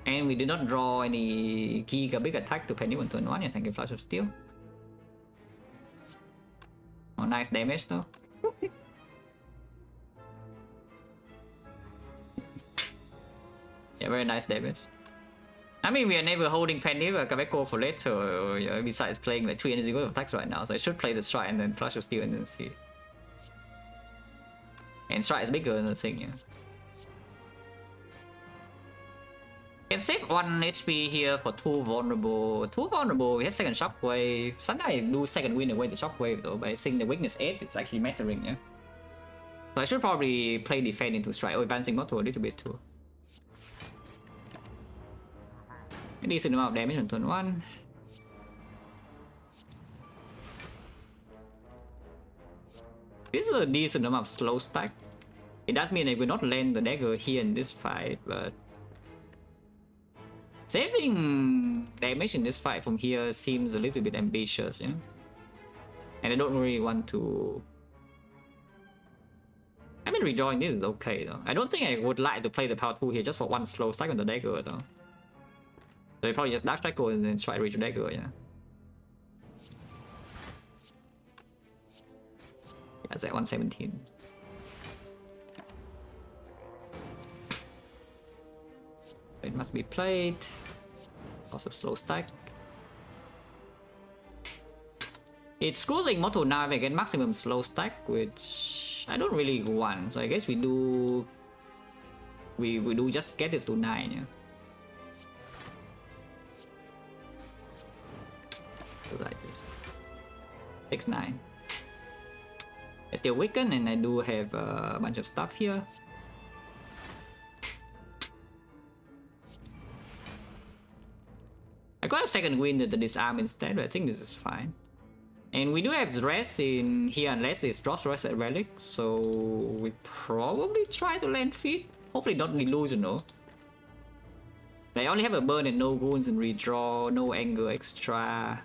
And we did not draw any Giga big attack to Penny on turn 1. Yeah, thank you, Flash of Steel. Oh, nice damage though. Yeah, very nice damage. I mean, we are never holding Penny or Quebeco for later, besides playing like 3 energy wave attacks right now, so I should play the Strike and then Flash of Steel and then see. And Strike is bigger than the thing, yeah. Can save 1 HP here for 2 vulnerable. 2 vulnerable, we have second shockwave. Sometimes I do second wind away the shockwave though, but I think the weakness 8 is actually mattering, yeah. So I should probably play defend into Strike or advancing Mortal a little bit too. A decent amount of damage on turn 1. This is a decent amount of slow stack. It does mean I will not land the dagger here in this fight, but saving damage in this fight from here seems a little bit ambitious, yeah? And I don't really want to... I mean, redrawing this is okay though. I don't think I would like to play the power 2 here just for 1 slow stack on the dagger though. So I probably just Dark Cycle and then try to reach the dagger, yeah. Yeah, it's at 117. It must be played. Lots of slow stack. It's cruising Mortal now if I get maximum slow stack, which I don't really want. So I guess we do just get this to 9, yeah. Like this. 6-9. I still weaken and I do have a bunch of stuff here. I could have second wind at the disarm instead, but I think this is fine. And we do have rest in here unless it drops rest at relic, so we probably try to land feet. Hopefully not delusional. I only have a burn and no wounds and redraw, no anger extra.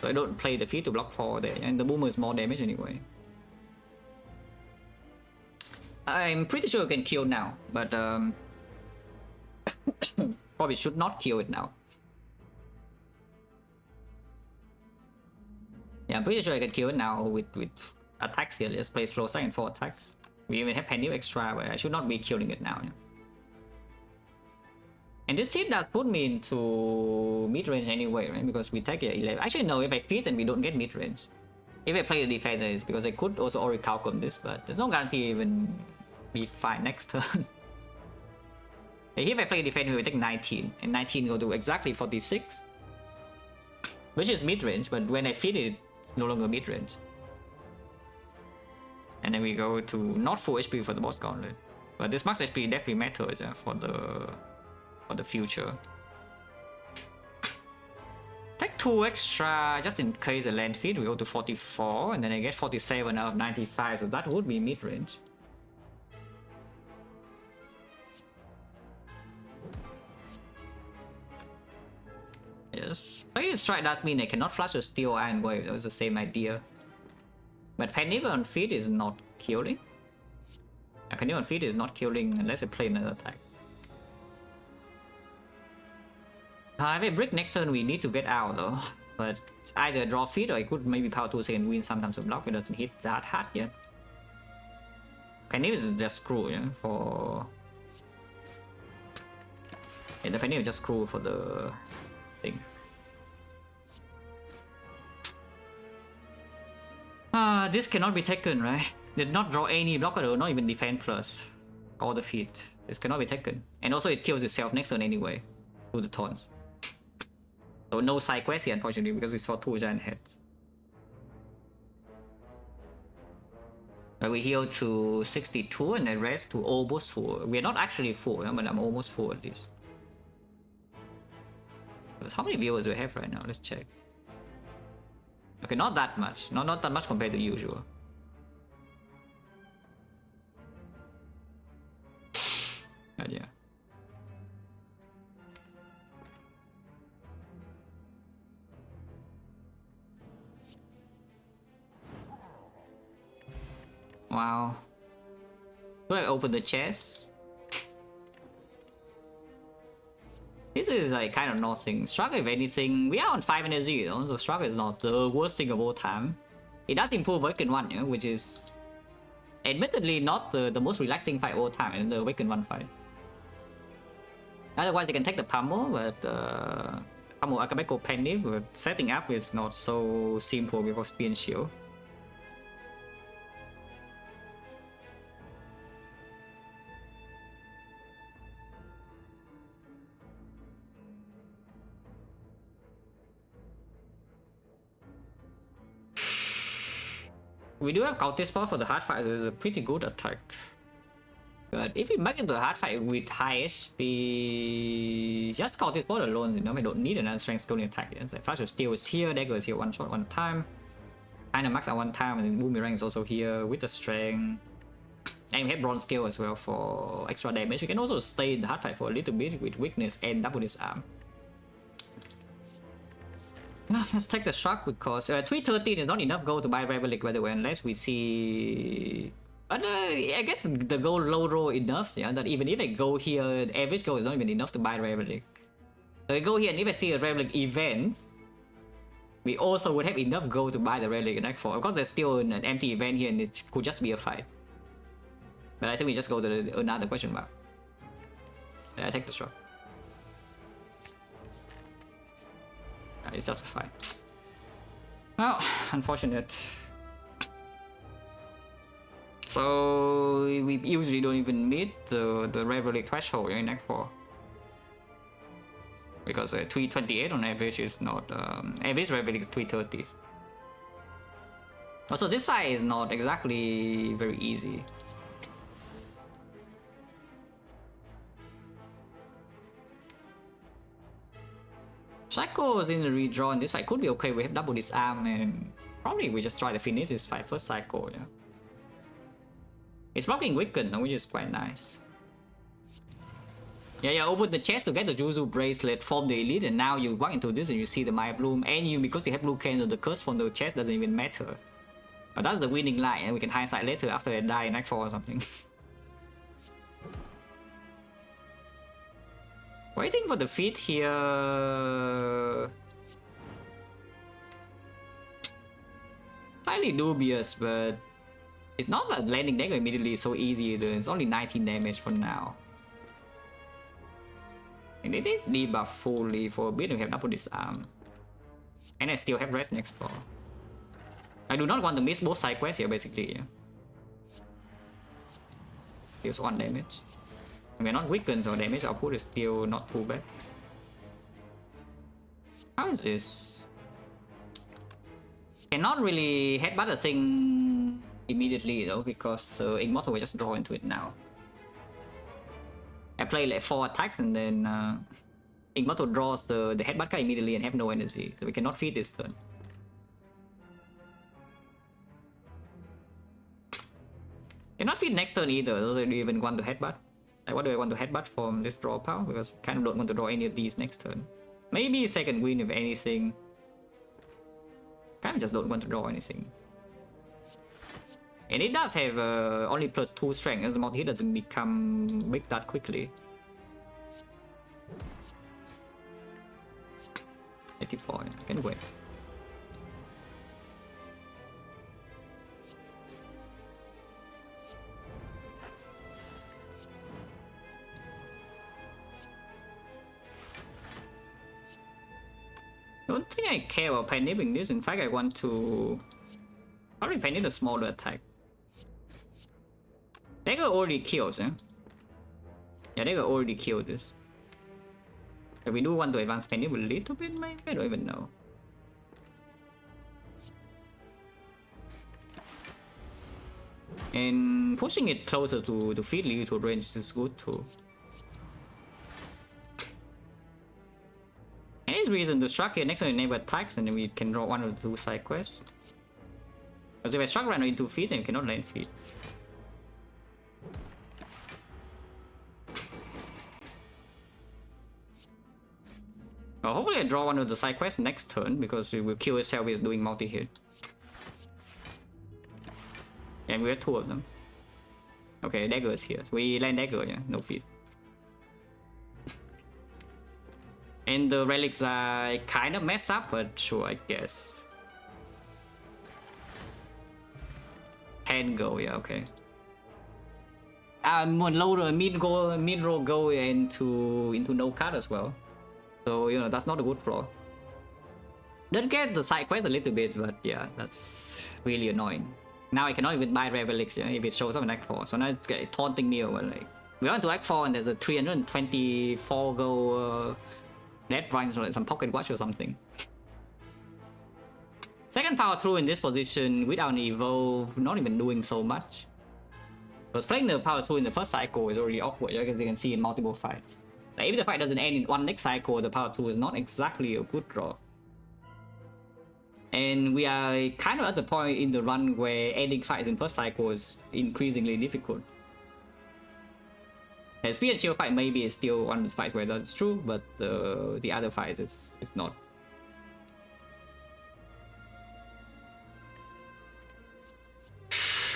So I don't play the feat to block 4 there, and the boomer is more damage anyway. I'm pretty sure I can kill now, but probably should not kill it now. Yeah, I'm pretty sure I can kill it now with attacks here. Let's play slow stack and 4 attacks. We even have Penny extra, but I should not be killing it now. Yeah? And this hit does put me into mid-range anyway, right? Because we take it 11. Actually, no, if I feed then we don't get mid-range. If I play the defender, it's because I could also already calculate on this, but there's no guarantee even be fine next turn. If I play defender, we will take 19, and 19 go to exactly 46, which is mid-range, but when I feed it, it's no longer mid-range. And then we go to not full HP for the boss gauntlet, but this max HP definitely matters for the future. Take 2 extra just in case the land feed. We go to 44, and then I get 47 out of 95, so that would be mid-range. Yes, playing strike does mean I cannot flash a steel iron wave. That was the same idea. But Penny on feed is not killing. Penny on feed is not killing unless I play another attack. If I brick next turn, we need to get out though. But either draw feed or I could maybe power 2 second win sometimes to block. It doesn't hit that hard yet. Penny is just screw for. Yeah, the Penny is just screw for the thing. This cannot be taken, right? Did not draw any blocker, not even defend plus or the feet. This cannot be taken, and also it kills itself next turn anyway to the taunts. So no side quest here, unfortunately, because we saw 2 giant heads. But we heal to 62 and then rest to almost full. We are not actually full, but I'm almost full at least. Because how many viewers do we have right now? Let's check. Okay, not that much. Not that much compared to usual. But yeah. Wow. Should I open the chest? This is like kind of nothing. Struggle, if anything, we are on 5 energy, you know, so struggle is not the worst thing of all time. It does improve Awaken 1, you know, which is admittedly not the most relaxing fight of all time in the Awaken 1 fight. Otherwise, they can take the pummel, but pummel Akabeko Penny, but setting up is not so simple before Spear and Shield. We do have counter spot for the hard fight, so it's a pretty good attack. But if we back into a hard fight with high HP, just counter spot alone, you know, we don't need another strength scaling attack. It's like Flash of Steel is here, Dagger is here, one shot, one time. Kinda max at one time, and then Boomerang is also here with the strength. And we have Bronze Scale as well for extra damage. We can also stay in the hard fight for a little bit with weakness and double disarm. Let's take the shock because 313 is not enough gold to buy Relic, by the way, unless we see. But I guess the gold low roll enough, yeah, that even if I go here, the average gold is not even enough to buy Relic. So I go here, and if I see a Relic event, we also would have enough gold to buy the Relic in Act 4. Of course, there's still an empty event here, and it could just be a fight. But I think we just go to another question mark. Yeah, I take the shock. It's just a fight. Well, unfortunate. So we usually don't even meet the Red Relic threshold in Act 4. Because 328 on average is not... average Red Relic is 330. Also, this fight is not exactly very easy. Psycho is in the redraw, and this fight could be okay. We have double disarm, and probably we just try to finish this fight first. Psycho, yeah. It's blocking Weaken, which is quite nice. Yeah, open the chest to get the Juzu bracelet from the elite, and now you walk into this and you see the Maya Bloom, and you, because you have blue candle, the curse from the chest doesn't even matter. But that's the winning line, and we can hindsight later after I die in Act 4 or something. Waiting for the feed here. Slightly dubious, but it's not that landing dagger immediately so easy either. It's only 19 damage for now. And it is debuff fully for a bit. We have double disarm. And I still have rest next floor. I do not want to miss both side quests here, basically. Yeah. Deals 1 damage. We're not weakened, so damage output is still not too bad. How is this? Cannot really headbutt the thing immediately though, because the Immortal will just draw into it now. I play like 4 attacks and then Immortal draws the headbutt card immediately and have no energy, so we cannot feed this turn. Cannot feed next turn either, so do you even want to headbutt? Like, what do I want to headbutt from this draw power? Because I kind of don't want to draw any of these next turn. Maybe second win if anything. Kind of just don't want to draw anything. And it does have only +2 strength, as the multi-hit doesn't become big that quickly. 84, I can wait. I don't think I care about panipping this. In fact, I want to probably panip a smaller attack. Dagger already kills, eh? Yeah, Dagger already killed this. If we do want to advance panip a little bit, maybe? I don't even know. And pushing it closer to feed lethal range is good too. Any reason to struck here next time never attacks, and then we can draw 1 or 2 side quests. Because if I struck right now into feed, then we cannot land feed. Well, hopefully I draw 1 of the side quests next turn, because we will kill itself if it's doing multi-hit. And we have 2 of them. Okay, Dagger is here. So we land Dagger, yeah, no feed. And the relics are kind of messed up, but sure, I guess. 10 go, yeah, okay. Mid roll go into no card as well. So, you know, that's not a good flaw. Did get the side quest a little bit, but yeah, that's really annoying. Now I cannot even buy rare relics, yeah, if it shows up in Act 4. So now it's taunting me over, like, we went to Act 4 and there's a 324 go net runs or like some pocket watch or something. Second power through in this position without an evolve, not even doing so much. Because playing the power through in the first cycle is already awkward, as you can see in multiple fights. Like, if the fight doesn't end in one next cycle, the power through is not exactly a good draw. And we are kind of at the point in the run where ending fights in first cycle is increasingly difficult. And Spear and Shield fight maybe is still one of the fights where that's true, but the other fights is not.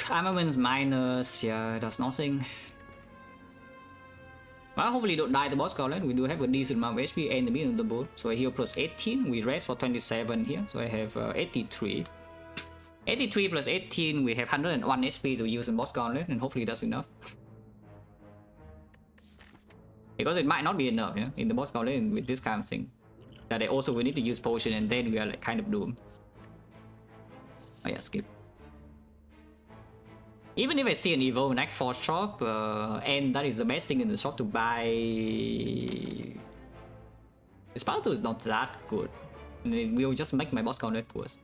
Armaments minus, yeah, that's nothing. Well, hopefully don't die the boss gauntlet. We do have a decent amount of HP and the beginning of the board. So I heal plus 18, we rest for 27 here, so I have 83. 83 plus 18, we have 101 HP to use in boss gauntlet, and hopefully that's enough. Because it might not be enough, yeah, in the boss gauntlet with this kind of thing. That I also will need to use potion, and then we are like kind of doomed. Oh yeah, skip. Even if I see an Evo in Act 4 shop, and that is the best thing in the shop to buy... This power 2 is not that good. And it will just make my boss gauntlet worse.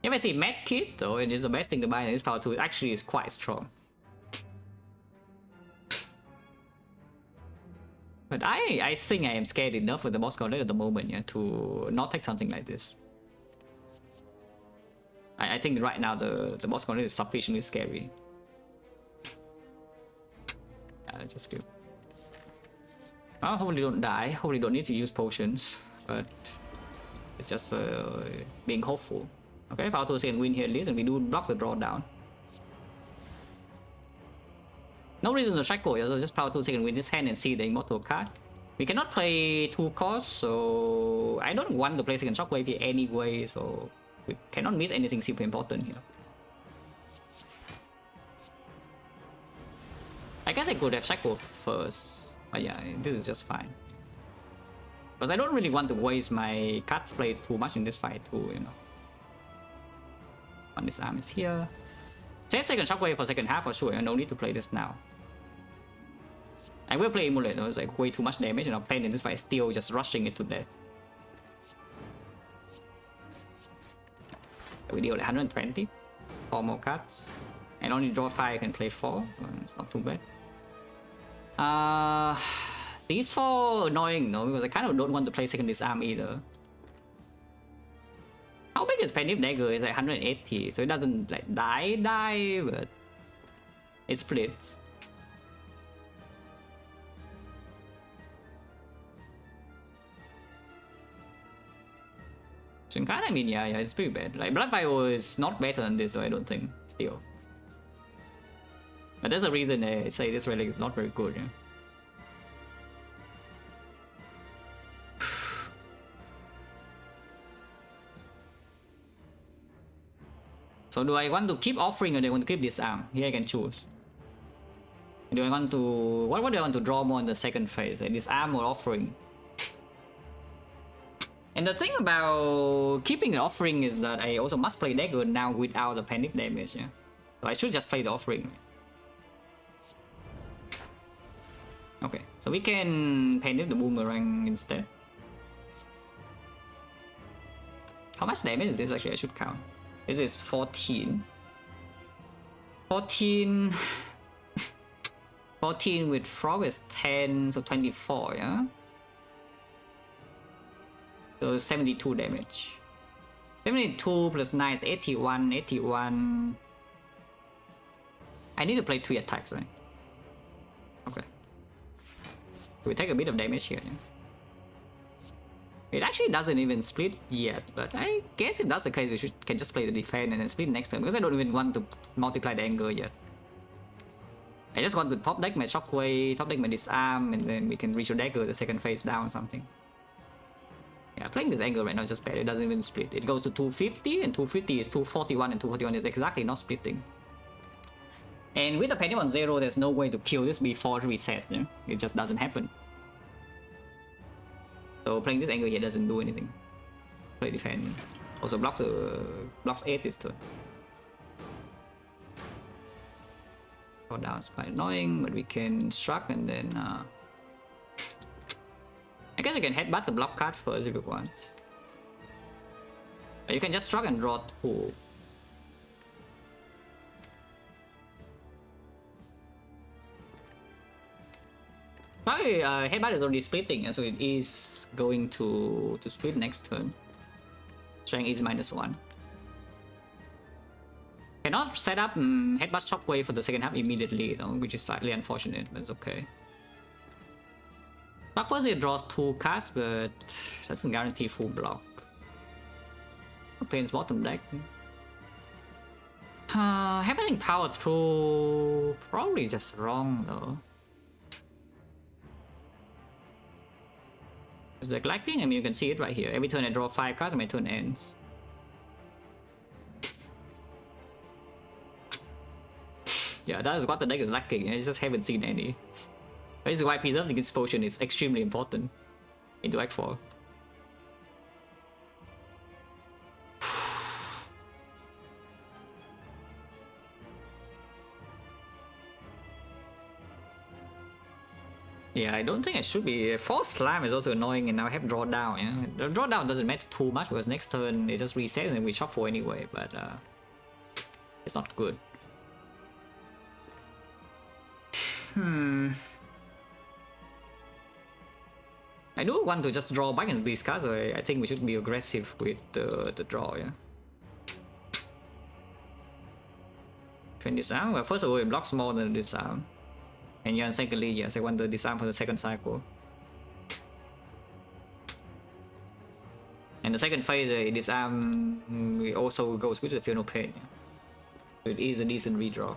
If I see Med Kit though, and it's the best thing to buy, and this power 2 actually is quite strong. But I think I am scared enough with the boss gauntlet at the moment, yeah, to not take something like this. I think right now the boss gauntlet is sufficiently scary. Just go. Well, hopefully don't die. Hopefully don't need to use potions. But it's just being hopeful. Okay, power 2 can win here at least, and we do block the draw down. No reason to cycle, so just power 2 can win this hand and see the immortal card. We cannot play 2 costs, so I don't want to play second shockwave here anyway, so we cannot miss anything super important here. I guess I could have cycled first, but yeah, this is just fine. Because I don't really want to waste my cards plays too much in this fight too, you know. One disarm is here. Save second shockwave for second half for sure. No need to play this now. I will play Emulate, it's like way too much damage and our pain in this fight is still just rushing it to death. We deal like 120. 4 more cards. And only draw 5, I can play 4. It's not too bad. These 4 annoying though, because I kind of don't want to play second disarm either. How big is Penny Dagger? It's like 180, so it doesn't like die, but it splits. So kind of, I mean, yeah, it's pretty bad. Like Blood Vial is not better than this, so I don't think still. But there's a reason I say this relic is not very good. Yeah? So do I want to keep offering or do I want to keep disarm? Here I can choose. Do I want to... What do I want to draw more in the second phase? Disarm or offering? And the thing about keeping the offering is that I also must play dagger now without the panic damage. Yeah? So I should just play the offering. Okay, so we can panic the boomerang instead. How much damage is this actually? I should count. This is 14. 14 with frog is 10, so 24, yeah? So 72 damage. 72 plus 9 is 81, 81. I need to play 3 attacks, right? Okay. So we take a bit of damage here, yeah? It actually doesn't even split yet, but I guess if that's the case, we can just play the defense and then split next turn, because I don't even want to multiply the anger yet. I just want to top deck my shockwave, top deck my disarm, and then we can reach your dagger the second phase down or something. Yeah, playing with anger right now is just bad. It doesn't even split. It goes to 250, and 250 is 241, and 241 is exactly not splitting. And with the penny on 0, there's no way to kill this before reset. Yeah? It just doesn't happen. So playing this angle here doesn't do anything. Play defend. Also blocks 8 this turn. Draw down is quite annoying, but we can struck and then I guess you can headbutt the block card first if you want. But you can just struck and draw 2. Probably headbutt is already splitting, so it is going to split next turn. Strength is -1. Cannot set up headbutt shockwave for the second half immediately though, which is slightly unfortunate, but it's okay. Block first it draws 2 cards, but doesn't guarantee full block. Pain's bottom deck. Happening power through probably just wrong though. It's like lightning, I mean you can see it right here. Every turn I draw 5 cards and my turn ends. Yeah, that is what the deck is lacking. I just haven't seen any. This is why preserving this potion is extremely important into Act 4. Yeah, I don't think I should be. False Slam is also annoying, and now I have draw down. Yeah? The draw down doesn't matter too much because next turn it just resets and we shuffle anyway, but it's not good. I do want to just draw back into these cards, so I think we should be aggressive with the draw, yeah. Defend disarm. Well, first of all, it blocks more than disarm. And yeah, secondly, yes, I want the disarm for the second cycle. And the second phase, disarm it also goes with the Feel No Pain. Yeah. So it is a decent redraw.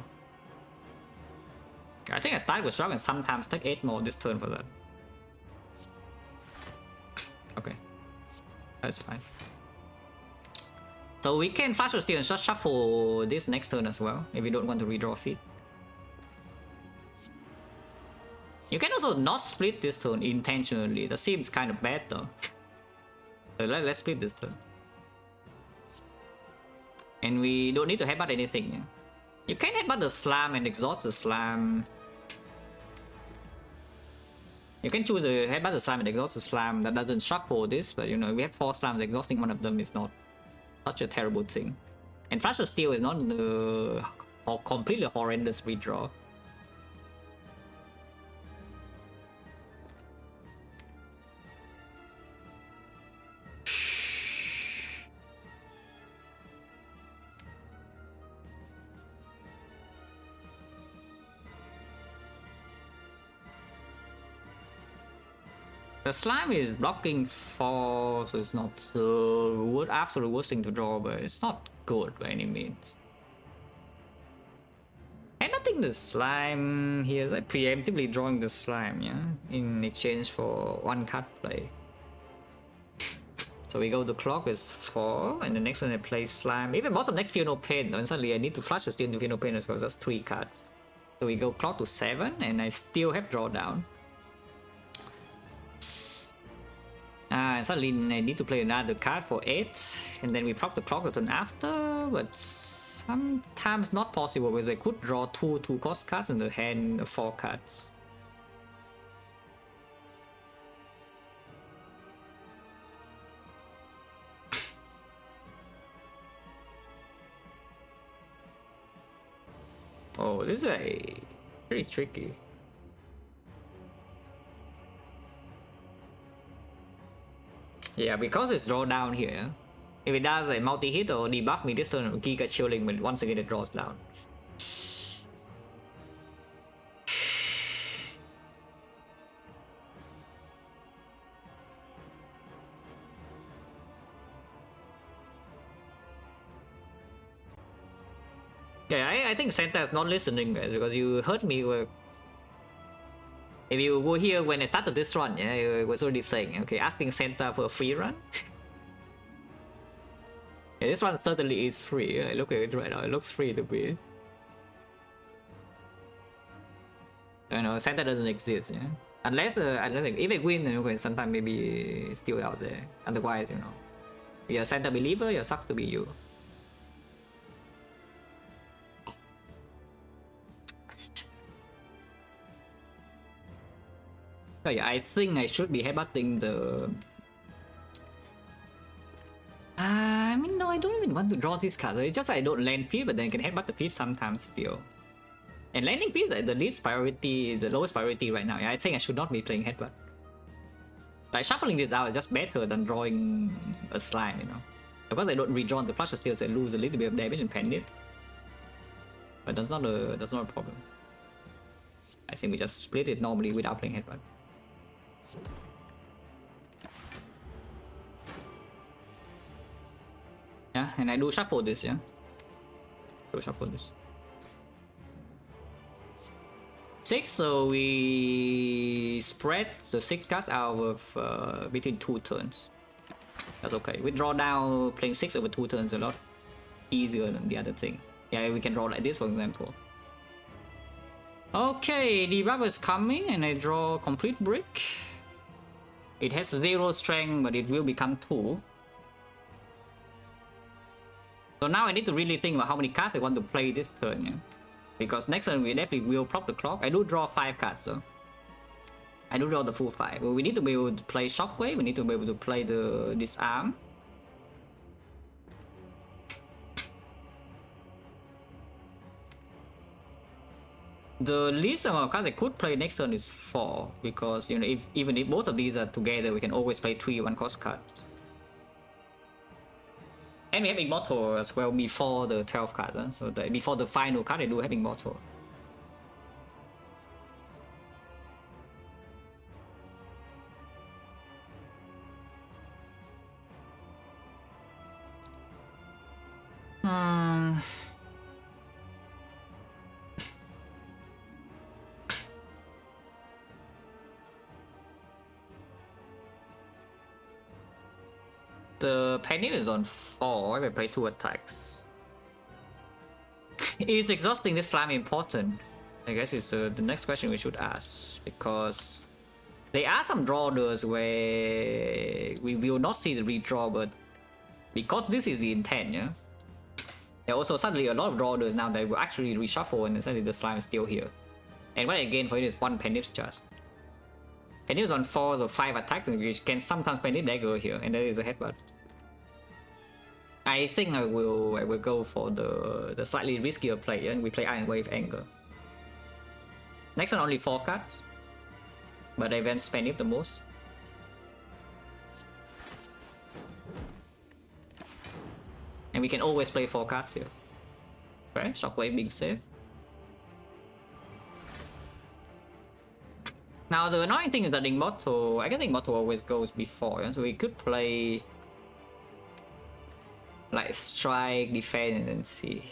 I think I start with strong and sometimes take 8 more this turn for that. Okay, that's fine. So we can flash or steal and just shuffle this next turn as well if we don't want to redraw feet. You can also not split this turn intentionally. That seems kind of bad though. So let's split this turn. And we don't need to headbutt anything. Yeah? You can headbutt the slam and exhaust the slam. You can choose the headbutt the slam and exhaust the slam. That doesn't shuffle this, but you know, we have 4 slams. Exhausting one of them is not such a terrible thing. And Flash of Steel is not a completely horrendous redraw. The slime is blocking 4, so it's not the absolute worst thing to draw, but it's not good by any means. And I think the slime here is like preemptively drawing the slime, yeah, in exchange for 1 card play. So we go to clock is 4, and the next one I play slime. Even bottom deck feel no pain, and suddenly I need to flush to steal to feel no pain because that's 3 cards. So we go clock to 7, and I still have drawdown. And suddenly I need to play another card for 8, and then we proc the clock the turn after, but sometimes not possible because I could draw 2 cost cards in the hand, 4 cards. Oh, this is very tricky. Yeah, because it's draw down here. If it does a multi-hit or debuff me this turn, it will Giga Chilling, but once again it draws down. Yeah, I think Santa is not listening, guys, because you heard me. If you were here when I started this run, yeah, I was already saying, okay, asking Santa for a free run. Yeah, this one certainly is free. I look at it right now, it looks free to me. You know, Santa doesn't exist, yeah. Unless, I don't think, if I win, okay, sometime maybe it's still out there. Otherwise, you know, you're a Santa believer, it sucks to be you. Oh yeah, I think I should be headbutting the... I mean, no, I don't even want to draw this card. It's just I don't land feed, but then I can headbutt the feed sometimes still. And landing feed is the least priority, the lowest priority right now. Yeah, I think I should not be playing headbutt. Like, shuffling this out is just better than drawing a slime, you know. Because I don't redraw the flush of steel, so I lose a little bit of damage and pen it. But that's not a problem. I think we just split it normally without playing headbutt. Yeah, and I do shuffle this, yeah. Do shuffle this. 6, so we spread the 6 cards out of between 2 turns. That's okay. We draw down playing 6 over 2 turns a lot easier than the other thing. Yeah, we can draw like this, for example. Okay, the rubber is coming, and I draw complete brick. It has 0 strength, but it will become 2. So now I need to really think about how many cards I want to play this turn, yeah? Because next turn we definitely will prop the clock. I do draw 5 cards, so I do draw the full 5. But we need to be able to play Shockwave, we need to be able to play the Disarm. The least amount of cards I could play next turn is 4, because you know, even if both of these are together, we can always play 3 1-cost cards. And we have Immortal as well before the 12 card, huh? So before the final card I do have Immortal. The Penny is on 4 if I play 2 attacks. Is exhausting this slime important? I guess it's the next question we should ask, because there are some drawers where we will not see the redraw, but because this is the intent, yeah, Yeah, also suddenly a lot of draw does now that will actually reshuffle and suddenly the slime is still here. And what I gain for it is 1 Penif charge. Penif is on 4 or 5 attacks, which can sometimes Penif dagger here, and that is a headbutt. I think I will go for the slightly riskier play, and we play Iron Wave Anger. Next one only 4 cards, but I went Penif the most. And we can always play 4 cards here. Okay, Shockwave being safe. Now the annoying thing is that Immortal, I guess Immortal always goes before, yeah? So we could play like strike, defend, and then see.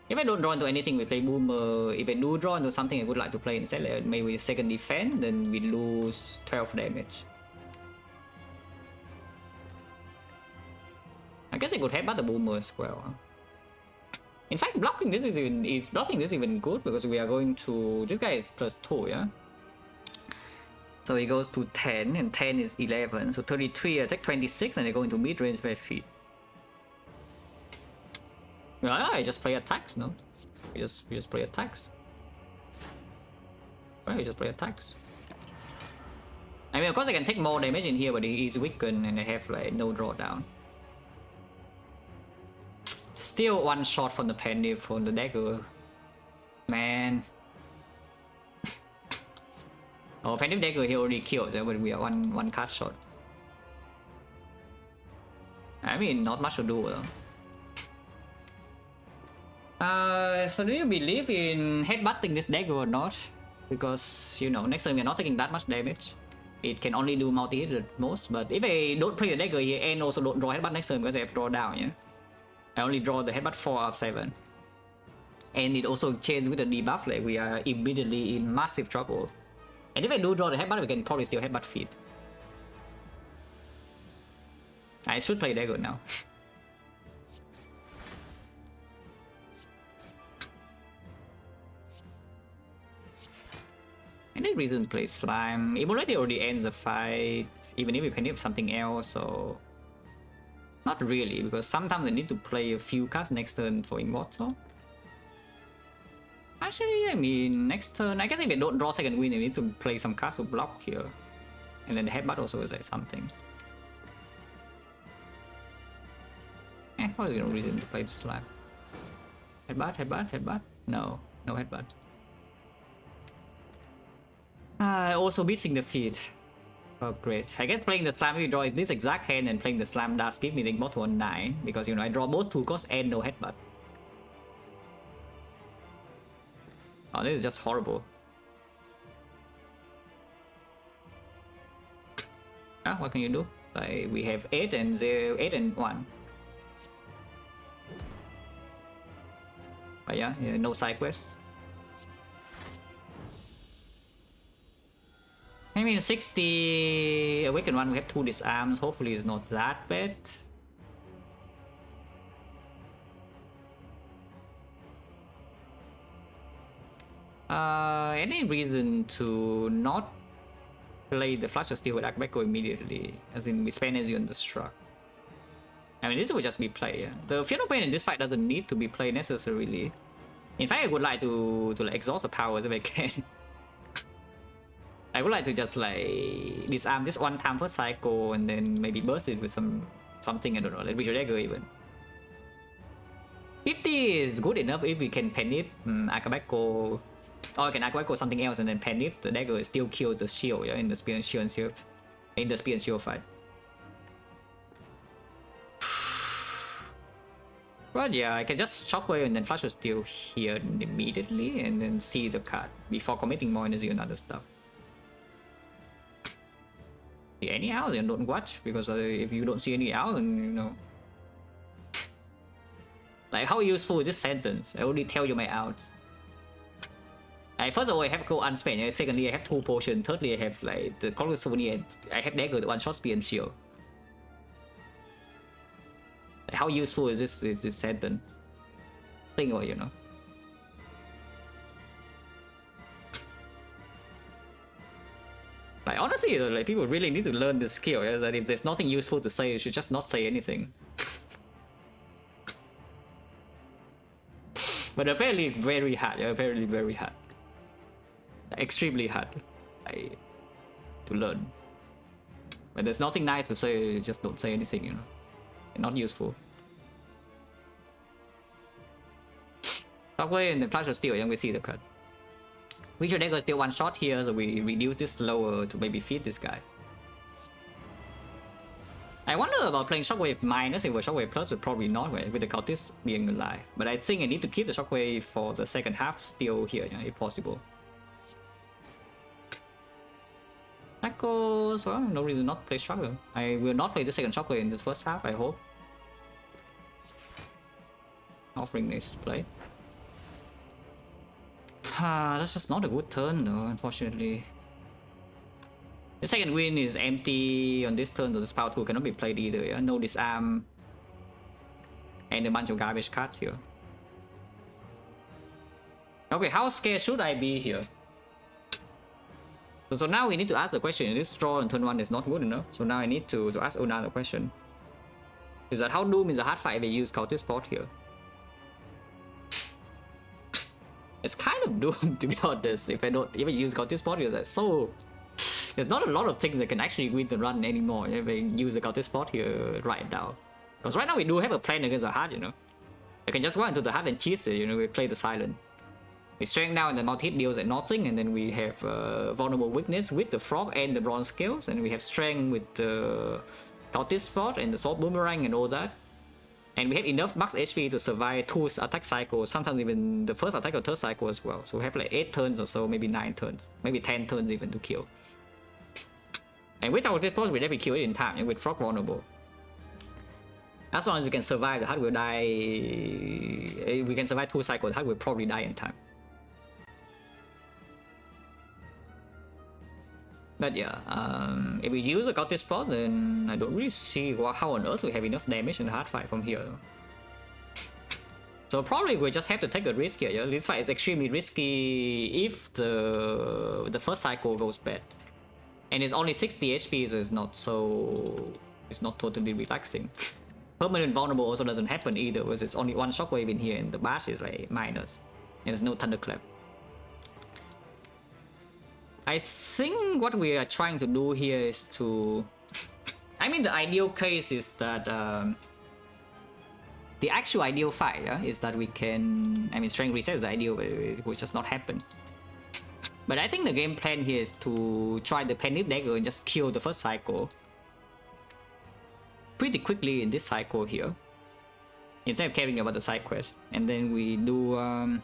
If I don't draw into anything, we play Boomer. If I do draw into something I would like to play instead, like maybe second defend, then we lose 12 damage. I guess I could headbutt the Boomer as well. Huh? In fact, blocking this is even good because we are going to, this guy is +2, yeah. So he goes to 10, and 10 is 11, so 33 attack 26, and they go into mid range very feet. Yeah, I just play attacks, no? We just play attacks. Well, we just play attacks. I mean, of course I can take more damage in here, but he's weakened and I have like no drawdown. Still 1 shot from the Penny from the dagger. Man. Oh, Penny dagger he already killed, so but we are one card shot. I mean, not much to do though. So do you believe in headbutting this dagger or not? Because, you know, next time we are not taking that much damage. It can only do multi-hit at most, but if I don't play the dagger here and also don't draw headbutt next turn because I have to draw down, yeah? I only draw the headbutt 4 out of 7. And it also changes with the debuff, like we are immediately in massive trouble. And if I do draw the headbutt, we can probably still headbutt feet. I should play dagger now. Any reason to play slime? It already ends the fight, even if we pen up something else, so... Not really, because sometimes I need to play a few cards next turn for Immortal. Actually, I mean, next turn, I guess if I don't draw second win, I need to play some cards to block here. And then the headbutt also is like something. What is the reason to play the slime? Headbutt, headbutt, headbutt? No, no headbutt. Also missing the feed. Oh great. I guess playing the slime, we draw this exact hand and playing the slime does give me the Immortal on 9. Because, you know, I draw both 2 costs and no headbutt. Oh, this is just horrible. What can you do? Like, we have 8 and 0, 8 and 1. But yeah, no side quests. I mean, 60 awakened one, we have 2 disarms. Hopefully it's not that bad. Any reason to not play the Flash of Steel with Akbeko immediately? As in, we spend energy on the struck. I mean, this will just be played. Yeah? The Fear No Pain in this fight doesn't need to be played necessarily. In fact, I would like to like exhaust the powers if I can. I would like to just like disarm this 1 time for Psycho and then maybe burst it with something, I don't know, like Visual Dagger even. 50 is good enough if we can pen it, Akabeko, or I can Akabeko something else and then pen it, the dagger still kills the shield, yeah, in the spear and shield fight. But yeah, I can just Shockwave and then Flash of Steel here immediately and then see the card before committing more energy on other stuff. See any owl, then don't watch, because if you don't see any owl, then you know. Like, how useful is this sentence? I already tell you my outs. First of all, I have go unspent. Secondly, I have 2 potions. Thirdly, I have like the Clockwork Souvenir. I have dagger, the 1-shot spear and shield. Like, how useful is this sentence? Think about it, you know. Like honestly, like people really need to learn this skill. Is that if there's nothing useful to say, you should just not say anything. But apparently very hard. Yeah, apparently very hard. Extremely hard to learn. When there's nothing nice to say, just don't say anything, you know. Not useful. Shockwave and the Flash of Steel, we see the cut. We should go still one shot here, so we reduce this lower to maybe feed this guy. I wonder about playing Shockwave minus over Shockwave plus, but probably not with the cultist being alive. But I think I need to keep the Shockwave for the second half still here, you know, if possible. Echoes, well, no reason not to play Shockwave. I will not play the second Shockwave in the first half, I hope. Offering this play. That's just not a good turn though, unfortunately. The second win is empty on this turn, so this power tool cannot be played either. Yeah? No disarm. And a bunch of garbage cards here. Okay, how scared should I be here? So now we need to ask the question. This draw on turn 1 is not good enough. So now I need to ask another question. Is that how Doom is a hard fight if I use counter spot here? It's kind of doomed to be honest if I use counter spot here. That's so there's not a lot of things that can actually win the run anymore if I use a counter spot here right now. Because right now we do have a plan against the hard, you know. I can just go into the hard and cheese it, you know, we play the silent. We strength down and the multi-hit deals at nothing, and then we have vulnerable weakness with the frog and the bronze scales, and we have strength with the counter spot and the sword boomerang and all that. And we have enough max HP to survive 2 attack cycles, sometimes even the first attack or third cycle as well. So we have like 8 turns or so, maybe 9 turns, maybe 10 turns even to kill. And with our response, we never kill it in time, and with frog vulnerable. As long as we can survive, the heart will die. We can survive 2 cycles, the heart will probably die in time. But yeah, if we use a counter spot, then I don't really see how on earth we have enough damage in the hard fight from here. So probably we just have to take a risk here. Yeah? This fight is extremely risky if the first cycle goes bad, and it's only 60 HP, so it's not totally relaxing. Permanent vulnerable also doesn't happen either, because it's only 1 shockwave in here, and the bash is like minus, and there's no thunderclap. I think what we are trying to do here is to... I mean, the ideal case is that... the actual ideal fight is that we can... I mean, strength reset is the ideal, but it will just not happen. But I think the game plan here is to try the Penny Dagger and just kill the first cycle pretty quickly in this cycle here, instead of caring about the side quest. And then we do...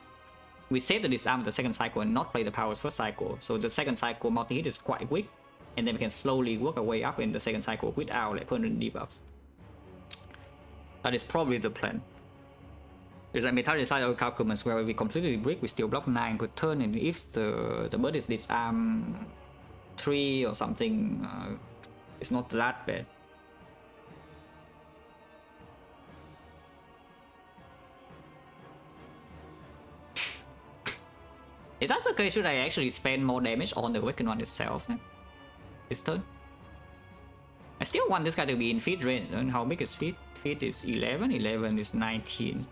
we save the disarm the second cycle and not play the powers first cycle. So the second cycle multi-hit is quite weak, and then we can slowly work our way up in the second cycle without like permanent debuffs. That is probably the plan. There's a meta decide our calculus where if we completely break, we still block 9 per turn, and if the bird is disarm 3 or something, it's not that bad. If that's okay, should I actually spend more damage on the Awakened One itself this turn? I still want this guy to be in feet range. And how big is feet? Feet is 11, 11 is 19.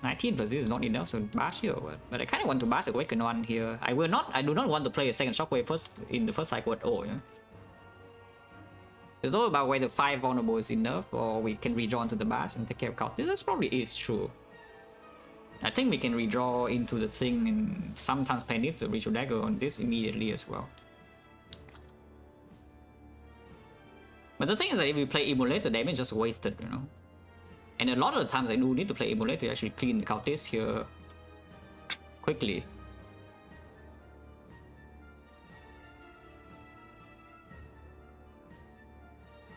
19 plus this is not enough, so bash here. But I kind of want to bash the Awakened One here. I do not want to play a second Shockwave first in the first cycle at all. Yeah? It's all about whether 5 vulnerable is enough, or we can redraw into the bash and take care of cost. This probably is true. I think we can redraw into the thing and sometimes panic the Ritual Dagger on this immediately as well. But the thing is that if we play Immolate, the damage is just wasted, you know. And a lot of the times I do need to play Immolate to actually clean the cultists here quickly.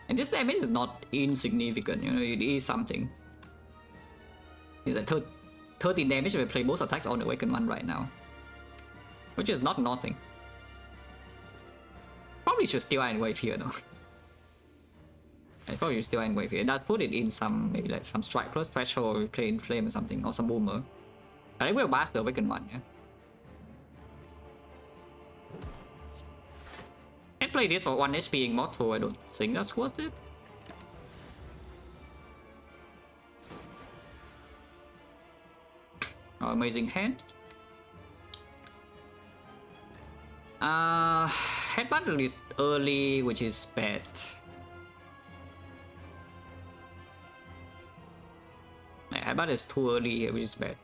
And this damage is not insignificant, you know, it is something. It's like 30 damage if I play both attacks on the Awakened One right now, which is not nothing. Probably should still Iron Wave here though. I probably should still Iron Wave here. It does put it in some, maybe like some Strike plus Threshold, or we play in Flame or something, or some Boomer. But I will bash the Awakened One, yeah. play this for 1 HP Immortal, I don't think that's worth it. Oh, amazing hand. Headbutt is early, which is bad. Headbutt is too early here, which is bad.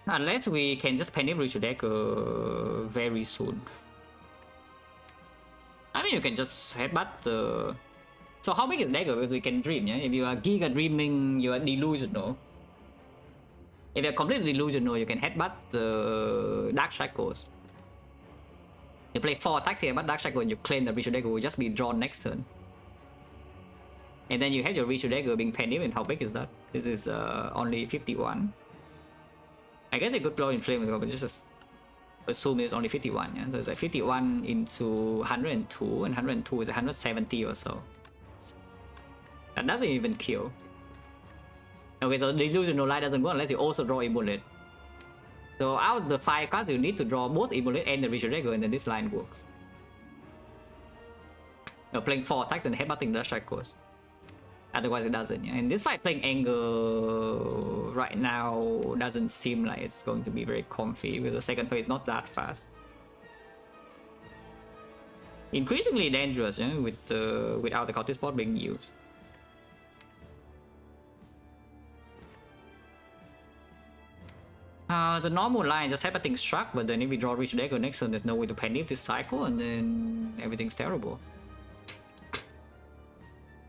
Unless we can just penny reach deck very soon. I mean, you can just headbutt the. So how big is dagger? Because we can dream, yeah. If you are giga dreaming, you are delusional. If you're completely delusional, you can headbutt the Dark Shackles. You play 4 attacks here, but Dark Shackle, and you claim the Ritual Dagger will just be drawn next turn. And then you have your Ritual Dagger being penny, and how big is that? This is only 51. I guess you could blow in flame as well, but just assume it's only 51. Yeah? So it's like 51 into 102, and 102 is 170 or so. That doesn't even kill. Okay, so Delusional Light doesn't work unless you also draw Immolate. So out of the 5 cards, you need to draw both Immolate and the Ritual Dagger, and then this line works. You're playing 4 attacks and headbutting the Shackles. Otherwise it doesn't, yeah. And this fight playing Anger right now doesn't seem like it's going to be very comfy, because the second phase is not that fast. Increasingly dangerous, yeah, without the Cultist Board being used. The normal line just headbutting struck, but then if we draw Ritual Dagger next turn, there's no way to penny this cycle, and then everything's terrible.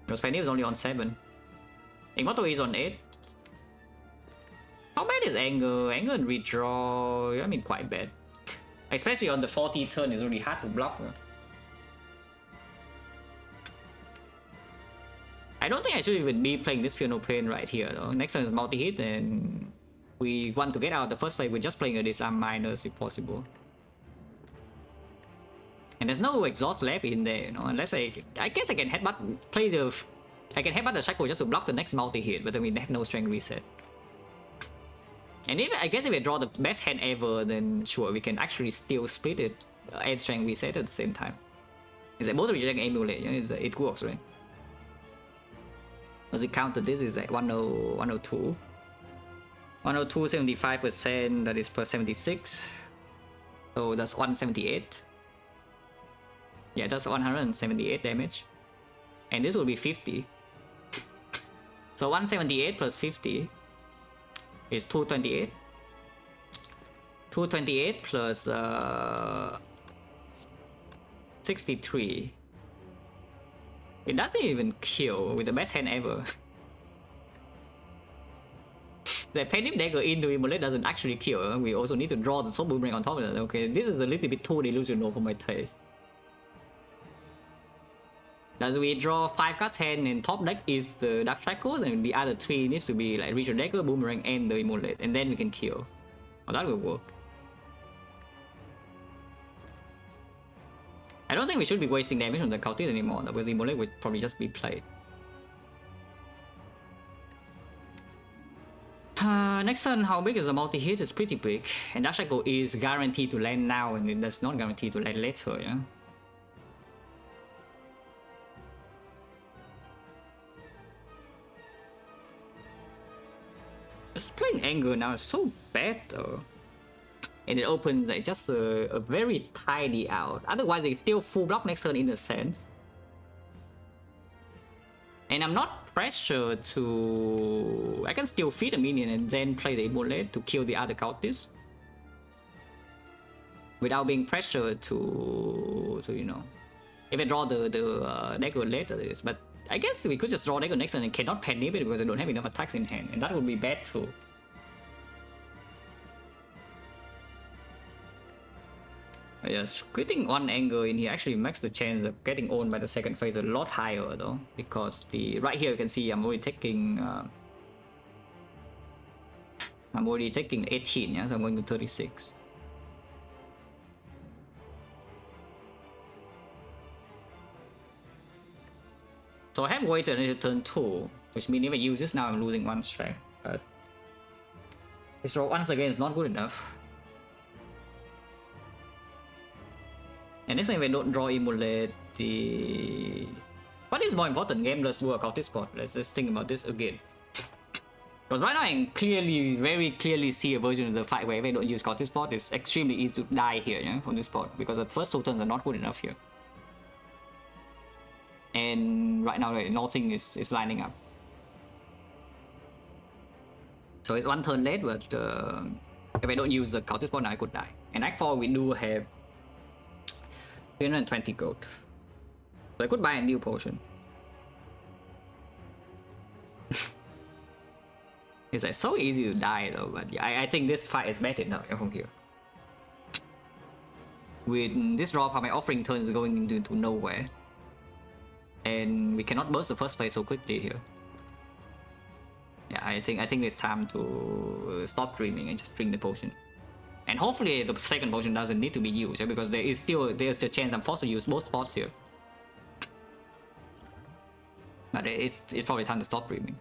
Because penny is only on 7. Immortal is on 8. How bad is Anger? Anger and redraw, I mean, quite bad. Especially on the 40 turn, it's really hard to block. I don't think I should even be playing this Fear No Pain right here though. Next turn is multi-hit, and we want to get out of the first phase, we're just playing a Disarm Miners if possible. And there's no exhaust left in there, you know, unless I guess I can headbutt, I can headbutt the Shackle just to block the next multi-hit, but then we have no strength reset. And I guess if we draw the best hand ever, then sure, we can actually still split it and strength reset at the same time. It's like both reject and emulate, you know, it works, right? As we counted, this is like 102. 102, 75%, that is per 76. So that's 178. Yeah, that's 178 damage. And this will be 50. So 178 plus 50 is 228. 228 plus 63. It doesn't even kill with the best hand ever. The Penny Dagger into Immolate doesn't actually kill. We also need to draw the Soul Boomerang on top of that. Okay, this is a little bit too delusional for my taste. As we draw 5 cards hand, and top deck is the Dark Shackles, and the other 3 needs to be like Ritual Dagger, Boomerang, and the Immolate, and then we can kill. Oh, that will work. I don't think we should be wasting damage on the Cultist anymore, because Immolate would probably just be played. Next turn, how big is the multi-hit? It's pretty big, and Dark Shackle is guaranteed to land now, and it does not guarantee to land later, yeah? Just playing Anger now is so bad though. And it opens like just a very tidy out. Otherwise it's still full block next turn in a sense. And I'm not pressured to... I can still feed a minion and then play the Immolate to kill the other Cultists. Without being pressured to you know... If I draw the Dagger later it is, but I guess we could just draw Dagger next turn and cannot penny it because I don't have enough attacks in hand, and that would be bad too. Yes, quitting on Anger in here actually makes the chance of getting owned by the second phase a lot higher though, because right here you can see I'm already taking 18, yeah, so I'm going to 36. So I have waited until turn 2, which means if I use this now I'm losing 1 strength, but this roll once again is not good enough. And next time we don't draw emulate the... What is more important? Game let's work out this spot. Let's just think about this again. Because right now I can very clearly see a version of the fight where if I don't use Scouting Spot, it's extremely easy to die here, yeah, from this spot. Because the first 2 turns are not good enough here. And right now nothing is lining up. So it's 1 turn late, but if I don't use the Scouting Spot now I could die. And Act 4 we do have 320 gold. So I could buy a new potion. It's like so easy to die though, but yeah, I think this fight is better now from here. With this draw, my offering turn is going into nowhere. And we cannot burst the first phase so quickly here. Yeah, I think it's time to stop dreaming and just drink the potion. And hopefully the second potion doesn't need to be used, yeah, because there's a chance I'm forced to use both spots here. But it's probably time to stop dreaming.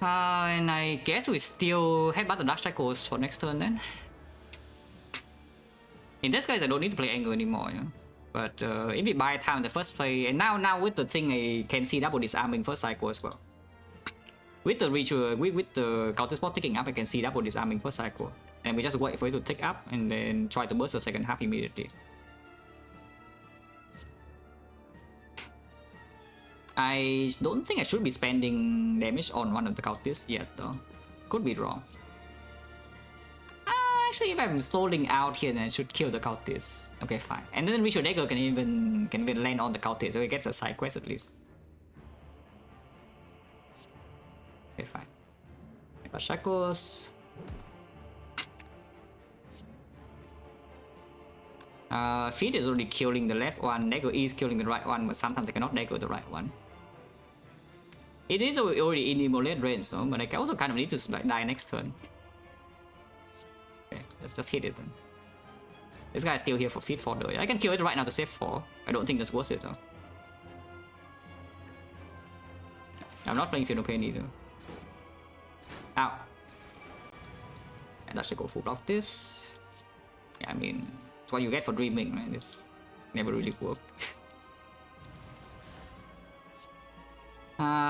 And I guess we still headbutt the Dark Shackles for next turn then. In this case I don't need to play Anger anymore, yeah. But if we buy time the first play, and now with the thing I can see double disarming first cycle as well. With the ritual, with the counter spot ticking up, I can see double disarming first cycle. And we just wait for it to tick up and then try to burst the second half immediately. I don't think I should be spending damage on one of the cultists yet though. Could be wrong. Actually, if I'm stalling out here, then I should kill the cultist. Okay, fine. And then Ritual Dagger can even land on the cultist, so he gets a side quest at least. Okay, fine. But Shackles. Feet is already killing the left one, Dagger is killing the right one, but sometimes I cannot Dagger the right one. It is already in immolate range though, but I also kind of need to like die next turn. Okay, let's just hit it then. This guy is still here for feet 4 though. I can kill it right now to save 4. I don't think that's worth it though. I'm not playing Fear No Pain either. Ow. And that should go full block this. Yeah, I mean, it's what you get for dreaming, right? This never really worked.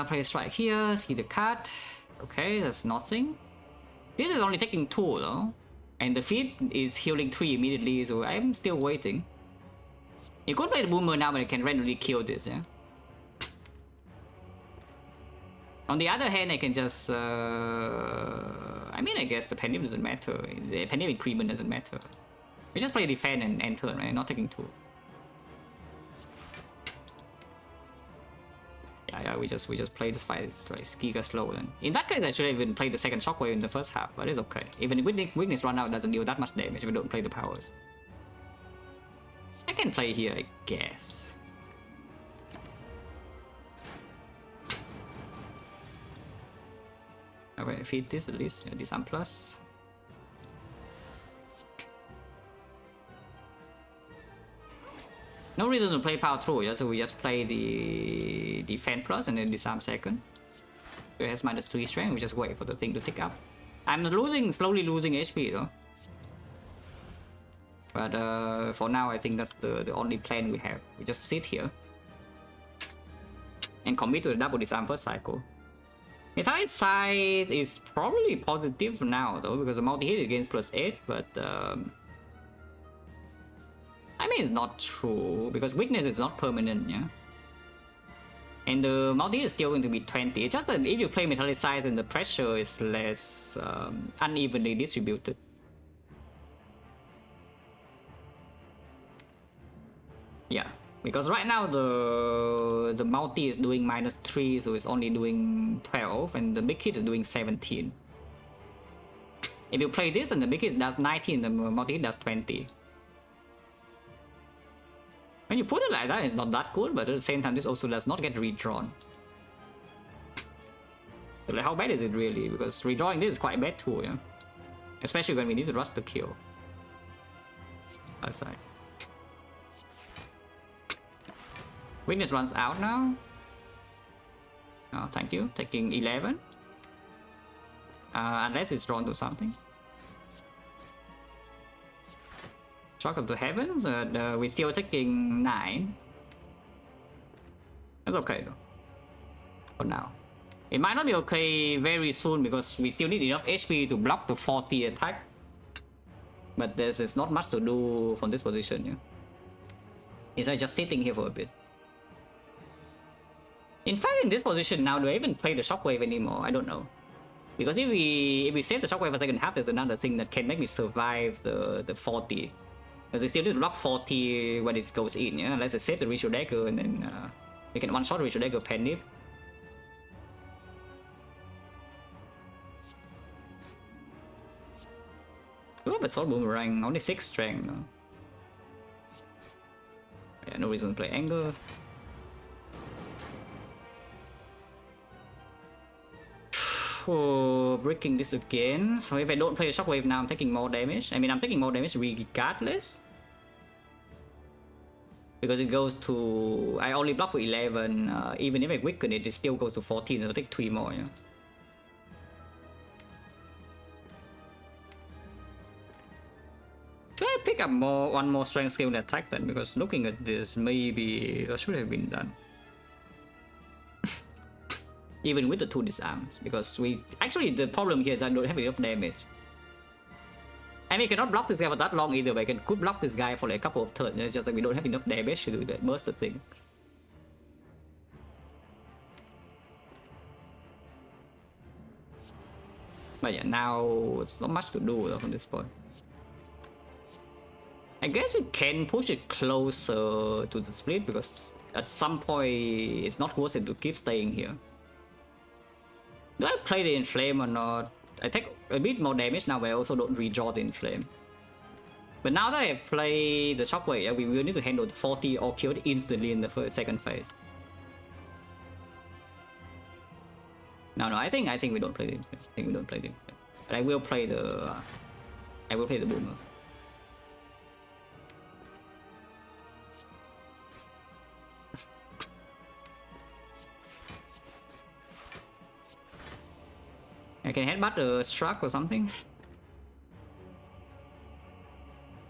Play a strike here, see the card. Okay, that's nothing. This is only taking 2 though. And the feet is healing 3 immediately, so I'm still waiting. You could play the Boomer now, but I can randomly kill this, yeah? On the other hand, I can just... I mean, I guess the Pendium doesn't matter. The Pendium increment doesn't matter. We just play defend and end turn, right? Not taking 2. Yeah, we just play this fight. It's like giga slow then. In that case, I should have even played the second shockwave in the first half, but it's okay. Even if weakness run out doesn't deal that much damage if we don't play the powers. I can play here, I guess. Okay, feed this at least. Yeah, disarm plus. No reason to play power through, yeah? So we just play the defend plus and then disarm second. So it has -3 strength, we just wait for the thing to tick up. I'm slowly losing HP though. But for now I think that's the only plan we have. We just sit here and commit to the double disarm first cycle. Metallic size is probably positive now though, because the multi-hit against +8, but I mean, it's not true, because weakness is not permanent, yeah? And the multi is still going to be 20. It's just that if you play metallic size, then the pressure is less unevenly distributed. Yeah, because right now the multi is doing -3, so it's only doing 12, and the big hit is doing 17. If you play this and the big hit does 19, the multi hit does 20. When you put it like that, it's not that cool, but at the same time, this also does not get redrawn. So like, how bad is it really? Because redrawing this is quite bad too, yeah? Especially when we need to rush the kill. That size. Weakness runs out now. Oh, thank you. Taking 11. Unless it's drawn to something. Shock of the Heavens, we're still taking 9. That's okay though, for now. It might not be okay very soon because we still need enough HP to block the 40 attack. But there's not much to do from this position, yeah. It's like just sitting here for a bit. In fact, in this position now, do I even play the Shockwave anymore? I don't know. Because if we save the Shockwave for second half, there's another thing that can make me survive the 40. Because we still need to block 40 when it goes in, yeah. Let's save the Ritual Dagger and then we can one-shot Ritual Dagger Penny. Oh, but Sword Boomerang, only 6 strength. No? Yeah, no reason to play Anger. Oh, breaking this again. So if I don't play the Shockwave now, I'm taking more damage. I mean, I'm taking more damage regardless. Because it goes to... I only block for 11. Even if I weaken it, it still goes to 14. So I'll take 3 more, yeah. Should I pick up one more strength skill and attack then? Because looking at this, maybe that should have been done. Even with the 2 disarms, because we... Actually, the problem here is I don't have enough damage. I mean, I cannot block this guy for that long either, but I could block this guy for like a couple of turns. It's just that we don't have enough damage to do that bursted thing. But yeah, now it's not much to do though from this point. I guess we can push it closer to the split, because at some point it's not worth it to keep staying here. Do I play the Inflame or not? I take a bit more damage now, but I also don't redraw the Inflame. But now that I play the Shockwave, yeah, we will need to handle the 40 or kill it instantly in the second phase. No, I think we don't play the Inflame. I think we don't play the Inflame. But I will play the Boomer. I can headbutt a Struck or something.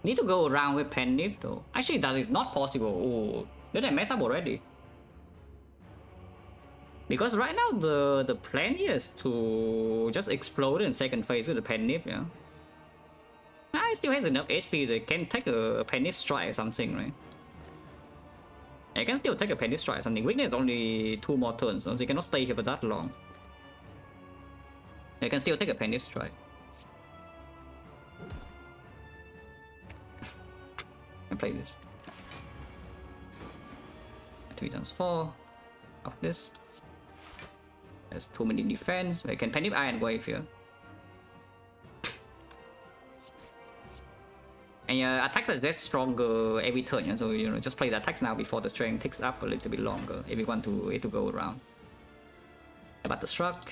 Need to go around with Pen Nip though. Actually, that is not possible. Oh, did I mess up already? Because right now the plan here is to just explode in second phase with the Pen Nip, yeah. It still has enough HP so it can take a Pen Nip strike or something, right? I can still take a Pen Nip strike or something. Weakness is only 2 more turns, so you cannot stay here for that long. I can still take a Pen Nip strike. I play this. 3 times 4 of this. There's too many defense. I can Pen Nip Iron Wave here. And attacks are just stronger every turn, yeah? So just play the attacks now before the strength ticks up a little bit longer if you want it to go around. About the Struck.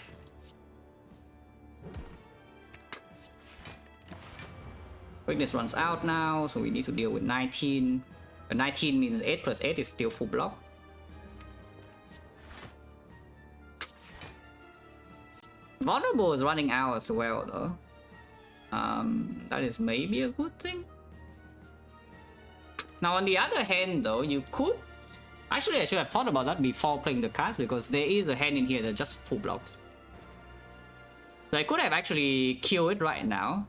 Weakness runs out now, so we need to deal with 19. But 19 means 8 plus 8 is still full block. Vulnerable is running out as well though. That is maybe a good thing. Now on the other hand though, you could... Actually, I should have thought about that before playing the cards, because there is a hand in here that just full blocks. So I could have actually killed it right now.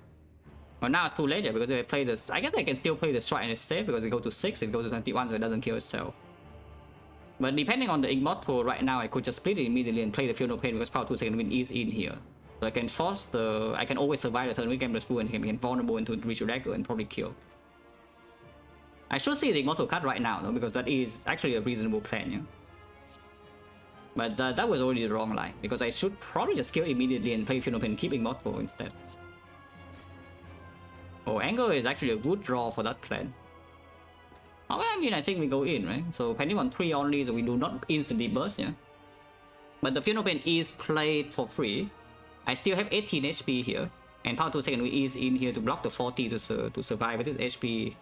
But now it's too late, yeah, because if I play this, I guess I can still play the Strike and it's safe because it goes to 6, it goes to 21, so it doesn't kill itself. But depending on the Immortal right now, I could just split it immediately and play the Feel No Pain because Power 2 Second Wind is in here. So I can force the... I can always survive the turn with Game Blue and he can vulnerable into Ritual Dagger and probably kill. I should see the Immortal card right now though, because that is actually a reasonable plan, yeah. But that was already the wrong line, because I should probably just kill immediately and play Feel No Pain and keep Immortal instead. Oh, Anger is actually a good draw for that plan. Okay, I mean, I think we go in, right? So Penny on 3 only, so we do not instantly burst, yeah. But the Feel No Pain is played for free. I still have 18 HP here, and Power 2 Second Wind is in here to block the 40 to survive with this HP.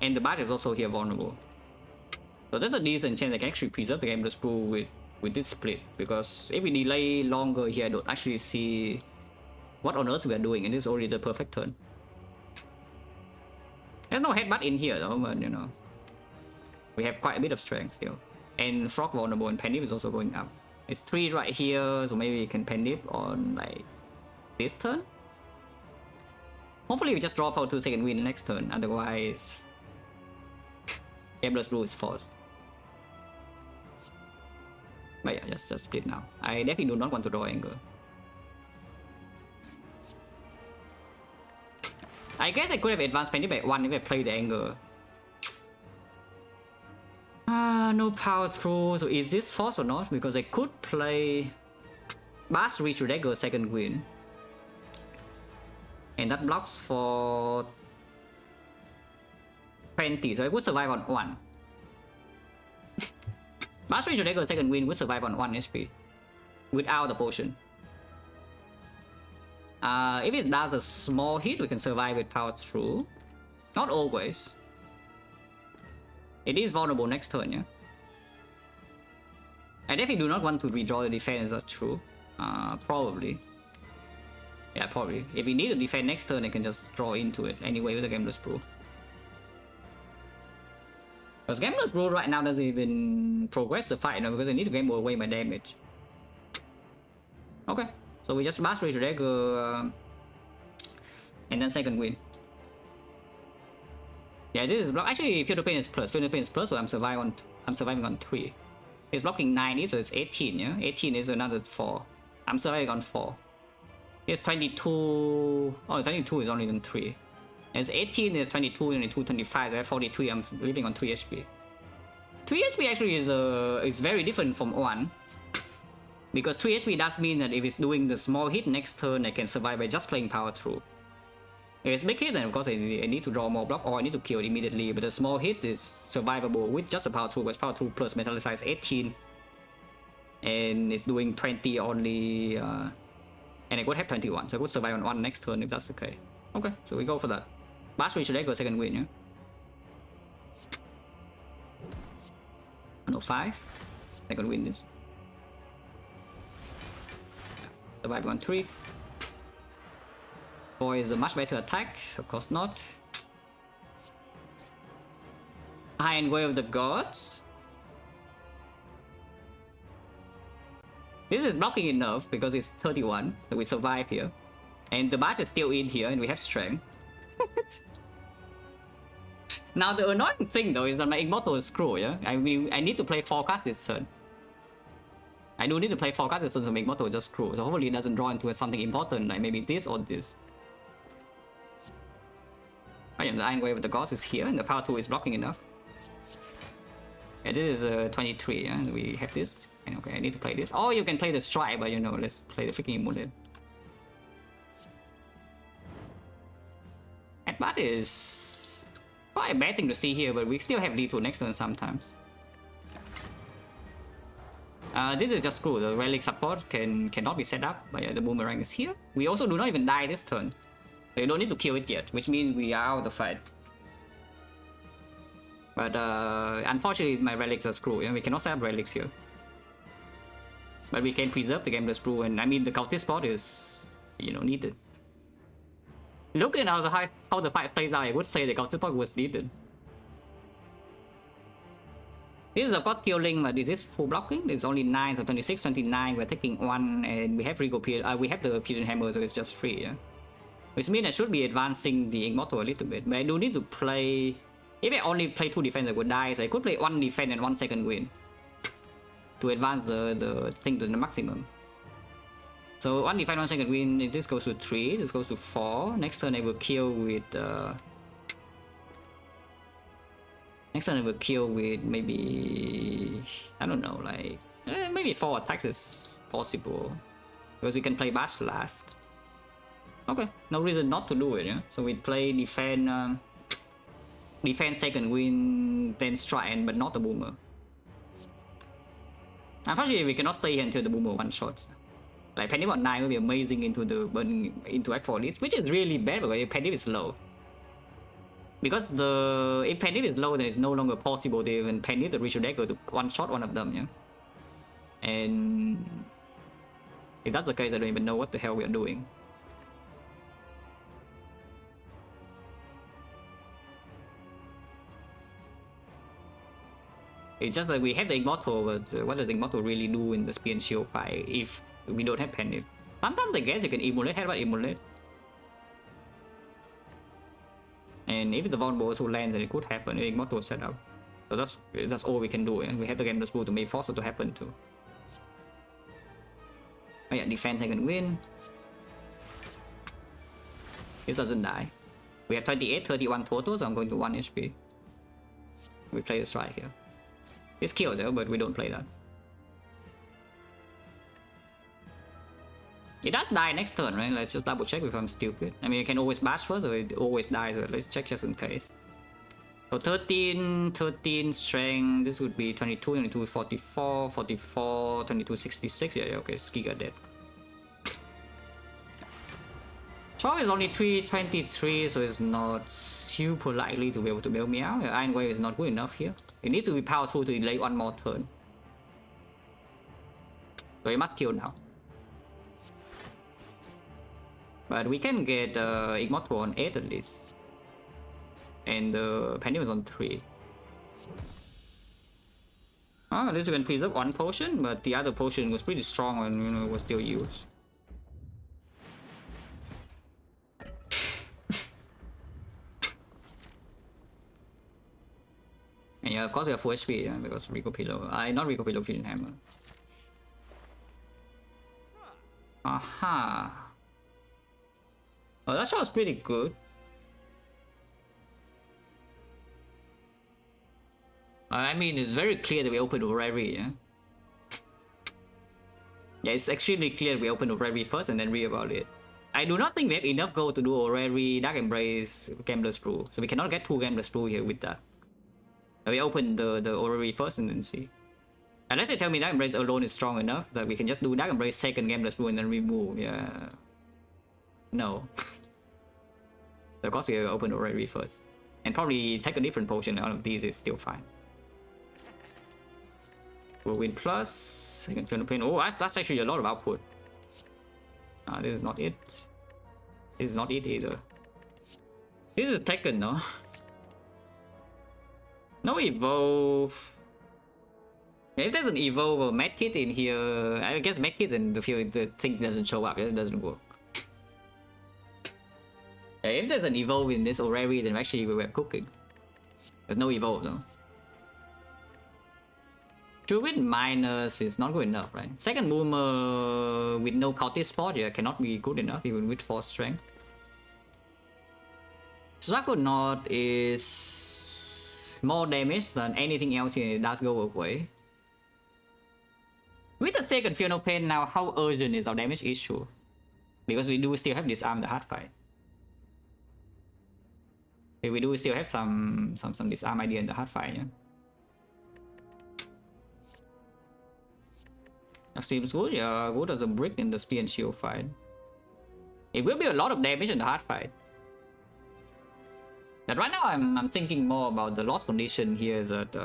And the Barge is also here vulnerable. So there's a decent chance I can actually preserve the Game Blue with this split, because if we delay longer here, I don't actually see what on earth we are doing, and this is already the perfect turn. There's no headbutt in here though, but you know, we have quite a bit of strength still. And Frog vulnerable and Pendip is also going up. It's 3 right here, so maybe we can Pendip on like this turn. Hopefully we just draw power 2 second win next turn, otherwise Gameless Brew is forced. But yeah, just split now. I definitely do not want to draw anger. I guess I could have advanced Pendip by 1 if I played the anger. No power through, so is this force or not? Because I could play Bash Reach to Dagger second win. And that blocks for 20, so I would survive on 1. Bash Reach to Dagger second win would survive on 1 HP. Without the potion. If it does a small hit, we can survive with power through. Not always. It is vulnerable next turn, yeah? I definitely do not want to redraw the defense, that's true. Probably. Yeah, probably. If we need to defend next turn, I can just draw into it anyway with the Gameless Brew. Because Gameless Brew right now doesn't even progress the fight, because I need to gamble away my damage. Okay, so we just Bash Reach Dagger and then second win. Yeah, this is block. Actually, Future Pain is plus. Future Pain is plus, so I'm surviving on 3. It's blocking 90, so it's 18, yeah? 18 is another 4. I'm surviving on 4. It's 22. Oh, 22 is only on 3. It's 18, is 22, 22, 25. So I have 43. I'm living on 3 HP. 3 HP actually is very different from 1. Because 3 HP does mean that if it's doing the small hit next turn, I can survive by just playing power through. If it's big hit, then of course I need to draw more block or I need to kill it immediately. But the small hit is survivable with just a power through, because power through plus metallicize 18. And it's doing 20 only. And I could have 21, so I could survive on 1 next turn if that's okay. Okay, so we go for that. Bash Reach Dagger second win, yeah? No, 5. I can win this. Survive on 3. 4 is a much better attack, of course not. Iron Way of the Gods. This is blocking enough because it's 31, so we survive here. And the Bash is still in here and we have strength. Now the annoying thing though is that my Immortal is screwed, yeah? I need to play Forecast this turn. I do need to play Forecast this turn, so my Immortal is just screwed. So hopefully it doesn't draw into something important, like maybe this or this. Oh yeah, the Iron Wave of the Gods is here and the power 2 is blocking enough. Yeah, this is 23, yeah? We have this. And okay, I need to play this. Oh, you can play the Strike, but you know, let's play the freaking Immortal. That is quite a bad thing to see here, but we still have D2 next turn sometimes. This is just screw. The relic support cannot be set up, but yeah, the boomerang is here. We also do not even die this turn. So you don't need to kill it yet, which means we are out of the fight. But unfortunately my relics are screwed, yeah? We cannot set up relics here. But we can preserve the Gameless Brew, and I mean the cultist spot is, you know, needed. Looking at how the fight plays out, I would say the cultist spot was needed. This is of course killing, but is this full blocking? It's only 9, so 26, 29, we're taking 1, and we have we have the Fusion Hammer, so it's just 3, yeah? Which means I should be advancing the Immortal a little bit, but I do need to play... If I only play 2 defense, I would die, so I could play 1 defense and 1 second win to advance the thing to the maximum. So 1 defense, 1 second win, this goes to 3, this goes to 4. Next turn I will kill with... Next turn I will kill with maybe... I don't know, like... maybe 4 attacks is possible. Because we can play Bash last. Okay, no reason not to do it, yeah? So we play defend... defense second win, then strike, but not the boomer. Unfortunately, we cannot stay here until the boomer one shots. Like Pendip on 9 will be amazing into the burning into Act 4 leads, which is really bad because Pendip is low. Because if Pendip is low, then it's no longer possible to even Pendip the Ritual Dagger to one shot one of them, yeah. And if that's the case, I don't even know what the hell we are doing. It's just that we have the Immortal, but what does Immortal really do in the Spear and Shield fight if we don't have Panic? Sometimes I guess you can Immolate, have what Immolate. And if the Vulnerable also lands, then it could happen, Immortal setup. So that's all we can do. We have the Gambler's Brew to make force it to happen too. Oh yeah, defense I can win. This doesn't die. We have 28, 31 total, so I'm going to 1 HP. We play the strike here. This kills though, but we don't play that. It does die next turn, right? Let's just double check if I'm stupid. I mean, you can always bash first, or it always dies, but let's check just in case. So 13 strength, this would be 22, 22, 44, 44, 22, 66. Yeah, okay, it's Giga dead. Char is only 323, so it's not super likely to be able to bail me out. Iron Wave is not good enough here. It needs to be powerful to delay one more turn. So it must kill now. But we can get Immortal on 8 at least. And the Pendulum is on 3. At least we can preserve one potion, but the other potion was pretty strong and it was still used. And yeah, of course we have full HP, yeah, because Rico Pillow. Not Rico Pillow, Fusion Hammer. Aha. Oh, that shot was pretty good. I mean, it's very clear that we opened Orrery, yeah? Yeah, it's extremely clear we opened Orrery first and then read about it. I do not think we have enough gold to do Orrery, Dark Embrace, Gambler's Brew. So we cannot get 2 Gambler's Brew here with that. We open the Orrery first and then see. Unless you tell me Dark Embrace alone is strong enough that we can just do Dark Embrace second Gambler's Brew and then remove, yeah. No. So of course we open Orrery first. And probably take a different potion, all of these is still fine. We'll win plus, I can feel the pain. Oh, that's actually a lot of output. This is not it. This is not it either. This is taken, no? No evolve. If there's an evolve or medkit in here, I guess medkit and the thing doesn't show up, it doesn't work. Yeah, if there's an evolve in this Orrery, then actually we're cooking. There's no evolve though. Druid minus is not good enough, right? Second Boomer with no cultist spot, yeah, cannot be good enough even with 4 strength. Draconaut is more damage than anything else here, it does go away. With the second Fear No Pain now, how urgent is our damage issue? Because we do still have disarm the hard fight. We do still have some disarm idea in the hard fight, yeah. That seems good, yeah, good as a brick in the Spear and Shield fight. It will be a lot of damage in the hard fight. But right now I'm thinking more about the loss condition here, is that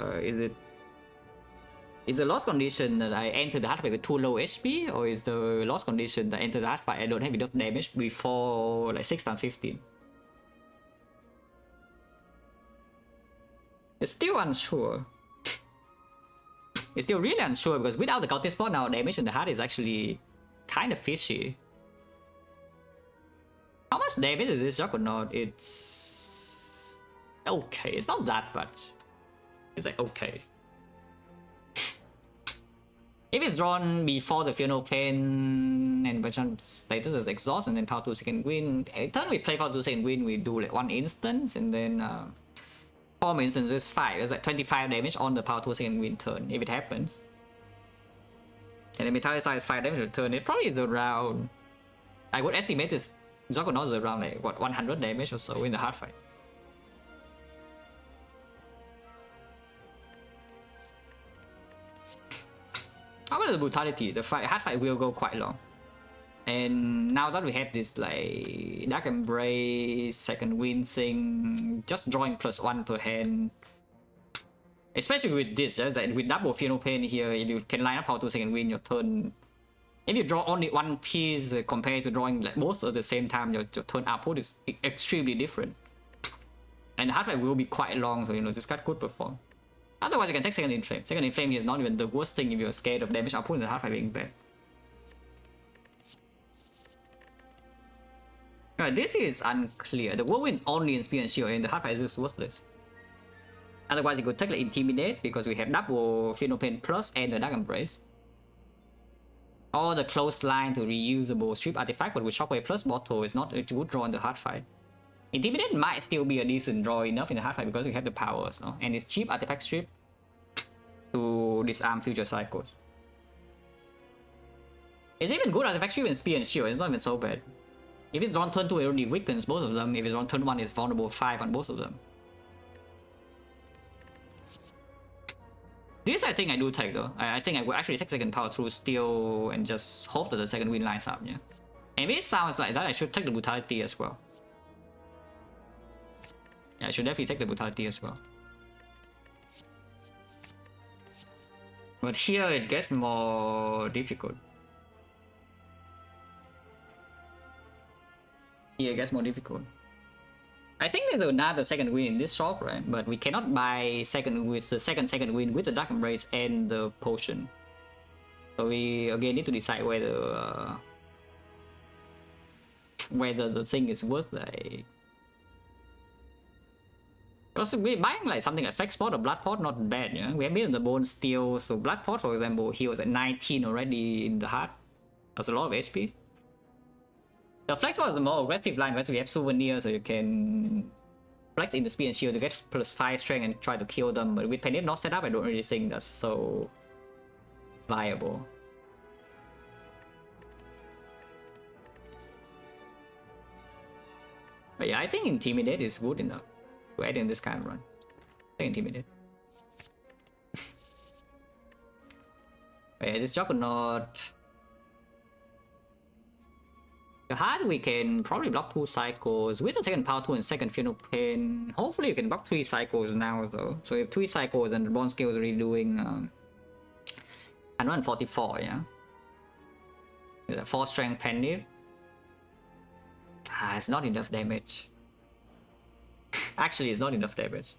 is the loss condition that I enter the hard fight with too low HP, or is the loss condition that I enter the hard fight I don't have enough damage before like 6 times 15? It's still unsure. It's still really unsure because without the cultist spot now, damage in the heart is actually kind of fishy. How much damage is this Juggernaut? It's okay. It's not that much. It's like okay. If it's drawn before the Fear No Pain and perchance status is exhaust and then power 2 second win. Turn we play power 2 second win, we do like 1 instance and then 4 instances is 5. It's like 25 damage on the power 2 second win turn if it happens. And then Metallicize 5 damage per turn. It probably is around, I would estimate this Juggernaut is around like what 100 damage or so in the hard fight. How about the brutality? The hard fight will go quite long. And now that we have this like Dark Embrace, second win thing, just drawing +1 per hand. Especially with this, like with double Fear No Pain here, if you can line up power 2 second win your turn. If you draw only one piece compared to drawing like both at the same time, your turn output is extremely different. And the hard fight will be quite long, so you know this card could perform. Otherwise, you can take second inflame. Second inflame is not even the worst thing if you're scared of damage output in the hard fight being bad. Right, this is unclear. The whirlwind is only in spear and shield, and the hard fight is just worthless. Otherwise, you could take the intimidate because we have double Phenopain plus and the dark embrace. Or the close line to reusable strip artifact, but with shockwave plus bottle is not a good draw in the hard fight. Intimidate might still be a decent draw enough in the hard fight because we have the powers, no? And it's cheap artifact strip to disarm future cycles. It's even good artifact strip in spear and shield. It's not even so bad. If it's on turn 2, it only weakens both of them. If it's on turn 1, it's vulnerable 5 on both of them. This I think I do take though. I think I will actually take second power through steel and just hope that the second wind lines up, yeah. And if it sounds like that, I should take the brutality as well. Yeah, I should definitely take the brutality as well. But here it gets more difficult. Here it gets more difficult. I think there's another second win in this shop, right? But we cannot buy second with the second win with the Dark Embrace and the potion. So we again need to decide whether the thing is worth like. Because we're buying like something like Flex Pot or Blood Pot, not bad, yeah. We have been in the Bone Steel, so Blood Pot, for example, heals at 19 already in the heart. That's a lot of HP. The Flex Pot is the more aggressive line because we have Souvenir, so you can flex in the speed and shield to get +5 strength and try to kill them. But with Penip not set up, I don't really think that's so viable. But yeah, I think Intimidate is good enough to add in this kind of run. I think Intimidate. Yeah, this Juggernaut. The heart we can probably block 2 cycles with the second power 2 and second Phenopain. Hopefully you can block 3 cycles now though. So if 3 cycles and the bond skill is really doing 144, yeah. With a 4 strength Penny. It's not enough damage. Actually, it's not enough damage.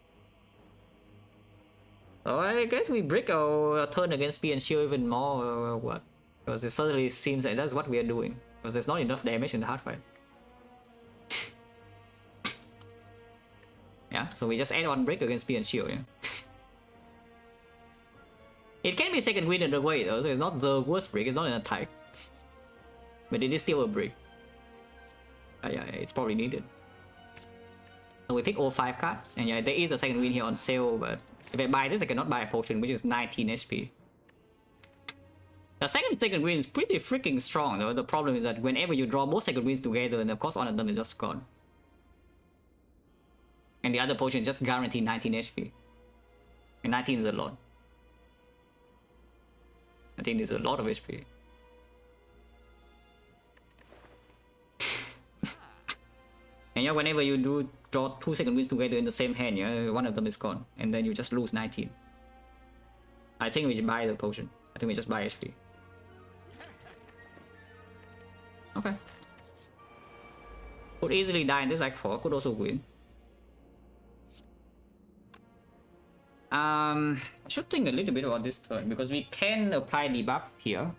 So I guess we break our turn against Spear and Shield even more or what? Because it certainly seems like that's what we are doing. Because there's not enough damage in the hard fight. Yeah, so we just add 1 break against Spear and Shield, yeah. It can be second win in the way though, so it's not the worst break, it's not an attack. But it is still a break. Yeah, it's probably needed. So we pick all 5 cards, and yeah, there is a second win here on sale, but if I buy this, I cannot buy a potion, which is 19 HP. The second win is pretty freaking strong though. The problem is that whenever you draw both second wins together, and of course one of them is just gone. And the other potion just guaranteed 19 HP. And 19 is a lot. I think there's a lot of HP. And yeah, whenever you do draw 2 second wins together in the same hand, yeah, one of them is gone. And then you just lose 19. I think we should buy the potion. I think we just buy HP. Okay. Could easily die in this Act 4, could also win. I should think a little bit about this turn, because we can apply debuff here.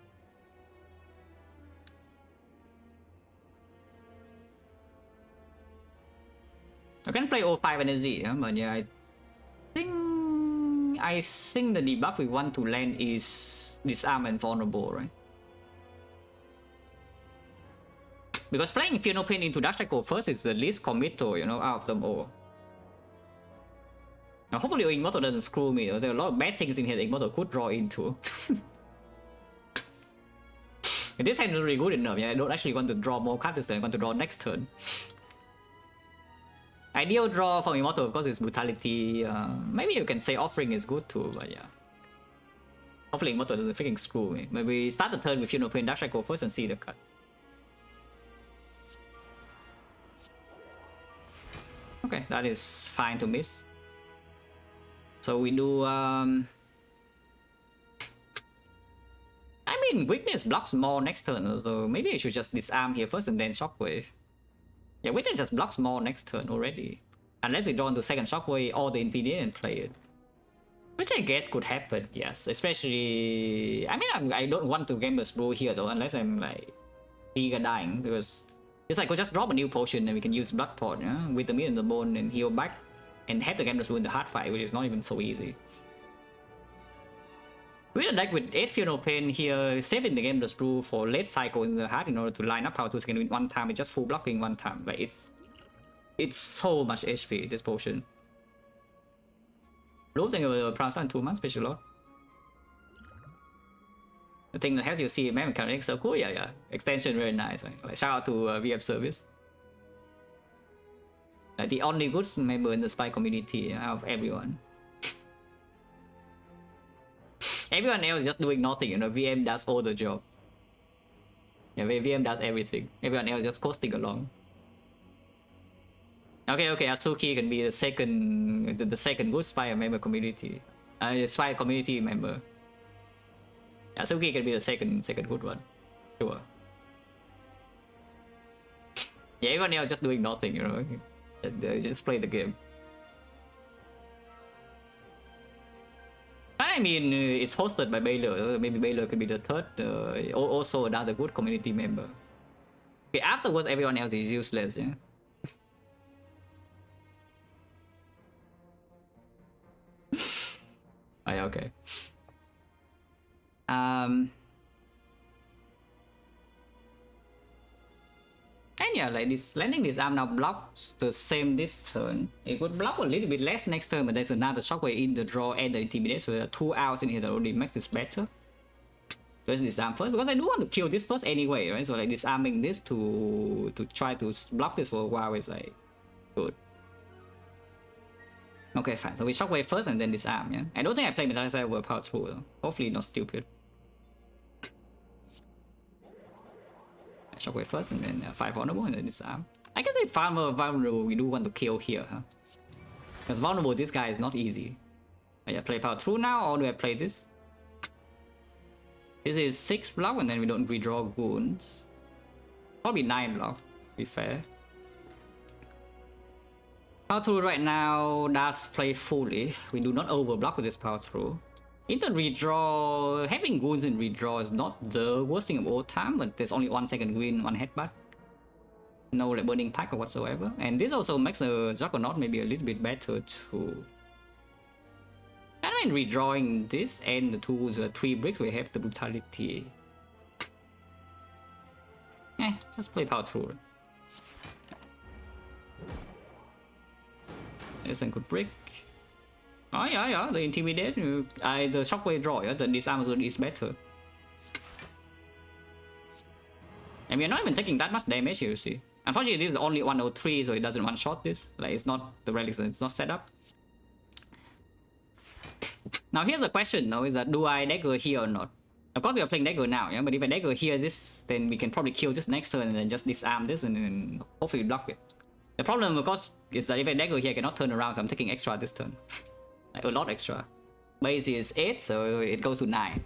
I can play O5 energy, yeah, but yeah, I think the debuff we want to land is disarm and vulnerable, right? Because playing Phenopain into Dark Shackle first is the least committal, you know, out of them all. Now, hopefully Immortal doesn't screw me. There are a lot of bad things in here that Immortal could draw into. This hand is really good enough. Yeah, I don't actually want to draw more cards this turn. I want to draw next turn. Ideal draw from Immortal, of course, is Brutality. Maybe you can say Offering is good too, but yeah. Hopefully Immortal doesn't freaking screw me. Maybe start the turn with Phenopain Dark Shackle first and see the card. Okay, that is fine to miss. So we do I mean, weakness blocks more next turn, so maybe I should just disarm here first and then shockwave. Yeah, weakness just blocks more next turn already. Unless we draw into second shockwave or the infinite and play it. Which I guess could happen, yes. Especially, I mean, I don't want to Gamblers Brew here though, unless I'm like eager dying, because it's like we'll just drop a new potion and we can use Blood Pot, yeah? With the meat and the bone and heal back, and have the Gamblers Brew in the hard fight, which is not even so easy. With a deck with 8 Funeral Pain here, saving the Gamblers Brew for late cycle in the hard in order to line up power 2 second win one time, it's just full blocking one time. Like it's so much HP, this potion. Blue thing over Prowler in 2 months, special lot. The thing that helps you see man mechanics so cool, yeah. Extension very nice. Right? Like shout out to VF service. Like the only good member in the spy community out of everyone. Everyone else just doing nothing, you know. VM does all the job. Yeah, VM does everything. Everyone else just coasting along. Okay, Asuki can be the second good spy member community. Spy community member. Asuki can be the second good one. Sure. Yeah, everyone else just doing nothing, you know. Just play the game. I mean, it's hosted by Baylor. Maybe Baylor could be the third. Also another good community member. Okay, afterwards everyone else is useless, yeah. Oh, yeah, okay. And yeah, like this landing this arm now blocks the same this turn. It could block a little bit less next turn, but there's another shockwave in the draw and the intimidate, so there are 2 hours in here that already make this better. Let's disarm first, because I do want to kill this first anyway, right? So like disarming this to try to block this for a while is like good. Okay, fine. So we shockwave first and then disarm, yeah? I don't think I play Metallized over power through though. Hopefully not stupid. Shockwave first and then 5 vulnerable and then disarm. I guess if vulnerable we do want to kill here, huh? Because vulnerable this guy is not easy. I play power through now, or do I play this? This is 6 block and then we don't redraw goons. Probably 9 block, to be fair. Power through right now does play fully. We do not overblock with this power through. In the redraw, having goons in redraw is not the worst thing of all time, but there's only 1 second win, 1 headbutt. No like burning pack or whatsoever. And this also makes a Juggernaut maybe a little bit better too. And in redrawing this and the 3 bricks, we have the brutality. Just play power through. There's a good brick. Oh yeah, the intimidate, the shockwave draw, yeah, the disarm zone is better. And we're not even taking that much damage here, you see. Unfortunately, this is only 103, so it doesn't one-shot this. Like, it's not the relics, it's not set up. Now here's the question though, is that do I dagger here or not? Of course we are playing dagger now, yeah, but if I dagger here this, then we can probably kill this next turn and then just disarm this and then hopefully block it. The problem of course is that if I dagger here I cannot turn around, so I'm taking extra this turn. Like a lot extra. Base is 8, so it goes to 9.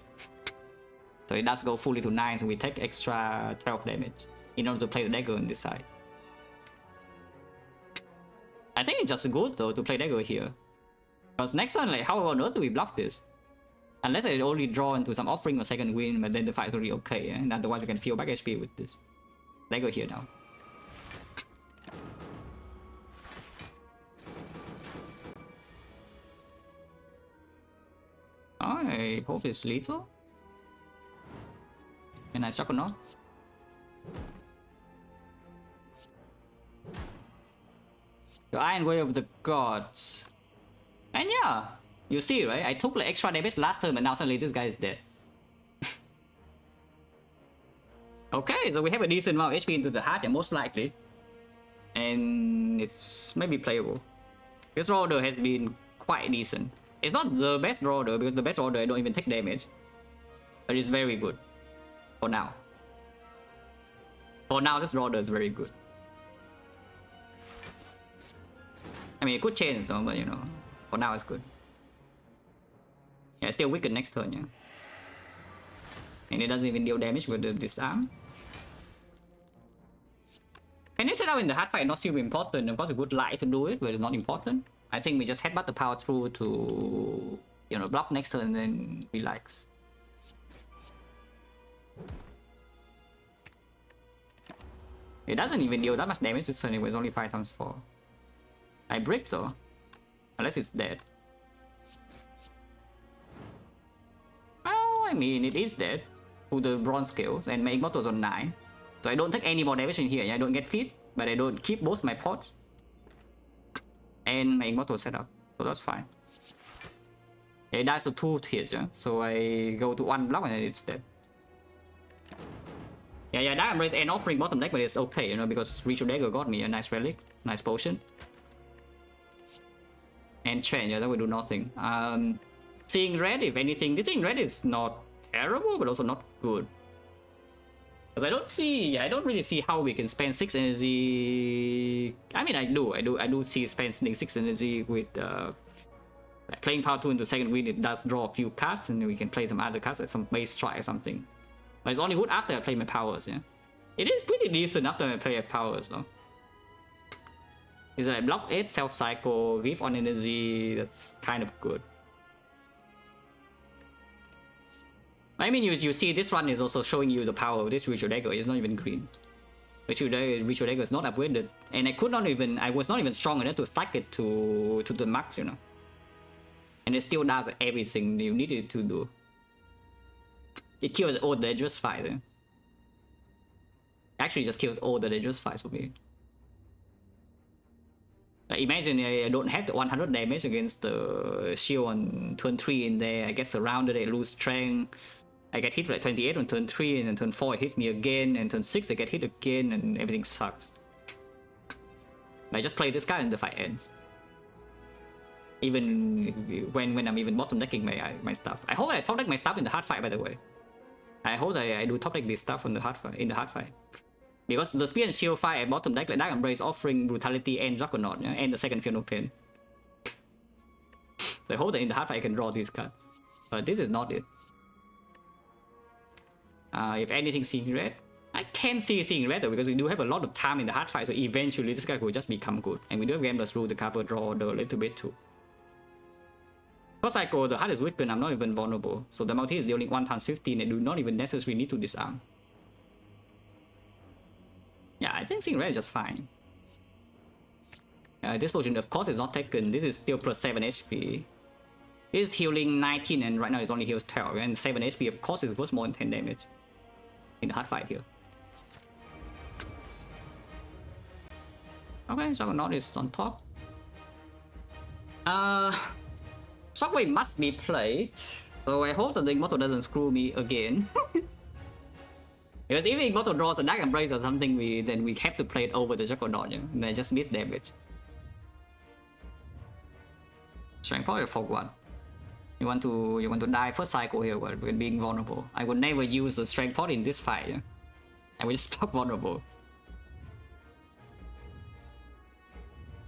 So it does go fully to 9, so we take extra 12 damage in order to play the dagger on this side. I think it's just good though to play dagger here. Because next turn, like, how on earth do we block this? Unless I only draw into some offering or second win, but then the fight is already okay, yeah? And otherwise I can feel back HP with this. Dagger here now. I hope it's lethal. Can I shock or not? The Iron Way of the Gods. And yeah, you see, right? I took like extra damage last turn, but now suddenly this guy is dead. Okay, so we have a decent amount of HP into the heart, yeah, most likely. And it's maybe playable. This roller has been quite decent. It's not the best roller, because the best roller I don't even take damage. But it's very good. For now. For now, this roller is very good. I mean, it could change though, but you know, for now it's good. Yeah, still wicked next turn, yeah. And it doesn't even deal damage with the disarm. Can you set out in the hard fight? Not super important. Of course, a good lie to do it, but it's not important. I think we just headbutt the power through to you know, block next turn and then relax. It doesn't even deal that much damage this turn. It was only 5 times 4. I break though, unless it's dead. Well, I mean, it is dead to the bronze skills, and my immortal's on 9. So I don't take any more damage in here. I don't get feed, but I don't keep both my pots. And my immortal setup, so that's fine. It dies to 2 hits, yeah? So I go to 1 block and then it's dead. Yeah, Dark Embrace and offering bottom deck, but it's okay, you know, because Ritual Dagger got me a nice relic, nice potion. And Chain, yeah, that will do nothing. Seeing red, if anything, this seeing red is not terrible, but also not good. Because I don't really see how we can spend 6 energy. I mean, I do see spending 6 energy with like playing Power 2 into second wind. It does draw a few cards, and we can play some other cards, like some base strike or something. But it's only good after I play my powers, yeah. It is pretty decent after I play my powers, though. It's like block 8, self cycle, give on energy. That's kind of good. I mean, you see this one is also showing you the power of this Ritual Dagger. It's not even green. Ritual Dagger is not upgraded, and I was not even strong enough to stack it to the max, you know. And it still does everything you needed to do. It kills all the dangerous fights. Eh? Actually, just kills all the dangerous fights for me. Like, imagine I don't have the 100 damage against the shield on turn 3 in there. I get surrounded, I lose strength. I get hit like 28 on turn 3, and then turn 4 it hits me again, and turn 6 I get hit again, and everything sucks. I just play this guy and the fight ends. Even when I'm even bottom decking my stuff. I hope I top deck my stuff in the hard fight, by the way. I hope I do top deck this stuff in the hard fight. Because the Spear and Shield fight at bottom deck, like Dark Embrace offering Brutality and Juggernaut, yeah, and the second Fear No Pain. So I hope that in the hard fight I can draw these cards. But this is not it. If anything, seeing red. I can see seeing red though, because we do have a lot of time in the hard fight, so eventually this guy will just become good. And we do have Gambler's Rule to cover draw a little bit too. First cycle, the hardest weapon, I'm not even vulnerable. So the multi is dealing 1 times 15 and do not even necessarily need to disarm. Yeah, I think seeing red is just fine. This potion, of course, is not taken. This is still plus 7 HP. This is healing 19 and right now it only heals 12. And 7 HP, of course, is worth more than 10 damage in the hard fight here. Okay, Juggernaut is on top. Shockwave must be played, so I hope that the Immortal doesn't screw me again. Because if Immortal draws a Dark Embrace or something, then we have to play it over the Juggernaut, yeah? And I just miss damage. Strength Power for what? You want to die first cycle here with being vulnerable. I would never use the Strength Pot in this fight, yeah? I will just block vulnerable.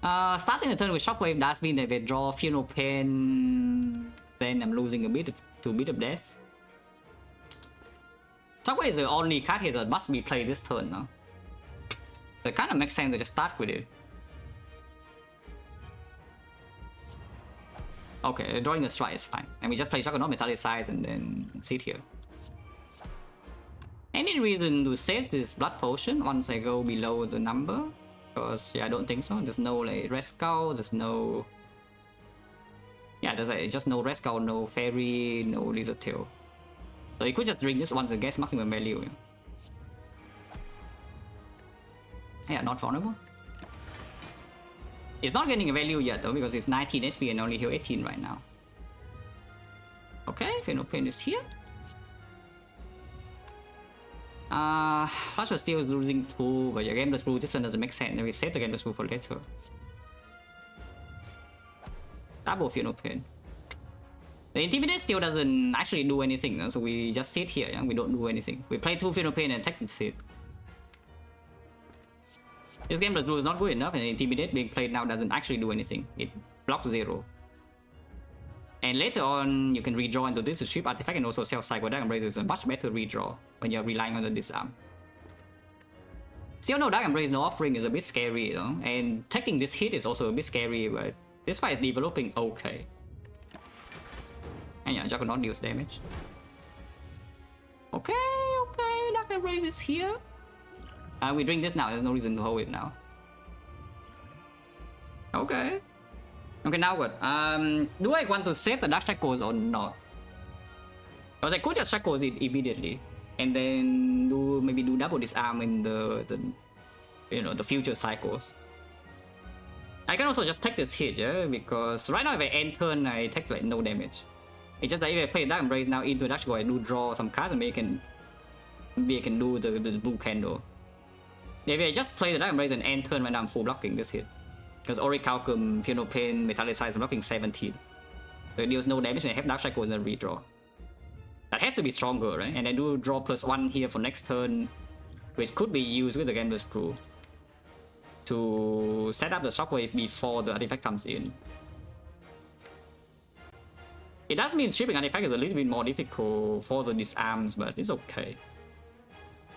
Starting the turn with Shockwave does mean that if I draw Fear No Pain, then I'm losing a bit of death. Shockwave is the only card here that must be played this turn now. So it kind of makes sense to just start with it. Okay, drawing a strike is fine. And we just play Juggernaut, Metallicize, and then sit here. Any reason to save this Blood Potion once I go below the number? Because, yeah, I don't think so. There's no, like, Red Skull, there's no... Yeah, there's like, just no Red Skull, no Fairy, no Lizard Tail. So you could just drink this once and guess maximum value. Yeah, not vulnerable. It's not getting a value yet though, because it's 19 HP and only heal 18 right now. Okay, Fear No Pain is here. Flash of Steel is losing 2, but your Gambler's Rule this one doesn't make sense, and we save the Gambler's Rule for later. Double Fear No Pain. The Intimidate still doesn't actually do anything, so we just sit here, yeah? We don't do anything. We play 2 Fear No Pain and take the sit. This Gambler's Rule is not good enough, and Intimidate being played now doesn't actually do anything. It blocks 0. And later on, you can redraw into this ship artifact and also self-cycle. Dark Embrace is a much better redraw when you're relying on the disarm. Still no Dark Embrace, no offering is a bit scary, you know? And taking this hit is also a bit scary, but this fight is developing okay. And yeah, Juggernaut deals damage. Okay, Dark Embrace is here. We drink this now, there's no reason to hold it now. Okay. Okay, now what? Do I want to save the Dark Shackles or not? Because I could just Shackles it immediately. And then maybe do double disarm in the the future cycles. I can also just take this hit, yeah? Because right now if I end turn, I take like no damage. It's just that if I play Dark Embrace now into Dark Shackle, I do draw some cards and maybe I can do the blue candle. If I just play the Dark Embrace and end turn when I'm full blocking this hit. Because Orichalcum, Feel No Pain, Metallicize blocking 17. So it deals no damage and I have Dark Shackles and redraw. That has to be stronger, right? And I do draw +1 here for next turn, which could be used with the Gambler's Brew to set up the Shockwave before the artifact comes in. It does mean stripping artifact is a little bit more difficult for the disarms, but it's okay.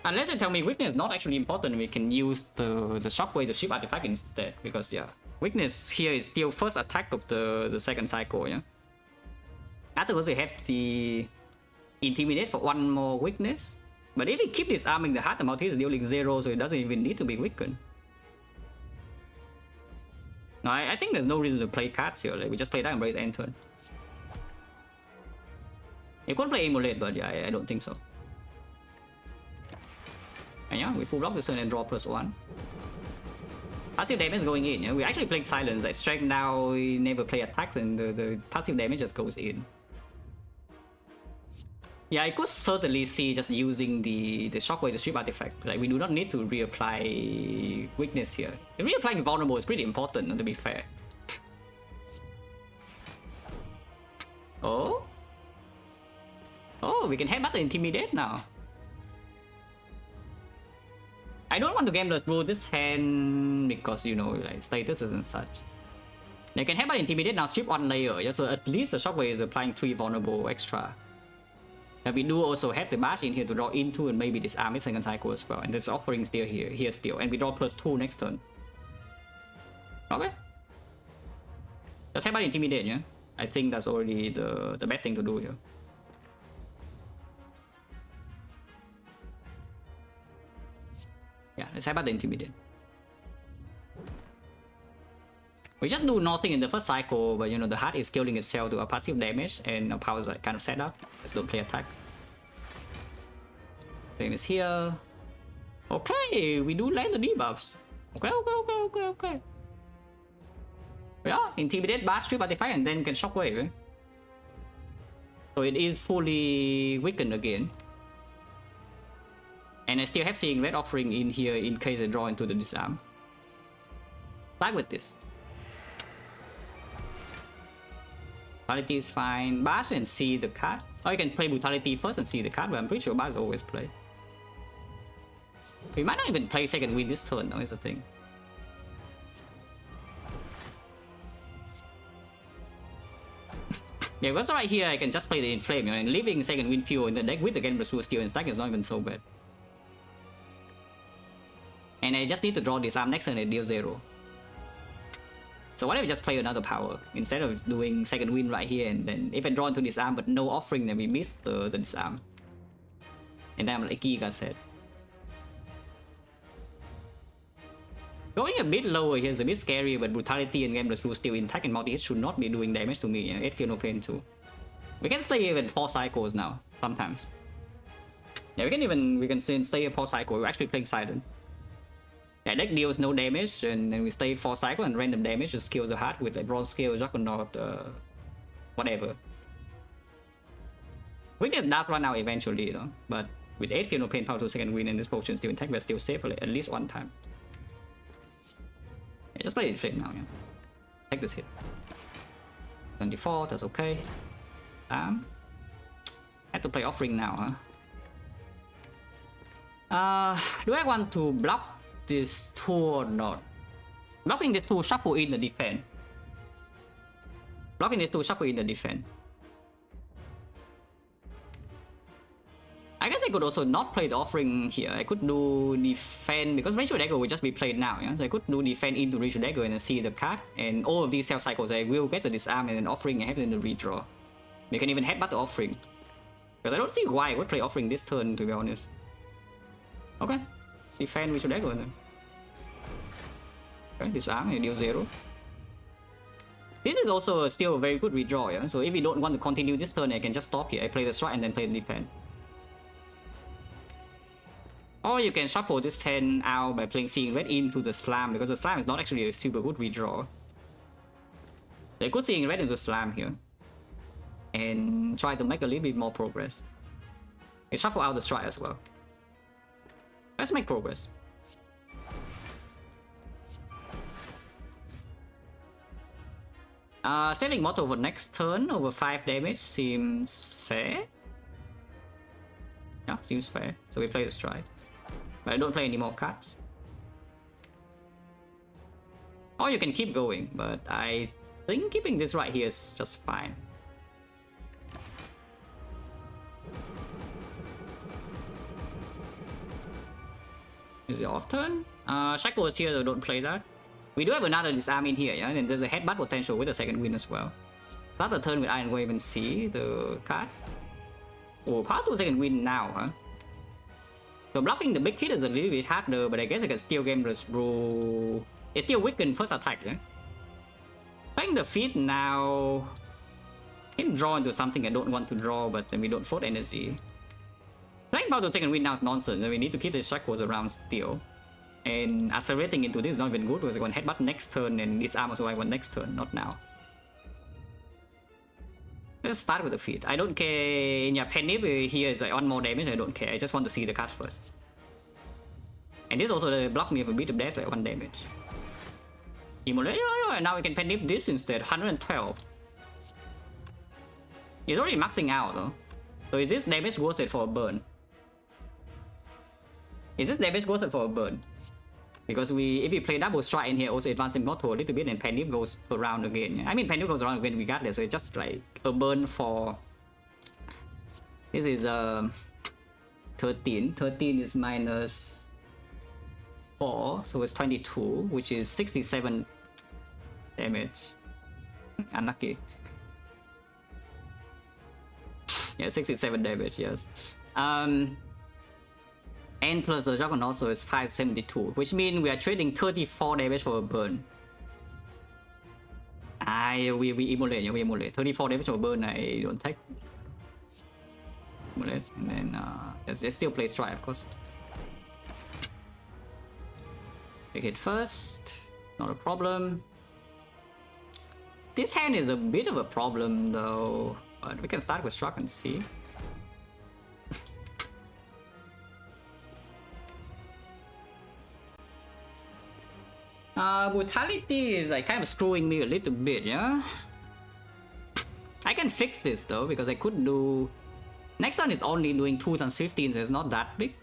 Unless you tell me weakness is not actually important, we can use the Shockwave to ship artifact instead. Because yeah, weakness here is still first attack of the second cycle, yeah. Afterwards we have the Intimidate for 1 more weakness. But if we keep disarming, the Heart amount is dealing 0, so it doesn't even need to be weakened. No, I think there's no reason to play cards here, like we just play Dark Embrace end turn. You could play Emulate, but yeah, I don't think so. And yeah, we full block this turn and draw +1. Passive damage going in, yeah? We actually played Silence, like Strike now, we never play attacks and the passive damage just goes in. Yeah, I could certainly see just using the Shockwave to strip artifact. Like, we do not need to reapply weakness here. Reapplying vulnerable is pretty important, to be fair. Oh? Oh, we can headbutt the Intimidate now. I don't want to Gambler's Brew this hand because, you know, like statuses and such. They can headbutt Intimidate now, strip 1 layer, yeah, so at least the Shockwave is applying 3 vulnerable extra. And we do also have the bash in here to draw into and maybe disarm it second cycle as well. And there's offering still here still. And we draw +2 next turn. Okay. Just headbutt Intimidate, yeah? I think that's already the best thing to do here. Yeah, let's headbutt the Intimidate. We just do nothing in the first cycle, but you know, the Heart is scaling itself to a passive damage and our power is like kind of set up. Let's don't play attacks. Thing is here. Okay, we do land the debuffs. Okay. Yeah, Intimidate, Bash, Strip, Artifact, and then can Shockwave. Eh? So it is fully weakened again. And I still have Seeing Red offering in here in case I draw into the disarm. Start with this. Brutality is fine. Bash and see the card. Or you can play Brutality first and see the card, but I'm pretty sure Bash always play. We might not even play second win this turn, though, is the thing. Yeah, because right here I can just play the Inflame, you know, and leaving second win fuel in the deck with the Gambler's Brew Steel and stack is not even so bad. And I just need to draw disarm next turn and deal 0. So why don't we just play another power instead of doing second win right here, and then if I draw into disarm but no offering, then we miss the disarm. And then I'm like Giga said. Going a bit lower here is a bit scary, but Brutality and Gambler's Brew still intact and multi-hit should not be doing damage to me. Yeah? 8 Feel No Pain too. We can stay even 4 cycles now, sometimes. Yeah, we can stay 4 cycles. We're actually playing Silent. Yeah, deck deals no damage, and then we stay 4 cycle and random damage just kills the Heart with like Bronze Scale, Juggernaut, whatever. Weakness does run out eventually, though. But with 8 Feel No Pain, power to second win, and this potion still intact, we're still safe for like at least 1 time. Yeah, just play it straight now, yeah. Take this hit. 24, that's okay. Had to play offering now, huh? Do I want to block this 2 or not? Blocking this 2, shuffle in the defense. Blocking this 2, shuffle in the defense. I guess I could also not play the offering here. I could do defend because Ritual Dagger will just be played now. Yeah? So I could do defend into Ritual Dagger and then see the card. And all of these self cycles, I will get the disarm and then offering I have in the redraw. You can even headbutt the offering. Because I don't see why I would play offering this turn, to be honest. Okay. Defend, we should go then. Okay, disarm and deal 0. This is also still a very good redraw, yeah? So if you don't want to continue this turn, I can just stop here. I play the strike and then play the defend. Or you can shuffle this 10 out by playing Seeing Red into the Slam, because the Slam is not actually a super good redraw. So I could Seeing Red into Slam here. And try to make a little bit more progress. I shuffle out the strike as well. Let's make progress. Saving Mortal for next turn over 5 damage seems fair. Yeah, seems fair. So we play the strike. But I don't play any more cards. Or you can keep going, but I think keeping this right here is just fine. Is it off turn? Shackle is here, so don't play that. We do have another disarm in here, yeah? And there's a headbutt potential with the second wind as well. Start the turn with Iron Wave and see the card. Oh, power to second wind now, huh? So blocking the big hit is a little bit harder, but I guess I can still Gambler's Brew. It's still weaken first attack, yeah? Playing the feet now. Can draw into something I don't want to draw, but then we don't force energy. Playing power to second wind now is nonsense, and we need to keep the shackles around still. And accelerating into this is not even good because I want headbutt next turn and disarm also I want next turn, not now. Let's start with the feet. I don't care. Yeah, Penny here is like on more damage. I don't care. I just want to see the card first. And this also blocks me with a bit of death, like 1 damage. Immolate, and now we can Penny this instead. 112. It's already maxing out though. So is this damage worth it for a burn? Is this damage worth it for a burn? Because if we play double strike in here, also advancing Mortal a little bit, and Penny goes around again. I mean, Penny goes around again regardless, so it's just like a burn for. This is 13. 13 is minus 4, so it's 22, which is 67 damage. Unlucky. Yeah, 67 damage, yes. And plus the Dragon also is 572, which means we are trading 34 damage for a burn. We immolate, yeah, we immolate. 34 damage for a burn, I don't take. Immolate, and then let's still play strike, of course. Take it first, not a problem. This hand is a bit of a problem though, but we can start with struck and see. Brutality is like kind of screwing me a little bit, yeah? I can fix this though, because I could do... Next one is only doing 2 times 15, so it's not that big.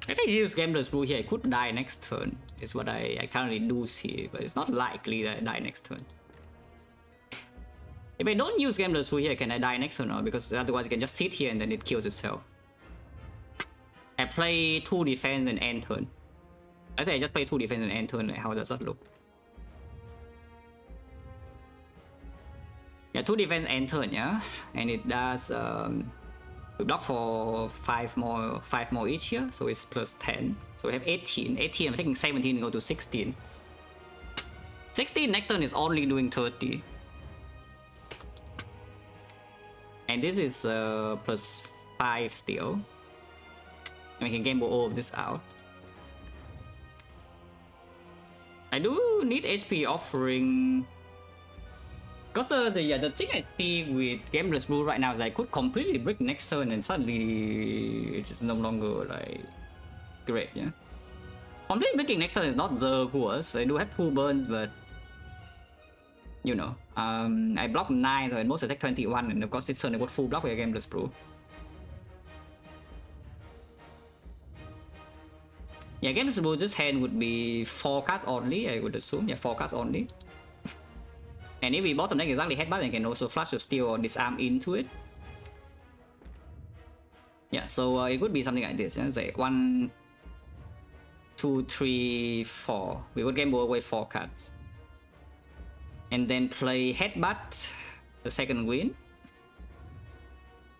If I use Gambler's Brew here, I could die next turn. Is what I currently do see, but it's not likely that I die next turn. If I don't use Gambler's Brew here, can I die next turn? No, because otherwise I can just sit here and then it kills itself. I play 2 defense and end turn. I say I just play 2 defense and end turn. Like, how does that look? Yeah, 2 defense end turn, yeah, and it does. We block for 5 more each here, so it's plus 10. So we have 18. 18, I'm taking 17 and go to 16. 16 next turn is only doing 30. And this is plus 5 still. And we can gamble all of this out. I do need HP offering. Because the thing I see with Gambler's Brew right now is I could completely break next turn and suddenly it's no longer like great, yeah. Completely breaking next turn is not the worst. I do have 2 burns, but you know, I block 9, so at most attack 21, and of course this turn I got full block with Gambler's Brew. Yeah, Gambler's Brew this hand would be 4 cards only, I would assume. Yeah, 4 cards only. And if we bottom deck exactly headbutt, then can also flash of steel or disarm into it. Yeah, so it would be something like this. It's like 1, 2, 3, 4. We would game away 4 cards. And then play headbutt, the second win.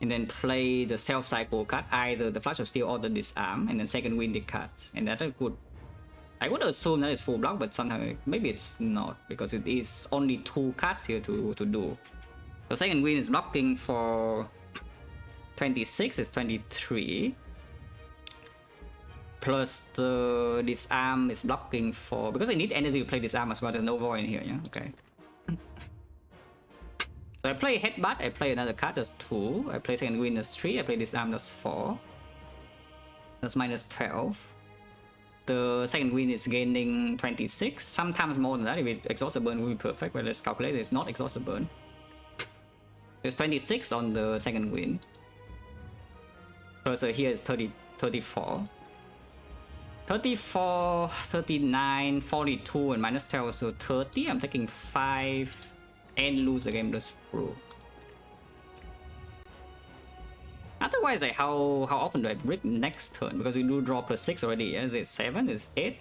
And then play the self-cycle card, either the flash of steel or the disarm, and then second win the cards. And that would, I would assume that is full block, but sometimes maybe it's not, because it is only 2 cards here to do. The second win is blocking for 26, is 23. Plus the disarm is blocking for, because I need energy to play disarm as well, there's no void in here, yeah? Okay. So I play headbutt, I play another card, that's 2. I play second win, that's 3. I play disarm, that's 4. That's minus 12. The second win is gaining 26, sometimes more than that. If it's exhausted burn, will be perfect, but let's calculate it's not exhausted burn. There's 26 on the second win. Plus here is 34. 34, 39, 42, and minus 12, so 30. I'm taking 5 and lose the game plus pro. Otherwise, like how often do I brick next turn? Because we do draw plus 6 already. Yeah? Is it 7? Is 8?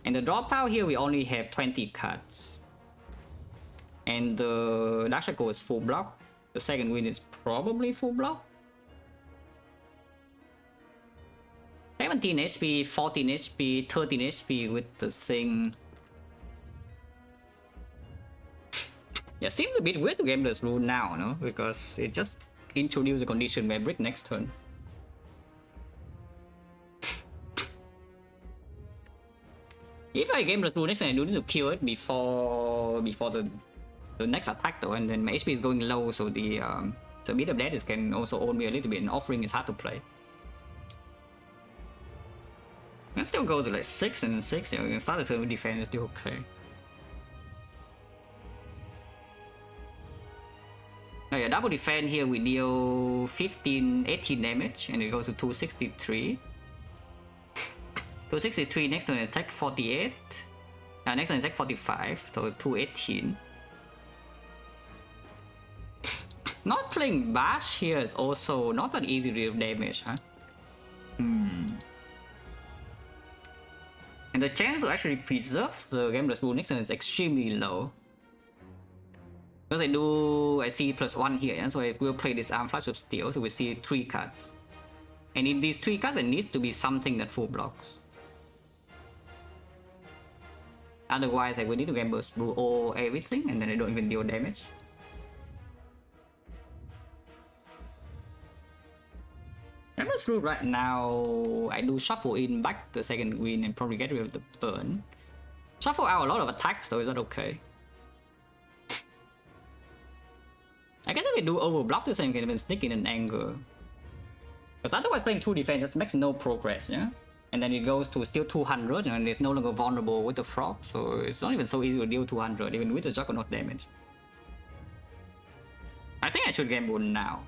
And the draw pile here we only have 20 cards. And the Dark Shackle is full block. The second win is probably full block. 17 HP, 14 HP, 13 HP with the thing. Yeah, seems a bit weird to game this rule now, no? Because it just introduced a condition where brick next turn. If I game this rule next turn, I do need to kill it before the next attack though, and then my HP is going low, so the so bit of that can also own me a little bit, and offering is hard to play. Let's still go to like 6 and 6, you know, we can start the turn with defense, it's still okay. Oh yeah, double defense here we deal 15, 18 damage, and it goes to 263. 263, next turn attack 48. Next turn attack 45, so 218. Not playing Bash here is also not that easy to deal damage, huh? And the chance to actually preserve the Gameless Rule next turn is extremely low. Because I see +1 here, yeah? So I will play this Arm Flash of Steel, so we see 3 cards. And in these 3 cards, it needs to be something that full blocks. Otherwise, I will need to Gameless Rule all everything, and then I don't even deal damage. Gameless Rule right now, I do shuffle in back the second win and probably get rid of the burn. Shuffle out a lot of attacks though, is that okay? I guess if I do overblock this, I can even sneak in an angle. Because otherwise playing 2 defense just makes no progress, yeah? And then it goes to still 200 and it's no longer vulnerable with the frog, so it's not even so easy to deal 200 even with the Juggernaut damage. I think I should gamble now.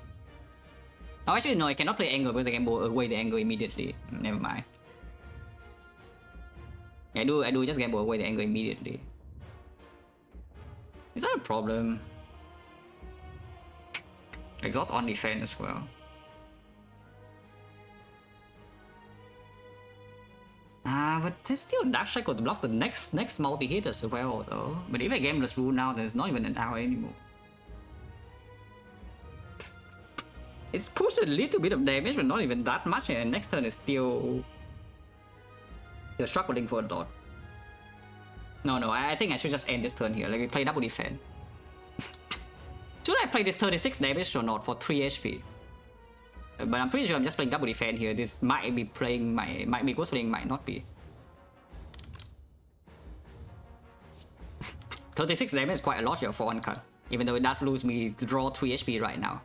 Oh, actually no, I cannot play angle because I gamble away the angle immediately. Never mind. I do just gamble away the angle immediately. Is that a problem? Exhaust on defense as well. But there's still Dark Shackle to block the next multi-hit as well though. But if I Gameless Rule now, then it's not even an hour anymore. It's pushed a little bit of damage, but not even that much, and next turn is still struggling for a dot. No, I think I should just end this turn here. Like we play double defense. Should I play this 36 damage or not for 3 HP? But I'm pretty sure I'm just playing double defense here. This might be playing might be ghost playing, might not be. 36 damage is quite a lot here for 1 card, even though it does lose me to draw 3 HP right now.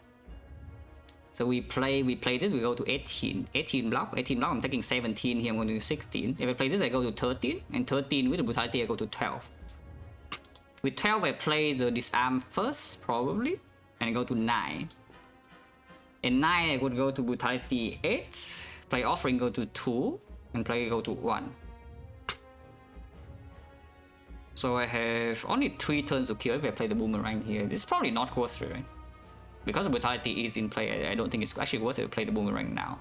So we play this, we go to 18 block, I'm taking 17 here, I'm going to do 16. If I play this, I go to 13, and 13 with the Brutality, I go to 12. With 12, I play the Disarm first, probably, and I go to 9. In 9, I would go to Brutality 8, play Offering, go to 2, and play go to 1. So I have only 3 turns to kill if I play the boomerang here. This is probably not worth it, right? Because the brutality is in play, I don't think it's actually worth it to play the boomerang now.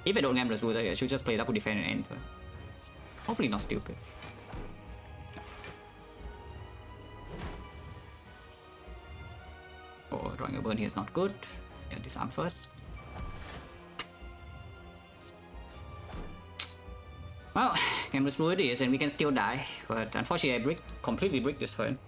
If I don't gamble this brutality, I should just play double defense and enter. Hopefully not stupid. Oh, drawing a burn here is not good. Yeah, disarm first. Well, gamble blue it is, and we can still die, but unfortunately I completely bricked this turn.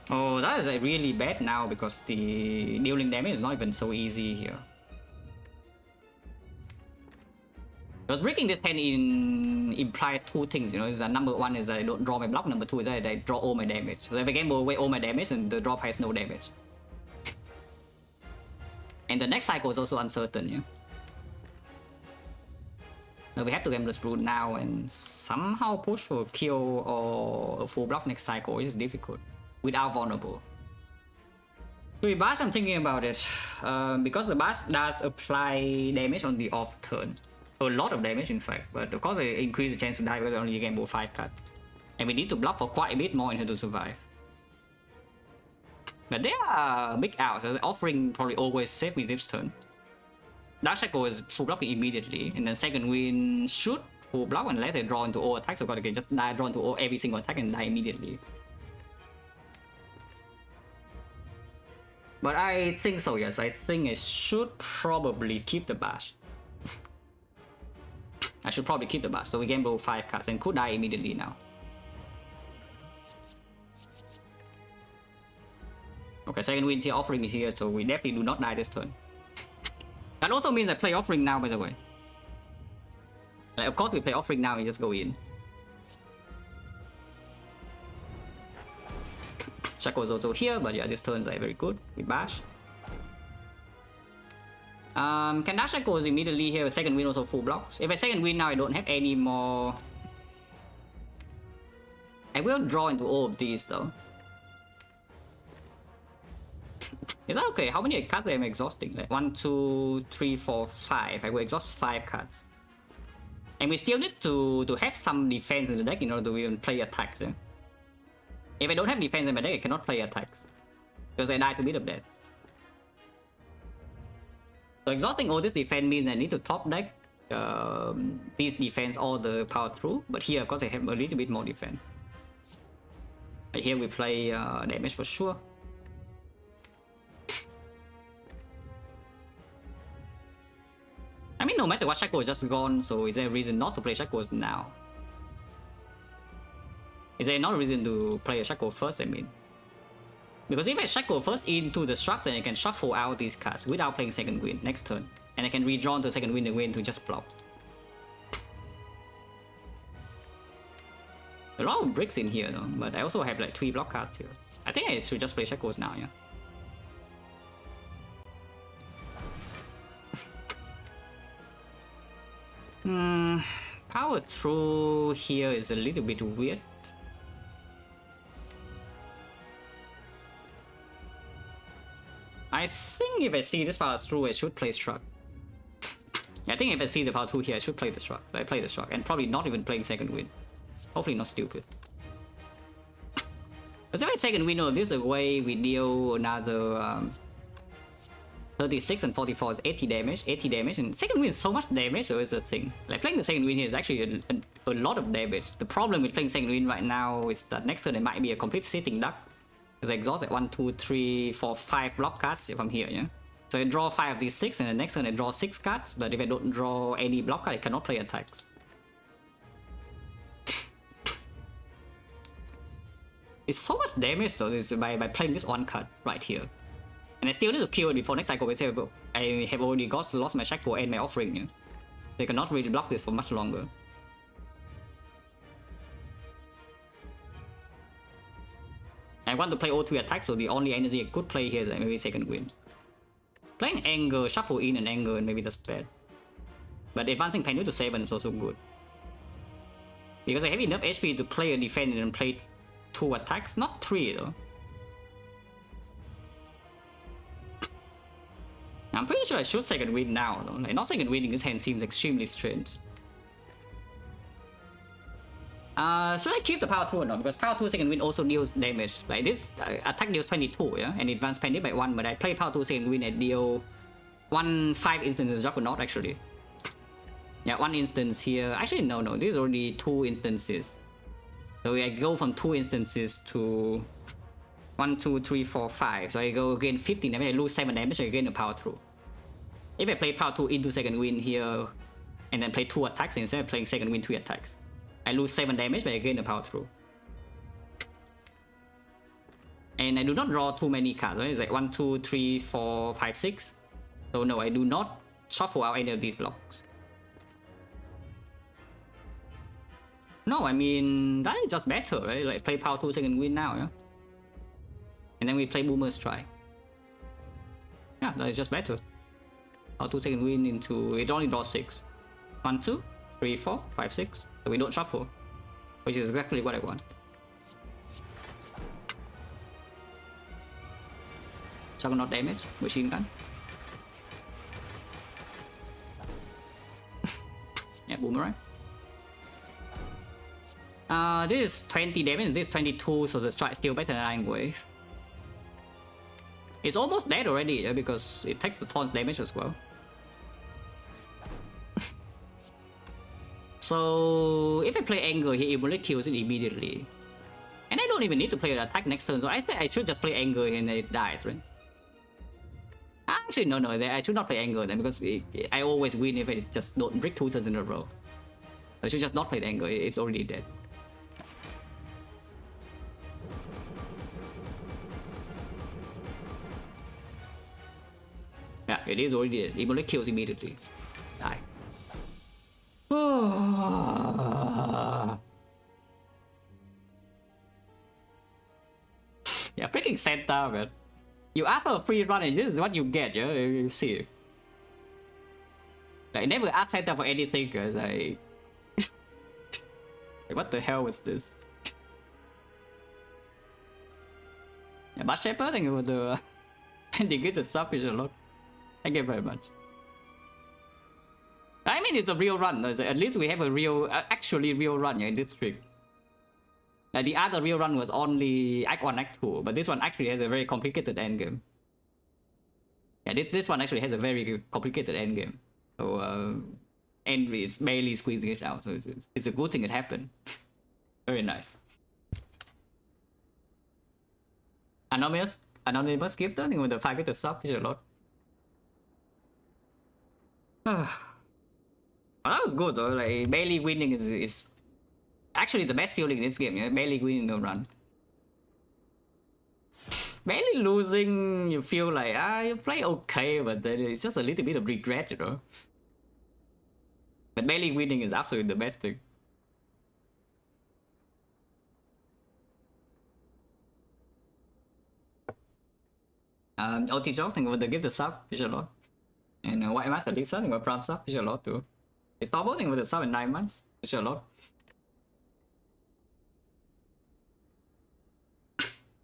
Oh, that is really bad now because the dealing damage is not even so easy here. Because breaking this hand implies 2 things, you know, is that number 1 is that I don't draw my block, number 2 is that I draw all my damage. So if I gamble away all my damage, then the drop has no damage. And the next cycle is also uncertain, yeah. So we have to gamble this brute now and somehow push for a kill or a full block next cycle, which is difficult. Without vulnerable. So with Bash, I'm thinking about it. Because the Bash does apply damage on the off turn. A lot of damage in fact, but of course it increase the chance to die because I only gamble 5 cards. And we need to bluff for quite a bit more in order to survive. But they are big outs, so the offering probably always save me this turn. Dark Shackle is full blocking immediately, and then second wind shoot full block unless they draw into all attacks, so I can just die, draw into every single attack and die immediately. But I think so, yes. I think I should probably keep the Bash. I should probably keep the Bash, so we gamble 5 cards and could die immediately now. Okay, second wind here, offering is here, so we definitely do not die this turn. That also means I play offering now, by the way. Like, of course we play offering now and just go in. Shackle is also here, but yeah, these turns are very good with Bash. Can Dash Shackle is immediately here with second wind also full blocks. If I second wind now, I don't have any more. I will draw into all of these though. Is that okay? How many cards am I exhausting? Like 1, 2, 3, 4, 5. I will exhaust 5 cards. And we still need to have some defense in the deck in order to even play attacks. Yeah? If I don't have defense in my deck, I cannot play attacks. Because I die to beat up that. So exhausting all this defense means I need to top deck these defense all the power through. But here, of course, I have a little bit more defense. Right here we play damage for sure. I mean, no matter what, Shackle is just gone, so is there a reason not to play Shackles now? Is there not a reason to play a Shackle first, I mean? Because if I Shackle first into the Struct, then I can shuffle out these cards without playing second wind next turn. And I can redraw to second wind and win to just block. A lot of bricks in here though, but I also have like 3 block cards here. I think I should just play Shackles now, yeah. Power through here is a little bit weird. I think if I see this power through, I should play Struck. I think if I see the power through here, I should play the Struck. So I play the Struck, and probably not even playing second wind. Hopefully not stupid. Because if I second wind, this is the way we deal another 36 and 44 is 80 damage, and second wind is so much damage, so it's a thing. Like playing the second wind here is actually a lot of damage. The problem with playing second wind right now is that next turn it might be a complete sitting duck. Because I exhaust at 1, 2, 3, 4, 5 block cards if I'm here, yeah? So I draw 5 of these 6, and the next turn I draw 6 cards, but if I don't draw any block card, I cannot play attacks. It's so much damage though, this by playing this 1 card right here. And I still need to kill it before next cycle, because I have already lost my Shackle and my offering, yeah? So I cannot really block this for much longer. I want to play all 3 attacks, so the only energy I could play here is maybe second wind. Playing anger, shuffle in and anger, and maybe that's bad. But advancing Penguin to 7 is also good. Because I have enough HP to play a defense and play 2 attacks, not 3 though. I'm pretty sure I should second wind now, though. Like, not second winding this hand seems extremely strange. Should I keep the power 2 or not? Because power 2 second wind also deals damage. Like this attack deals 22, yeah? And advance panic by 1, but I play power 2 second wind and deal 5 instances Juggernaut actually. Yeah, 1 instance here. Actually, no, this is already 2 instances. So I go from 2 instances to 1, 2, 3, 4, 5. So I go again 15 damage, I lose 7 damage, I gain the power 2. If I play power 2 into second wind here, and then play 2 attacks instead of playing second wind 3 attacks, I lose 7 damage, but I gain the power 2. And I do not draw too many cards, right? It's like 1, 2, 3, 4, 5, 6. So no, I do not shuffle out any of these blocks. No, I mean, that is just better, right? Like play power 2 second wind now, yeah? And then we play Boomer Strike. Yeah, that is just better. Power 2 second wind into, it only draws 6. 1, 2, 3, 4, 5, 6. So we don't shuffle, which is exactly what I want. Juggernaut damage, machine gun. Yeah, boomerang. This is 20 damage, this is 22, so the strike is still better than Iron Wave. It's almost dead already, yeah, because it takes the taunt damage as well. So if I play Anger here, it will kills it immediately. And I don't even need to play an attack next turn, so I think I should just play Anger and it dies, right? Actually, no, I should not play Anger then, because I always win if I just don't break 2 turns in a row. I should just not play the Anger, it's already dead. Yeah, it is already dead. It will kills immediately. Die. Yeah, freaking Santa, man. You ask for a free run and this is what you get, yeah? You see. I never asked Santa for anything, cause like what the hell was this? Yeah, but Shepherd, thank you for the and they get the sub is a lot. Thank you very much. I mean, it's a real run. At least we have a real, actually real run, yeah, in this trick. The other real run was only Act 1, Act 2, but this one actually has a very complicated endgame. Yeah, this one actually has a very complicated endgame. So, Henry is barely squeezing it out, so it's a good thing it happened. Very nice. Anonymous gift, I think with the 5 with the sub is a lot. That was good though, like barely winning is actually the best feeling in this game, yeah? Barely winning the run. Barely losing, you feel like, you play okay, but then it's just a little bit of regret, you know? But barely winning is absolutely the best thing. OT Jock, thank you for the gift the sub, is a lot. And White Master Lisa, thank you for Prime sub, is a lot too. It's double, thank you for the sub in 9 months, is a lot.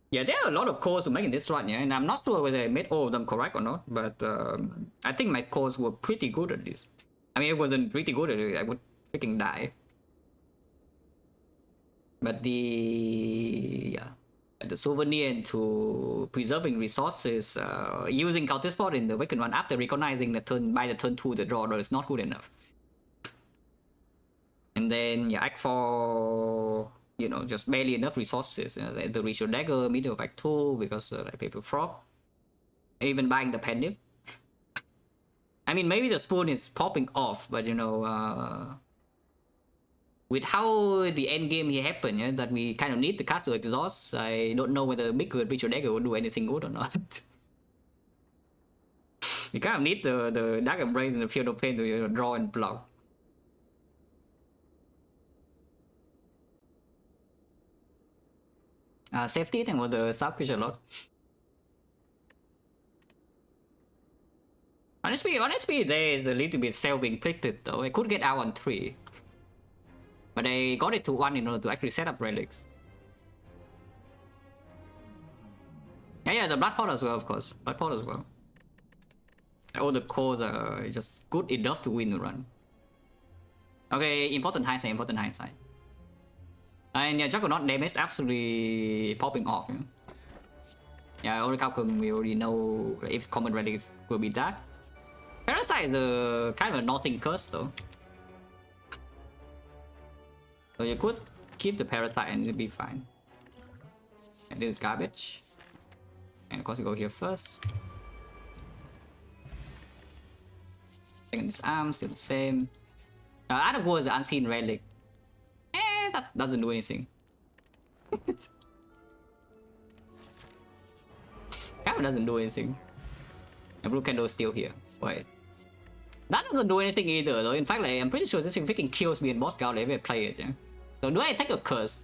Yeah, there are a lot of calls to make in this run, yeah, and I'm not sure whether I made all of them correct or not, but I think my calls were pretty good at this. I mean, it wasn't pretty good at it, I would freaking die. But the souvenir into preserving resources, using counter spot in the Awakened one after recognizing the turn by the turn 2 the draw is not good enough. And then yeah, Act 4, you know, just barely enough resources. The Ritual Dagger, middle of Act 2 because like Paper Frog. Even buying the Pendant. I mean, maybe the spoon is popping off, but you know, with how the end game here happened, yeah, that we kind of need the cast to exhaust, I don't know whether Big Good Ritual Dagger will do anything good or not. You kind of need the Dagger Brace in the Field of Pain to, you know, draw and block. Safety, thank you for the sub, is a lot. Honestly, there is a little bit self-inflicted though. I could get out on 3. But I got it to 1 in order to actually set up relics. Yeah, the Blood Pot as well, of course. Blood Pot as well. All the cores are just good enough to win the run. Okay, important hindsight, important hindsight. And yeah, Juggernaut damage absolutely popping off. You know? Yeah, Oracle we already know if common relics will be that. Parasite is the kind of a nothing curse though. So you could keep the Parasite and it'll be fine. And this is garbage. And of course you go here first. Second this arm, still the same. Out of War is an unseen relic. That doesn't do anything. Kind of doesn't do anything. And Blue Candle is still here. Wait. That doesn't do anything either though. In fact, like, I'm pretty sure this thing freaking kills me in boss scout if I play it. Yeah? So do I take a curse?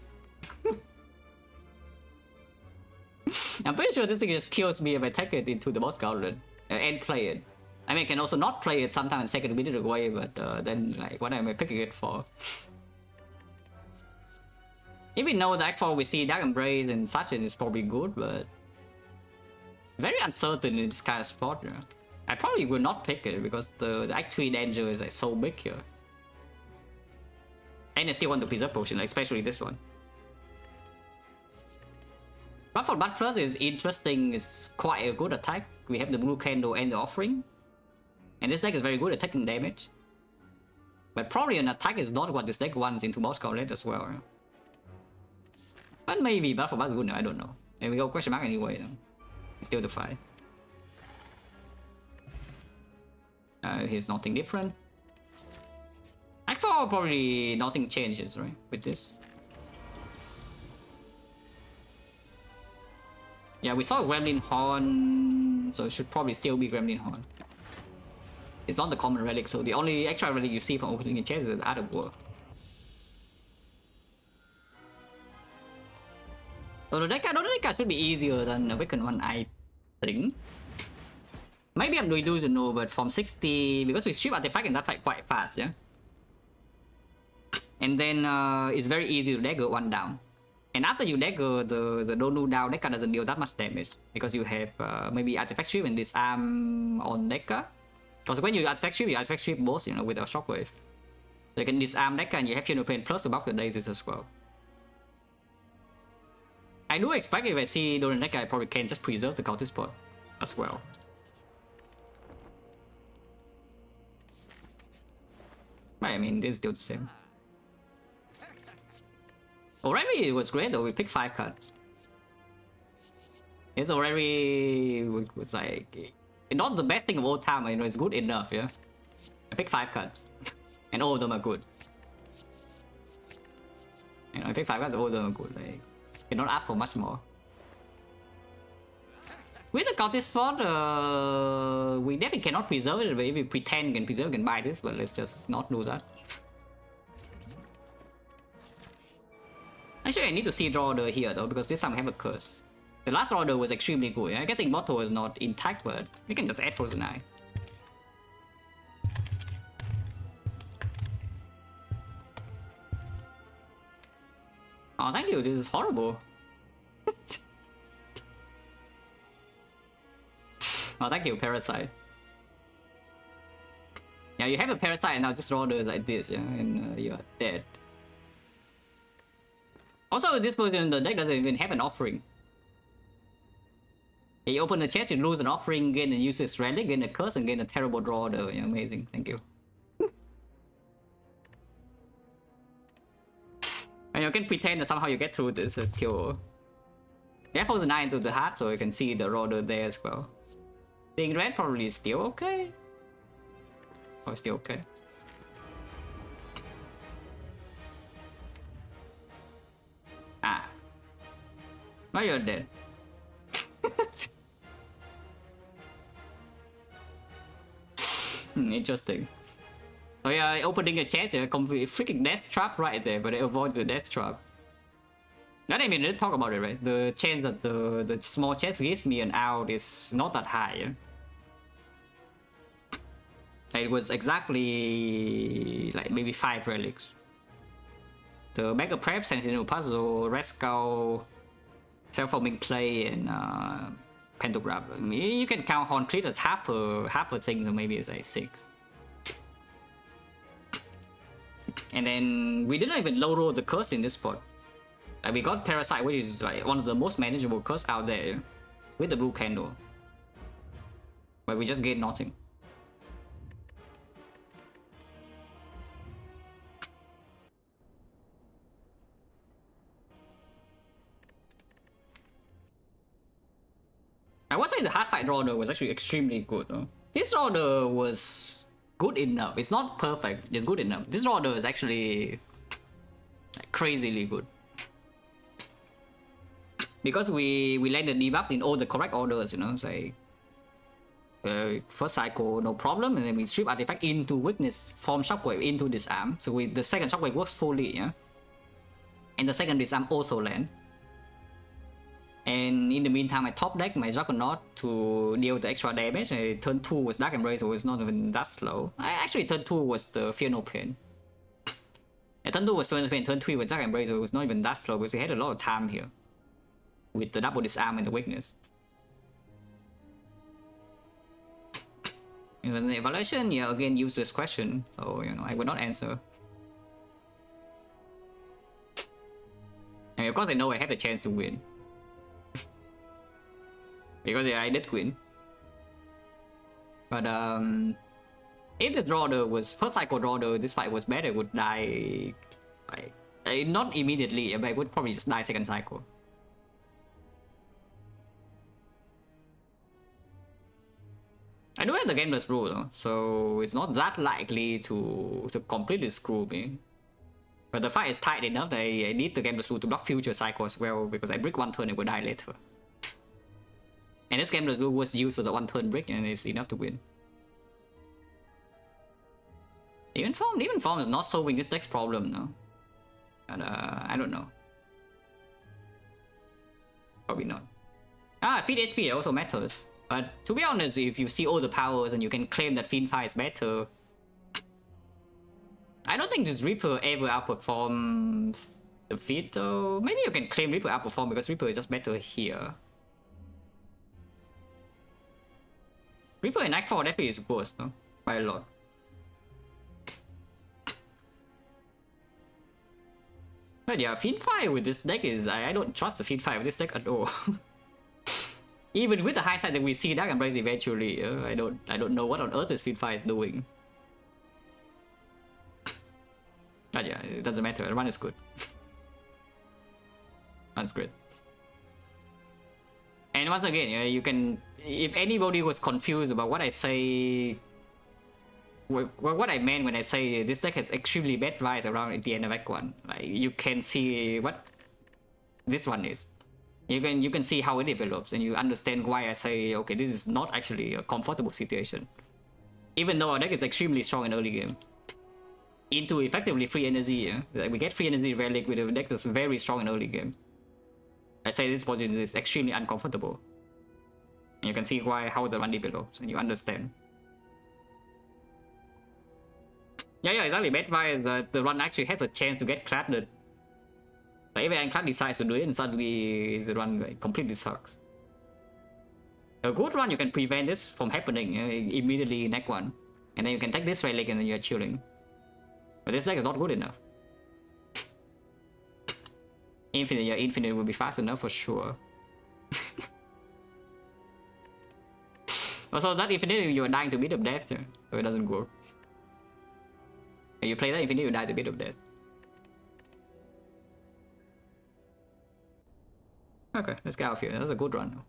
I'm pretty sure this thing just kills me if I take it into the boss scout and play it. I mean, I can also not play it sometime in second minute away, but then like, what am I picking it for? If we know that for we see Dark Embrace and such, and it's probably good, but very uncertain in this kind of spot. Yeah. I probably will not pick it because the Act 3 danger is like so big here. And I still want to preserve potion, like, especially this one. But for Blood Plus is interesting, it's quite a good attack. We have the Blue Candle and the Offering. And this deck is very good at taking damage. But probably an attack is not what this deck wants into boss scout as well. Yeah. But maybe Blood for Blood is good now, I don't know. And we go question mark anyway though. It's still the fight. Here's nothing different. Act 4 probably nothing changes, right? With this. Yeah, we saw Gremlin Horn, so it should probably still be Gremlin Horn. It's not the common relic, so the only extra relic you see from opening a chest is the Out of War. So the deck should be easier than Awakened One, I think. Maybe I'm delusional, but from 60, because we strip artifact and that fight quite fast, yeah? And then it's very easy to dagger one down. And after you dagger the Donu down, Deca doesn't deal that much damage. Because you have maybe artifact strip and disarm on Deca. Because when you artifact strip both, you know, with a shockwave. So you can disarm Deca and you have Channel Pain plus to buff the daisies as well. I do expect if I see Donu Deca, I probably can just preserve the cultist spot as well. But I mean, this is still the same. Already it was great though, we picked 5 cards. It's already was like not the best thing of all time, you know, it's good enough, yeah. I picked 5 cards. And all of them are good. You know, I picked 5 cards, all of them are good. Like, cannot ask for much more. With the cultist spot, we definitely cannot preserve it, but if we pretend we can preserve, we can buy this, but let's just not do that. Actually, I need to see draw order here though, because this time I have a curse. The last order was extremely good. I guess Immortal is not intact, but we can just add Frozen Eye. Oh, thank you, this is horrible. Oh, thank you, Parasite. Yeah, you have a Parasite and now this draw order is like this, yeah, and you're dead. Also, this version the deck doesn't even have an offering. You open the chest, you lose an offering, gain a useless relic, gain a curse, and gain a terrible draw order. Yeah, amazing, thank you. And you can pretend that somehow you get through this skill. You have Frozen Eye into the heart, so you can see the draw order there as well. Being red probably is still okay. Oh, still okay. Ah. Now you're dead. Interesting. Oh yeah, opening a chest, yeah, complete freaking death trap right there, but I avoid the death trap. That I mean, let's talk about it, right? The chance that the small chest gives me an out is not that high, yeah? It was exactly like maybe 5 relics. The Mega Prep, Sentinel Puzzle, Red Skull, Self-Forming Clay, and pentagram. I mean, you can count horn crit as half a thing, so maybe it's like 6. And then we didn't even low roll the curse in this spot. Like we got Parasite, which is like one of the most manageable curse out there with the blue candle. But we just gained nothing. I would say the hard fight order was actually extremely good. This order was good enough. It's not perfect, it's good enough. This order is actually like, crazily good. Because we landed debuffs in all the correct orders, you know, it's like first cycle, no problem, and then we strip artifact into weakness, form shockwave into disarm. So the second shockwave works fully, yeah. And the second disarm also land. And in the meantime, I top deck my Juggernaut to deal with the extra damage. Turn 2 was Dark Embrace, so it's not even that slow. Actually, turn 2 was the Fear No Pain. Turn 2 was Fear No Pain, turn 3 was Dark Embrace, so it was not even that slow because he had a lot of time here with the double disarm and the weakness. It was an evaluation, yeah, again, useless question, so you know, I would not answer. I mean, of course, I know I had a chance to win. Because yeah, I did win. But if this draw order was first cycle draw order, this fight was bad, I would die like not immediately, but I would probably just die second cycle. I do have the gameless rule though, so it's not that likely to completely screw me. But the fight is tight enough that I need the gameless rule to block future cycle as well, because I break one turn and will die later. And this gameless rule was used for the one turn break and it's enough to win. Even form is not solving this deck's problem now. But I don't know. Probably not. Feed HP also matters. But to be honest, if you see all the powers and you can claim that Fiend Fire is better, I don't think this Reaper ever outperforms the Feed though. Maybe you can claim Reaper outperform because Reaper is just better here. Reaper in Act 4 definitely is worse, no? By a lot. But yeah, Fiend Fire with this deck is... I don't trust the Fiend Fire with this deck at all. Even with the high side that we see Dark Embrace eventually, I don't know what on earth this Fiend Fire is doing. But yeah, it doesn't matter, the run is good. That's great. And once again, you can... If anybody was confused about what I say... what I meant when I say this deck has extremely bad rise around at the end of Act 1. Like, you can see what this one is. You can see how it develops and you understand why I say, okay, this is not actually a comfortable situation. Even though our deck is extremely strong in early game. Into effectively free energy, yeah? Like, we get free energy relic with a deck that's very strong in early game. I say this position is extremely uncomfortable. And you can see how the run develops and you understand. Yeah, exactly. Bad why is that the run actually has a chance to get clapped. Like if Ironclad decides to do it and suddenly the run like, completely sucks. A good run, you can prevent this from happening immediately in Act 1. And then you can take this relic and then you're chilling. But this deck is not good enough. Infinite, yeah, Infinite will be fast enough for sure. Also, that Infinite, you're dying to beat of death, so it doesn't work. If you play that Infinite, you die to beat of death. Okay, let's get out of here. That was a good run.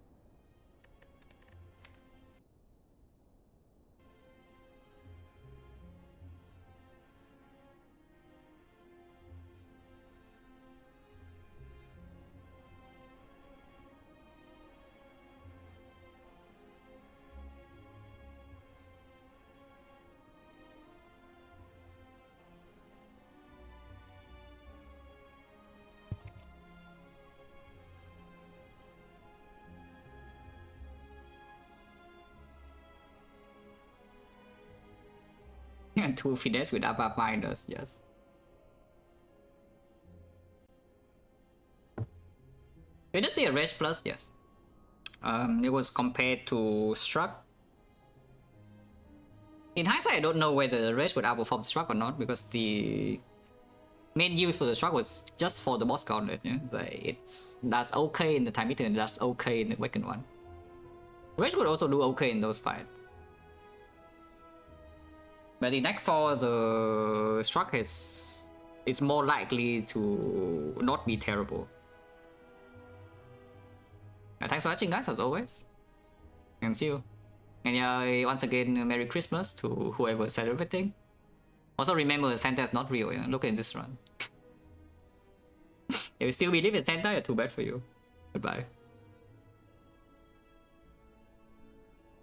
And 2 finesse with upper minus, yes. We just see a rage plus, yes. It was compared to Struck. In hindsight, I don't know whether the rest would outperform Struck or not, because the main use for the Struck was just for the boss gauntlet. Yeah? That's okay in the time meter and that's okay in the Awakened one. Rage would also do okay in those fights. But in Act 4, the Struck is more likely to not be terrible. Thanks for watching, guys, as always. And see you. And once again, Merry Christmas to whoever said everything. Also remember, Santa is not real. Yeah? Look at this run. If you still believe in Santa, it's too bad for you. Goodbye.